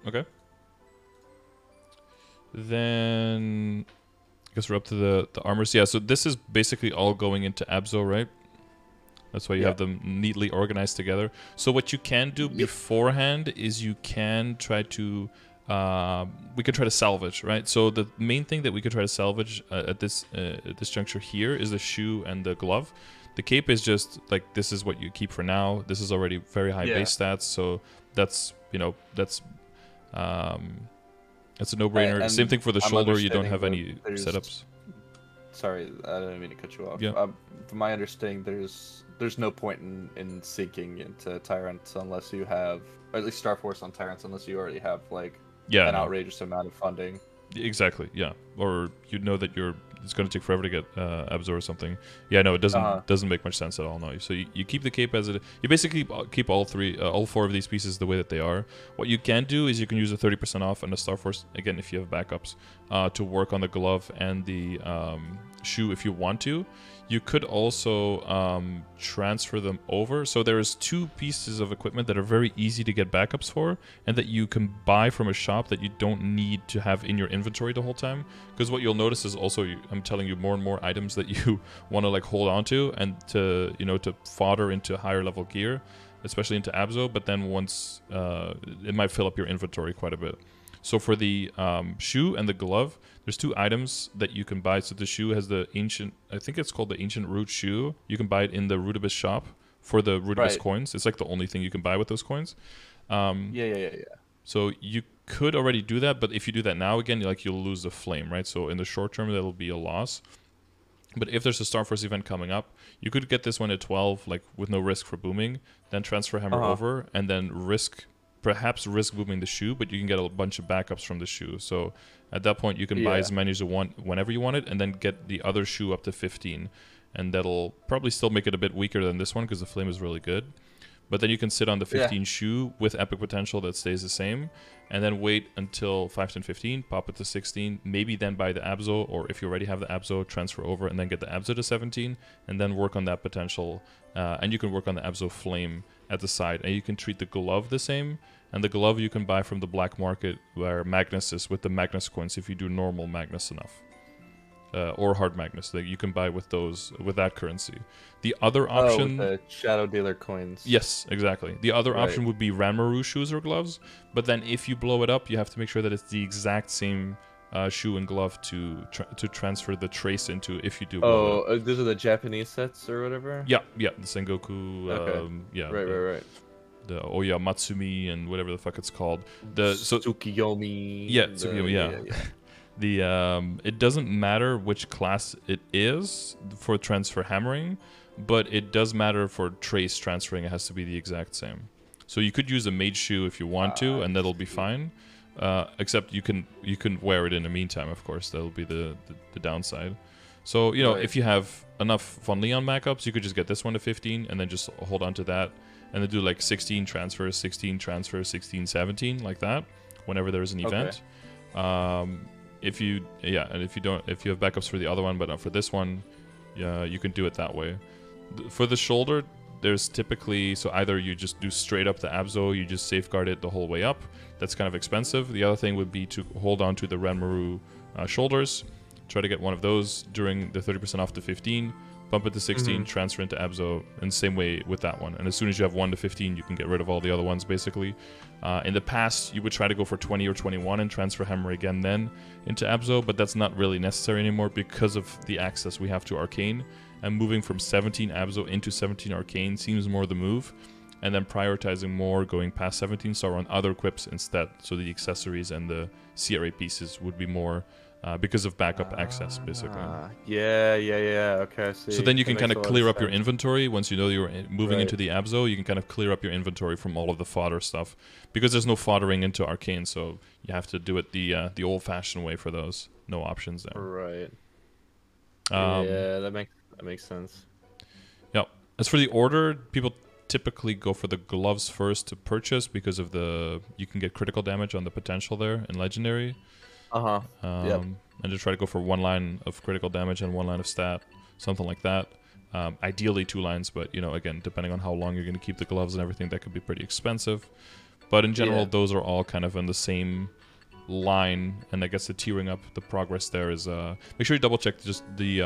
Okay. Then I guess we're up to the armors. Yeah. So this is basically all going into Abzo, right? That's why you have them neatly organized together. So what you can do beforehand is you can try to we could try to salvage, right? So the main thing that we could try to salvage at this juncture here is the shoe and the glove. The cape is just like, this is what you keep for now. This is already very high base stats, so that's that's a no-brainer. Same thing for the shoulder. You don't have any setups. Sorry, I didn't mean to cut you off. Yeah. From my understanding, there's no point in sinking into Tyrants unless you have, or at least Star Force on Tyrants, unless you already have like an outrageous amount of funding. Exactly. Yeah. Or you know that it's going to take forever to get Abzor or something. Yeah. No, it doesn't make much sense at all. No. So you keep the cape as it. You basically keep all four of these pieces the way that they are. What you can do is you can use a 30% off on the Star Force again if you have backups to work on the glove and the shoe if you want to. You could also transfer them over. So there's two pieces of equipment that are very easy to get backups for and that you can buy from a shop that you don't need to have in your inventory the whole time. Because what you'll notice is also, I'm telling you more and more items that you want to like hold on to and to, to fodder into higher level gear, especially into Abzo. But then once, it might fill up your inventory quite a bit. So for the shoe and the glove, there's two items that you can buy. So the shoe has the ancient, I think it's called the Ancient Root Shoe. You can buy it in the Rudibus shop for the Rudibus coins. It's like the only thing you can buy with those coins. Yeah. So you could already do that, but if you do that now again, you'll lose the flame, right? So in the short term, that'll be a loss. But if there's a Star Force event coming up, you could get this one at 12, like with no risk for booming, then transfer hammer over, and then perhaps risk booming the shoe, but you can get a bunch of backups from the shoe. So at that point, you can buy as many as you want whenever you want it, and then get the other shoe up to 15. And that'll probably still make it a bit weaker than this one because the flame is really good. But then you can sit on the 15 shoe with epic potential that stays the same, and then wait until 5, 10, 15, pop it to 16, maybe then buy the Abzo, or if you already have the Abzo, transfer over and then get the Abzo to 17, and then work on that potential. And you can work on the Abzo flame at the side, and you can treat the glove the same. And the glove you can buy from the black market where Magnus is with the Magnus coins if you do normal Magnus enough. Or hard Magnus that you can buy with that currency. The other option, with the Shadow Dealer coins. Yes, exactly. The other option would be Ranmaru shoes or gloves, but then if you blow it up, you have to make sure that it's the exact same shoe and glove to transfer the trace into if you do blow it up. Those are the Japanese sets or whatever? Yeah, the Sengoku. Right. The Oya Matsumi and whatever the fuck it's called. Tsukiyomi. Yeah, Tsukiyomi. Yeah. It doesn't matter which class it is for transfer hammering, but it does matter for trace transferring. It has to be the exact same. So you could use a mage shoe if you want to, and that'll be fine. Except you can wear it in the meantime, of course. That'll be the downside. So if you have enough Von Leon backups, you could just get this one to 15 and then just hold on to that, and then do like 16 transfers, 16 transfers, 16, 17, like that, whenever there's an event. If you have backups for the other one but not for this one, you can do it that way. For the shoulder, there's typically, so either you just do straight up the Abzo, you just safeguard it the whole way up. That's kind of expensive. The other thing would be to hold on to the Ranmaru shoulders. Try to get one of those during the 30% off to 15. Bump it to 16, transfer into Abzo, and same way with that one. And as soon as you have 1 to 15, you can get rid of all the other ones, basically. In the past, you would try to go for 20 or 21 and transfer Hammer again then into Abzo, but that's not really necessary anymore because of the access we have to Arcane. And moving from 17 Abzo into 17 Arcane seems more the move. and then prioritizing more going past 17 star on other equips instead. So the accessories and the CRA pieces would be more because of backup access, basically. Yeah. Okay, I see. So then you That can makes kind a of lot clear up your sense. inventory once you know you're moving Right. into the Abzo. You can kind of clear up your inventory from all of the fodder stuff because there's no foddering into Arcane, so you have to do it the old-fashioned way for those. No options there. Right. Um, Yeah, that makes sense. Yeah. As for the order, people typically go for the gloves first to purchase because of you can get critical damage on the potential there in Legendary. Yep. And to try to go for 1 line of critical damage and 1 line of stat, something like that. Ideally 2 lines, but again, depending on how long you're going to keep the gloves and everything, that could be pretty expensive. But in general, Yeah. those are all kind of in the same line, and I guess the tiering up the progress there is make sure you double check just the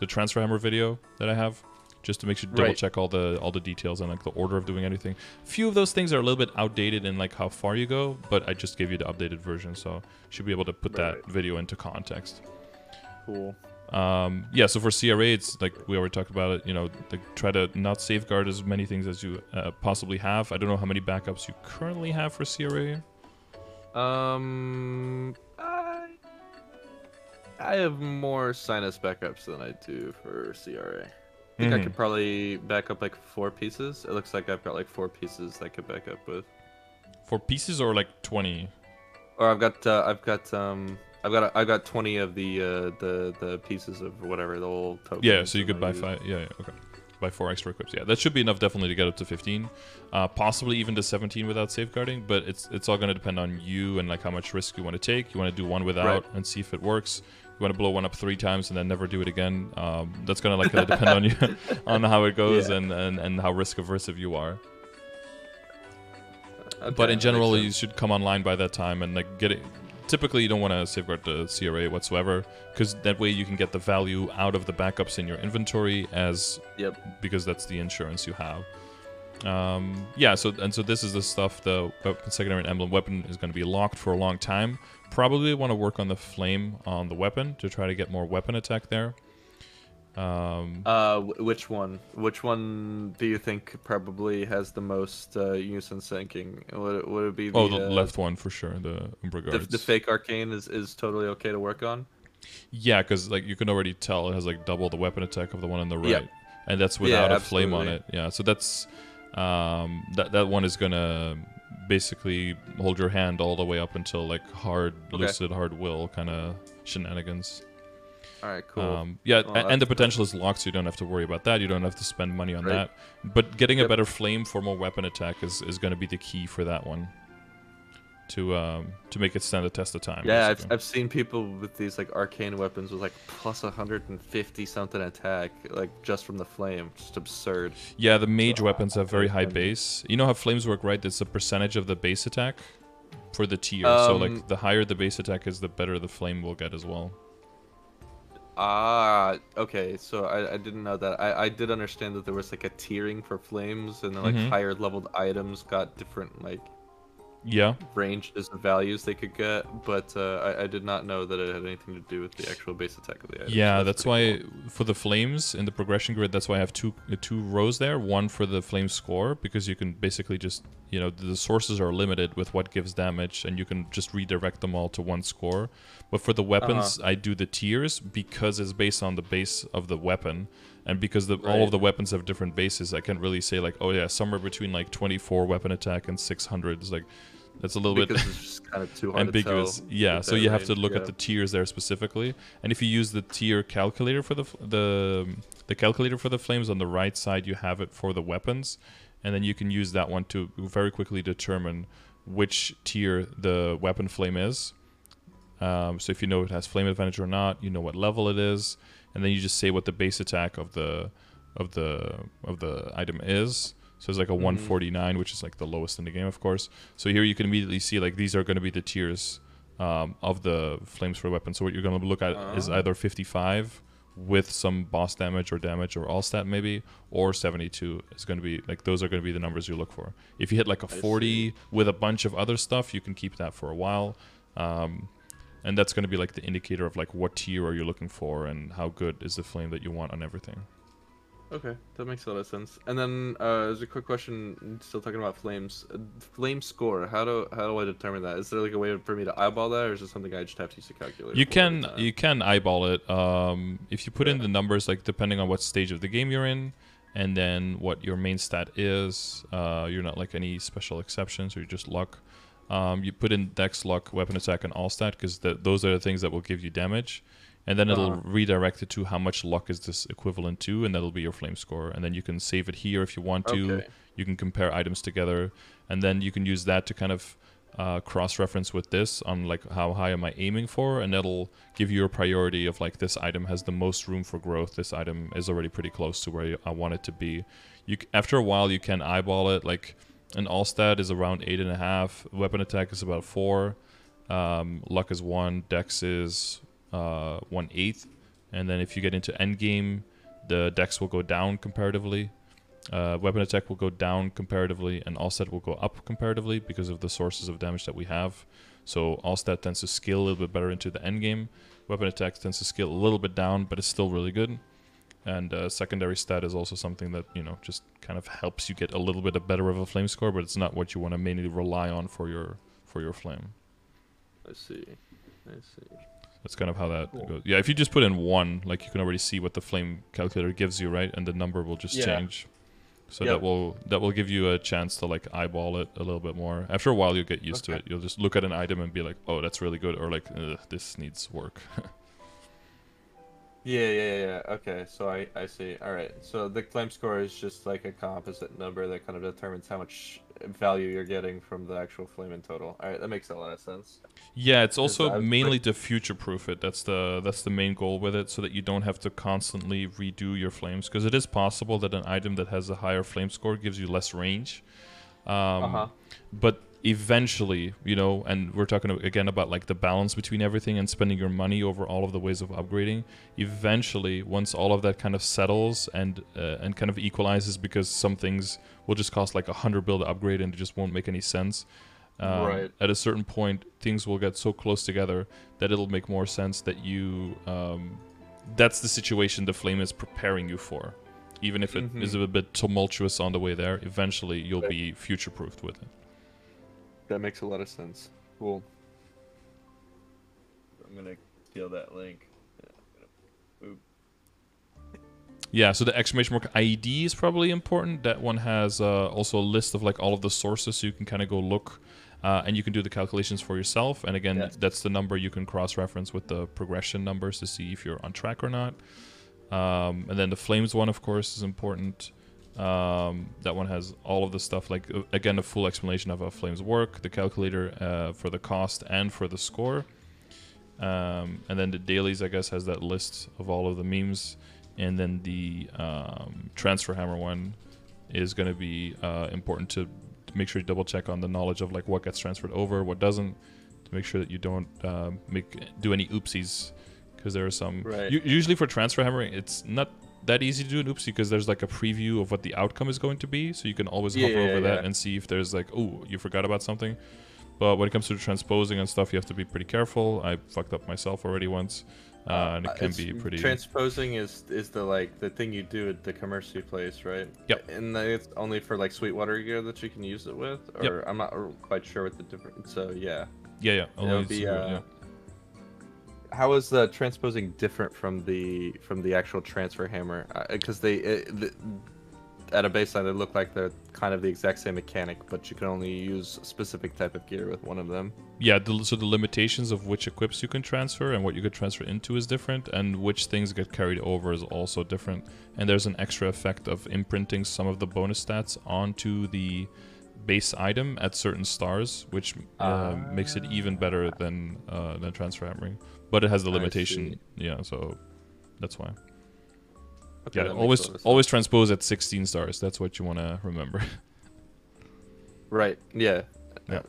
transfer hammer video that I have, just to make sure double check all the details and like the order of doing anything. A few of those things are a little bit outdated in like how far you go, but I just gave you the updated version, so should be able to put that video into context. Cool. Yeah, so for CRA, it's like we already talked about it, like try to not safeguard as many things as you possibly have. I don't know how many backups you currently have for CRA. I have more sinus backups than I do for CRA. I think I could probably back up like 4 pieces. It looks like I've got like 4 pieces that I could back up with. 4 pieces or like 20? Or I've got 20 of the pieces of whatever the old tokens. Yeah, so you could I buy use. 5. Yeah, okay. Buy 4 extra equips. Yeah, that should be enough definitely to get up to 15. Possibly even to 17 without safeguarding, but it's all going to depend on you and like how much risk you want to take. You want to do one without and see if it works. You want to blow one up 3 times and then never do it again. That's going to like depend on you, on how it goes and how risk aversive you are. Okay, But in that general, makes you sense. should come online by that time and like get it. Typically, you don't want to safeguard the CRA whatsoever, because that way you can get the value out of the backups in your inventory because that's the insurance you have. Yeah, so this is the stuff. The secondary and emblem weapon is going to be locked for a long time. Probably want to work on the flame on the weapon to try to get more weapon attack there. Which one? Which one do you think probably has the most use in sinking? Would it be the left one for sure. The Umbra Guards. the fake arcane is totally okay to work on? Yeah, because like you can already tell it has like double the weapon attack of the one on the right, Yep. and that's without Yeah, a flame on absolutely. it. Yeah, so that's that one is gonna basically hold your hand all the way up until like lucid hard will kind of shenanigans. All right, cool. Yeah, Well, and the potential is locked, so you don't have to worry about that. You don't have to spend money on that. But getting a better flame for more weapon attack is going to be the key for that one. To make it stand the test of time. Yeah, basically. I've seen people with these like arcane weapons with like plus 150 something attack, like just from the flame. Just absurd. Yeah, the mage weapons have very high base. You know how flames work, right? It's a percentage of the base attack for the tier. So like the higher the base attack is, the better the flame will get as well. Okay, so I didn't know that. I did understand that there was like a tiering for flames, and then like higher leveled items got different like ranges of values they could get, but I did not know that it had anything to do with the actual base attack of the item. Yeah, so that's why for the flames in the progression grid, that's why I have two rows there. One for the flame score, because you can basically just, the sources are limited with what gives damage, and you can just redirect them all to one score. But for the weapons, I do the tiers because it's based on the base of the weapon. And because all of the weapons have different bases, I can't really say like, oh yeah, somewhere between like 24 weapon attack and 600 is like, that's a little bit it's just kind of too hard ambiguous. to tell Yeah, with so that you have to range, look at the tiers there specifically. And if you use the tier calculator for the calculator for the flames on the right side, you have it for the weapons, and then you can use that one to very quickly determine which tier the weapon flame is. So if you know it has flame advantage or not, you know what level it is, and then you just say what the base attack of the item is. So it's like a 149, which is like the lowest in the game, of course. So here you can immediately see like these are going to be the tiers of the flames for weapons. So what you're going to look at is either 55 with some boss damage or all stat maybe, or 72 is going to be like, those are going to be the numbers you look for. If you hit like a 40 with a bunch of other stuff, you can keep that for a while. And that's going to be like the indicator of like what tier are you looking for and how good is the flame that you want on everything. Okay, that makes a lot of sense. And then there's a quick question. Still talking about flames. Flame score. How do I determine that? Is there like a way for me to eyeball that, or is it something I just have to use a calculator? You for every can time? eyeball it. If you put in the numbers, like depending on what stage of the game you're in, and then what your main stat is, you're not like any special exceptions, or you're just luck. You put in Dex, luck, weapon attack, and all stat because those are the things that will give you damage. And then it'll redirect it to how much luck is this equivalent to, and that'll be your flame score. And then you can save it here if you want to. Okay. You can compare items together, and then you can use that to kind of cross-reference with this on like how high am I aiming for, and that'll give you a priority of like this item has the most room for growth. This item is already pretty close to where I want it to be. After a while, you can eyeball it. Like an all stat is around 8.5. Weapon attack is about 4. Luck is 1. Dex is 1/8, and then if you get into end game, the dex will go down comparatively. Weapon attack will go down comparatively, and all stat will go up comparatively because of the sources of damage that we have. So all stat tends to scale a little bit better into the end game. Weapon attack tends to scale a little bit down, but it's still really good. And secondary stat is also something that just kind of helps you get a little bit better of a flame score, but it's not what you want to mainly rely on for your flame. I see. That's kind of how that goes. Yeah, if you just put in 1, like you can already see what the flame calculator gives you, right? And the number will just change. So that will give you a chance to like eyeball it a little bit more. After a while, you'll get used to it. You'll just look at an item and be like, "Oh, that's really good," or like, "This needs work." Yeah. Okay, so I see. All right. So the flame score is just like a composite number that kind of determines how much value you're getting from the actual flame in total. All right, that makes a lot of sense. Yeah, it's also mainly to future-proof it. That's the main goal with it, so that you don't have to constantly redo your flames. Because it is possible that an item that has a higher flame score gives you less range. But eventually, and we're talking again about like the balance between everything and spending your money over all of the ways of upgrading. Eventually, once all of that kind of settles and kind of equalizes, because some things will just cost like 100 bill to upgrade and it just won't make any sense. At a certain point, things will get so close together that it'll make more sense that you that's the situation the flame is preparing you for. Even if it is a bit tumultuous on the way there, eventually you'll be future-proofed with it. That makes a lot of sense. Cool. I'm gonna steal that link. Yeah, so the exclamation mark ID is probably important. That one has also a list of like all of the sources, so you can kind of go look, and you can do the calculations for yourself. And again, that's the number you can cross-reference with the progression numbers to see if you're on track or not. And then the flames one, of course, is important. That one has all of the stuff, like again, a full explanation of how flames work, the calculator for the cost and for the score. And then the dailies, I guess, has that list of all of the memes. And then the transfer hammer one is going to be important to make sure you double check on the knowledge of like what gets transferred over, what doesn't, to make sure that you don't do any oopsies, because there are some. Usually for transfer hammering, it's not that easy to do an oopsie because there's like a preview of what the outcome is going to be, so you can always hover over that and see if there's like, oh, you forgot about something. But when it comes to transposing and stuff, you have to be pretty careful. I fucked up myself already once. And it can be pretty. Transposing is the thing you do at the Commercy place, right? Yep. And it's only for like Sweetwater gear that you can use it with, or I'm not quite sure what the difference. So yeah. Yeah. How is the transposing different from the actual transfer hammer? Because at a baseline, they look like they're kind of the exact same mechanic, but you can only use a specific type of gear with one of them. Yeah, so the limitations of which equips you can transfer and what you could transfer into is different, and which things get carried over is also different. And there's an extra effect of imprinting some of the bonus stats onto the base item at certain stars, which makes it even better than transfer hammering. But it has the limitation, so that's why. Okay, yeah, always transpose at 16 stars. That's what you want to remember. Right. Yeah.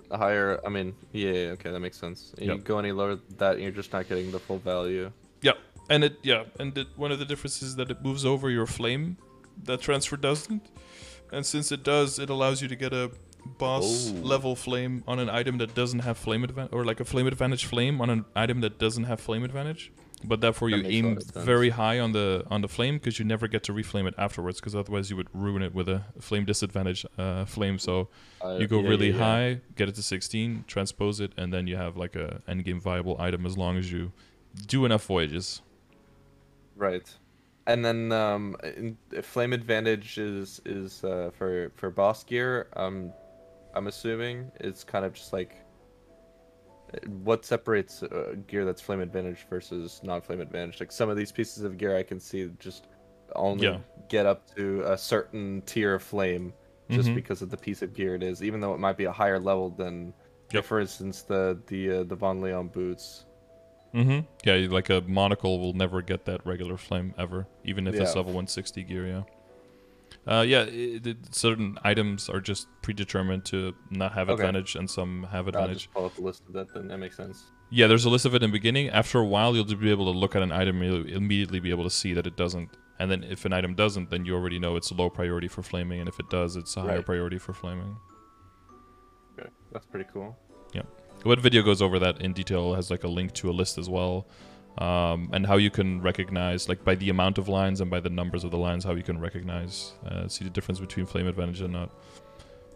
Higher. I mean, okay, that makes sense. You go any lower than that, and you're just not getting the full value. Yeah, one of the differences is that it moves over your flame. That transfer doesn't, and since it does, it allows you to get a boss level flame on an item that doesn't have flame advantage, or like a flame advantage flame on an item that doesn't have flame advantage. But therefore you That makes a lot aim of sense. very high on the flame, because you never get to reflame it afterwards, because otherwise you would ruin it with a flame disadvantage flame. So you go really high, get it to 16, transpose it, and then you have like a endgame viable item as long as you do enough voyages. Right. And then flame advantage is for boss gear. I'm assuming it's kind of just like what separates gear that's flame advantage versus non-flame advantage. Like some of these pieces of gear I can see just only get up to a certain tier of flame just because of the piece of gear it is, even though it might be a higher level than, for instance, the Von Leon boots. Yeah, like a monocle will never get that regular flame ever, even if it's level 160 gear. Certain items are just predetermined to not have advantage, and some have advantage. I'll just pull up a list of that, then that makes sense. Yeah, there's a list of it in the beginning. After a while, you'll be able to look at an item and you'll immediately be able to see that it doesn't. And then if an item doesn't, then you already know it's low priority for flaming, and if it does, it's a higher priority for flaming. Okay, that's pretty cool. Yeah. What video goes over that in detail has like a link to a list as well, and how you can recognize, like by the amount of lines and by the numbers of the lines, how you can recognize, see the difference between flame advantage and not.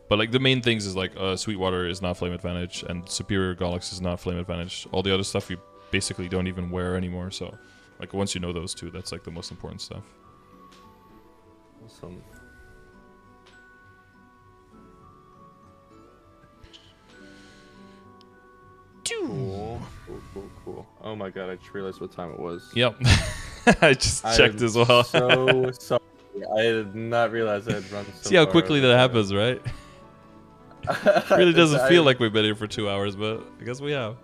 But like the main things is like Sweetwater is not flame advantage, and Superior Galax is not flame advantage. All the other stuff you basically don't even wear anymore. So like once you know those two, that's like the most important stuff. Awesome. Cool. Oh my god, I just realized what time it was. Yep. I just checked as well. So sorry. I did not realize I had run so See how far quickly over that time. happens, right? It really doesn't feel like we've been here for 2 hours, but I guess we have.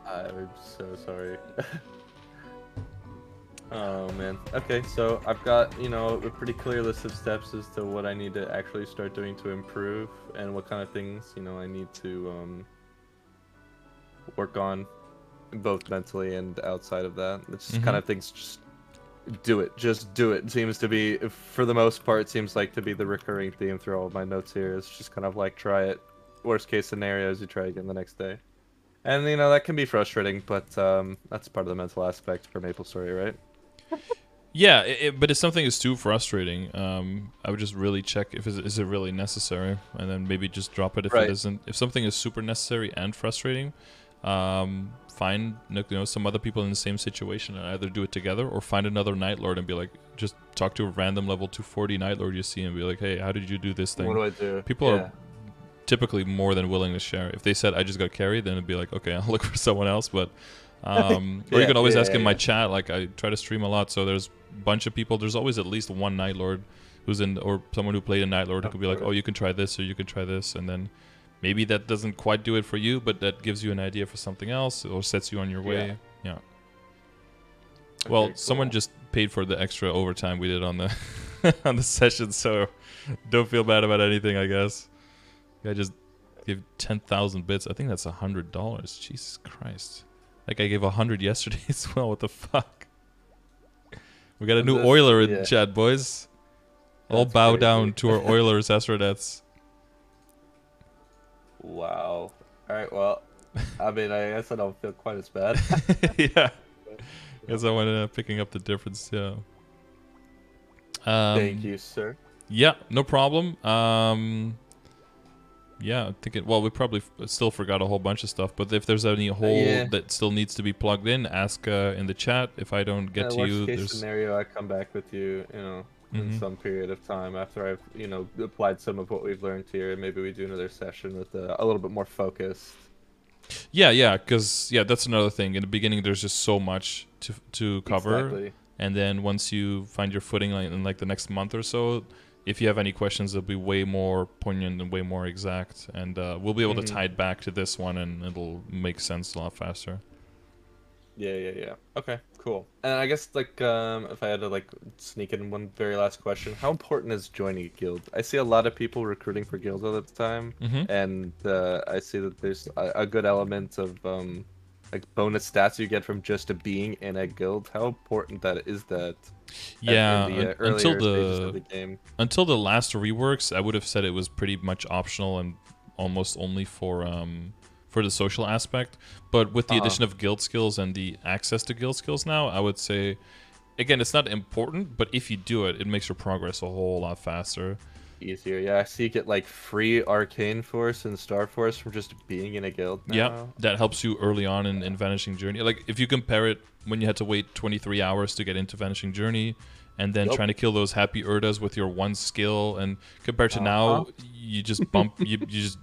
I'm so sorry. Oh man. Okay, so I've got, a pretty clear list of steps as to what I need to actually start doing to improve, and what kind of things, I need to work on, both mentally and outside of that. It's just kind of things, just do it. It seems to be, for the most part, seems like to be the recurring theme through all of my notes here. It's just kind of like, try it. Worst case scenario is you try again the next day. And, that can be frustrating, but that's part of the mental aspect for MapleStory, right? Yeah, but if something is too frustrating, I would just really check if is it really necessary, and then maybe just drop it if it isn't. If something is super necessary and frustrating, find some other people in the same situation and either do it together or find another Nightlord and be like, just talk to a random level 240 Nightlord you see and be like, hey, how did you do this thing? What do I do? People are typically more than willing to share. If they said I just got carried, then it'd be like, okay, I'll look for someone else. But or you can always ask in my chat. Like I try to stream a lot, so there's a bunch of people. There's always at least one Nightlord who's in, or someone who played a Nightlord who could be like, oh, you can try this or you can try this, and then maybe that doesn't quite do it for you, but that gives you an idea for something else or sets you on your way. Yeah. Well, Okay, someone cool. just paid for the extra overtime we did on the on the session, so don't feel bad about anything, I guess. I just gave 10,000 bits. I think that's $100. Jesus Christ. Like I gave 100 yesterday as well. What the fuck? We got a new Oiler in chat, boys. All That's bow crazy. down to our Oilers astronauts. Wow. Alright, well, I mean, I guess I don't feel quite as bad. Yeah. Guess I went picking up the difference, yeah. Thank you, sir. Yeah, no problem. Yeah, I think we probably still forgot a whole bunch of stuff, but if there's any hole that still needs to be plugged in, ask in the chat. If I don't get to you, Worst case scenario, I come back with you, in some period of time after I've, applied some of what we've learned here, and maybe we do another session with a little bit more focused. Yeah, because that's another thing. In the beginning, there's just so much to cover, Exactly. And then once you find your footing, in the next month or so, if you have any questions, they'll be way more poignant and way more exact, and we'll be able to tie it back to this one, and it'll make sense a lot faster. Yeah. Okay, cool. And I guess if I had to sneak in one very last question, how important is joining a guild? I see a lot of people recruiting for guilds all the time, and I see that there's a good element of bonus stats you get from just being in a guild. How important is that? Yeah, in the earlier stages of the game. Until the last reworks, I would have said it was pretty much optional and almost only for for the social aspect. But with the addition of guild skills and the access to guild skills now, I would say, again, it's not important, but if you do it, it makes your progress a whole lot faster. Easier, yeah. I see you get like free Arcane Force and Star Force from just being in a guild now. Yeah, that helps you early on in Vanishing Journey. Like, if you compare it when you had to wait 23 hours to get into Vanishing Journey, and then trying to kill those happy Urdas with your one skill, and compared to now, you just you just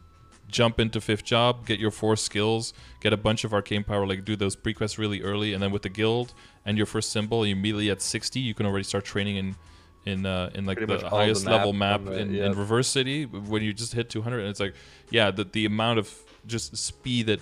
jump into 5th job, get your 4 skills, get a bunch of arcane power, like do those prequests really early, and then with the guild and your first symbol, you immediately at 60, you can already start training in like Pretty the much all highest the level map map on the- in Reverse City when you just hit 200, and it's like, yeah, the amount of just speed that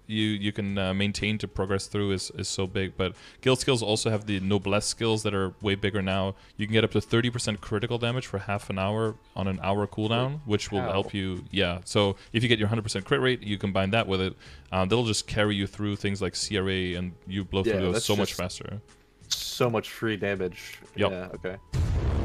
you can maintain to progress through is so big. But guild skills also have the noblesse skills that are way bigger now. You can get up to 30% critical damage for half an hour on an hour cooldown, which will help you. Yeah, so if you get your 100% crit rate, you combine that with it, that'll just carry you through things like CRA, and you blow through those so much faster. So much free damage. Yep. Yeah, okay.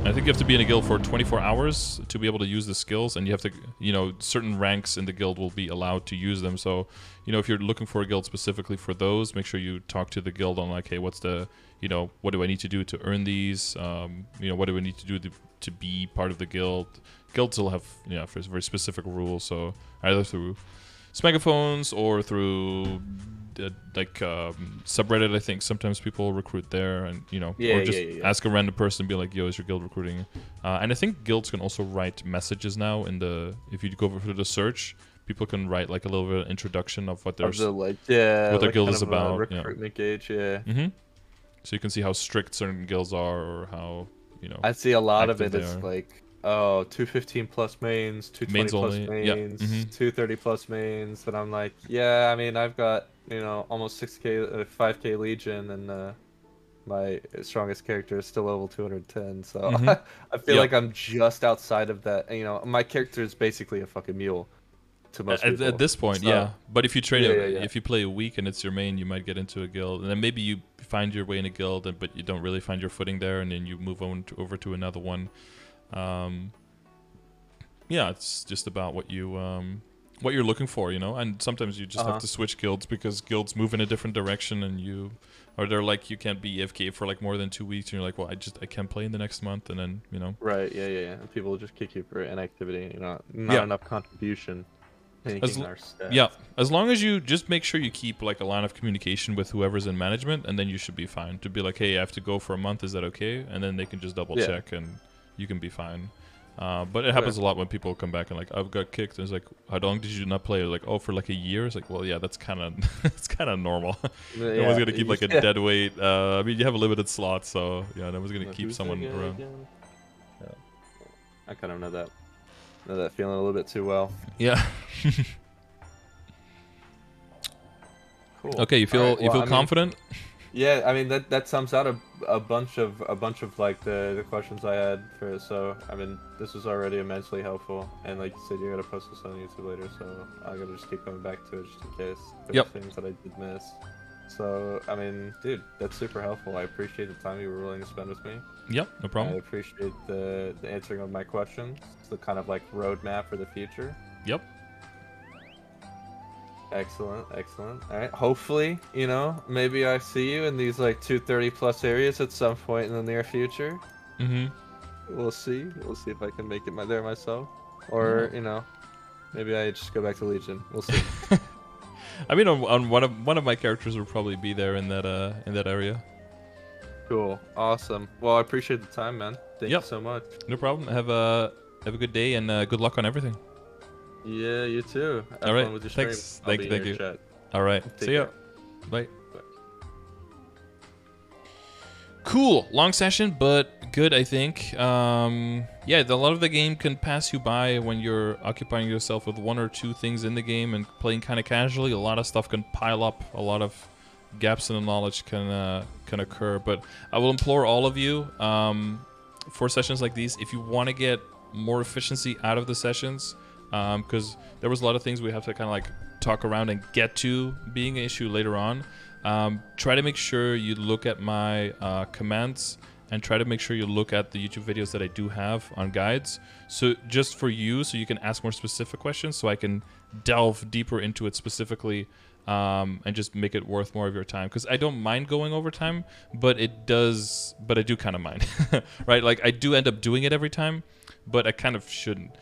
I think you have to be in a guild for 24 hours to be able to use the skills, and you have to, certain ranks in the guild will be allowed to use them. So, if you're looking for a guild specifically for those, make sure you talk to the guild on like, hey, what's the, what do I need to do to earn these? What do I need to do to be part of the guild? Guilds will have, very specific rules. So either through Smegaphones or through subreddit, I think sometimes people recruit there, and or just ask a random person and be like, yo, is your guild recruiting? And I think guilds can also write messages now if you go over through the search, people can write like a little bit of introduction of what their what their guild is about. Recruitment gauge, So you can see how strict certain guilds are, or how I see a lot of active it. It's like 215 plus mains, 220 Mains plus only, mains, yeah. 230 plus mains, and I'm like, yeah, I mean, I've got almost 6k, 5k Legion, and my strongest character is still level 210. So I feel like I'm just outside of that. My character is basically a fucking mule to most people. At this point, So, yeah. But if you train yeah. if you play a week and it's your main, you might get into a guild, and then maybe you find your way in a guild, but you don't really find your footing there, and then you move over to another one. It's just about what you're looking for, and sometimes you just have to switch guilds because guilds move in a different direction, and they're like, you can't be AFK for like more than 2 weeks, and you're like, well, I can't play in the next month, and then right, yeah, and people will just kick you for inactivity, not enough contribution. As long as you just make sure you keep like a line of communication with whoever's in management, and then you should be fine. To be like, hey, I have to go for a month, is that okay? And then they can just double check, and you can be fine. But it happens a lot when people come back and like, I've got kicked, and it's like, how long did you not play? Like, oh, for like a year. It's like, well, yeah, that's kind of it's kind of normal. No one's gonna keep like a dead weight. I mean, you have a limited slot, so no one's gonna keep someone around. Yeah. I kind of know that feeling a little bit too well. Yeah. Cool. Okay, you feel confident? Yeah, I mean that sums out a bunch of like the questions I had for it. So I mean, this was already immensely helpful, and like you said, you're gonna post this on YouTube later, so I gotta just keep coming back to it just in case there's things that I did miss. So I mean, dude, that's super helpful. I appreciate the time you were willing to spend with me. Yep, no problem. I appreciate the answering of my questions. It's the kind of like roadmap for the future. Yep. Excellent. All right. Hopefully, maybe I see you in these like 230 plus areas at some point in the near future. We'll see. We'll see if I can make it there myself, or maybe I just go back to Legion. We'll see. I mean, on one of my characters will probably be there in that area. Cool. Awesome. Well, I appreciate the time, man. Thank you so much. No problem. Have a good day, and good luck on everything. Yeah, you too. Have all right. fun with your stream. Thanks. Thank you. Chat. All right. See ya. Care. Bye. Cool. Long session, but good, I think. A lot of the game can pass you by when you're occupying yourself with one or two things in the game and playing kind of casually. A lot of stuff can pile up. A lot of gaps in the knowledge can occur. But I will implore all of you, for sessions like these, if you want to get more efficiency out of the sessions, because there was a lot of things we have to kind of like talk around and get to being an issue later on. Try to make sure you look at my commands and try to make sure you look at the YouTube videos that I do have on guides. So just for you, so you can ask more specific questions, so I can delve deeper into it specifically, and just make it worth more of your time. Because I don't mind going over time, but I do kind of mind, right? Like I do end up doing it every time, but I kind of shouldn't.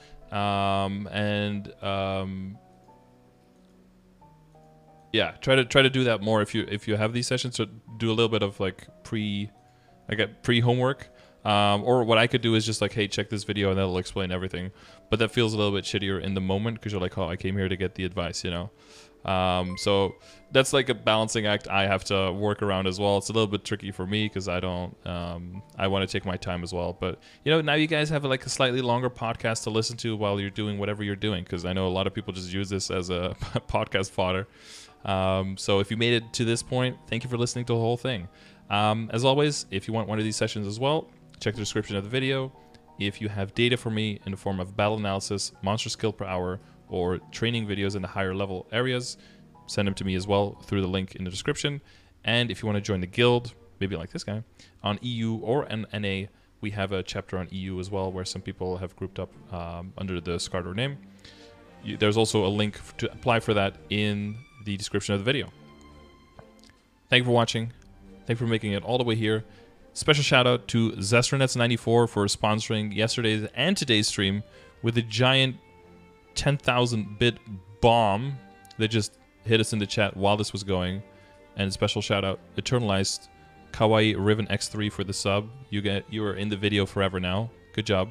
Yeah, try to do that more if you have these sessions. So do a little bit of like pre homework, or what I could do is just like, hey, check this video and that'll explain everything. But that feels a little bit shittier in the moment because you're like, oh, I came here to get the advice, you know. So that's like a balancing act I have to work around as well. It's a little bit tricky for me because I don't, I want to take my time as well. But you know, now you guys have like a slightly longer podcast to listen to while you're doing whatever you're doing, because I know a lot of people just use this as a podcast fodder. So if you made it to this point, thank you for listening to the whole thing. As always, if you want one of these sessions as well, check the description of the video. If you have data for me in the form of battle analysis, monster skill per hour, or training videos in the higher level areas, send them to me as well through the link in the description. And if you want to join the guild, maybe like this guy, on EU or NA, we have a chapter on EU as well, where some people have grouped up under the Scardor name. There's also a link to apply for that in the description of the video. Thank you for watching. Thank you for making it all the way here. Special shout out to Zestronets94 for sponsoring yesterday's and today's stream with a giant 10,000 bit bomb that just hit us in the chat while this was going. And a special shout out Eternalized Kawaii Riven X3 for the sub. You are in the video forever now. Good job.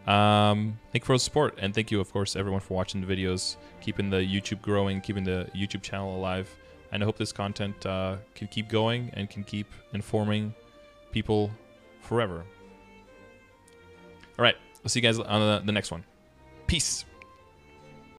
Thank you for the support, and thank you, of course, everyone for watching the videos, keeping the YouTube growing, keeping the YouTube channel alive. And I hope this content can keep going and can keep informing people forever. All right, I'll see you guys on the next one. Peace.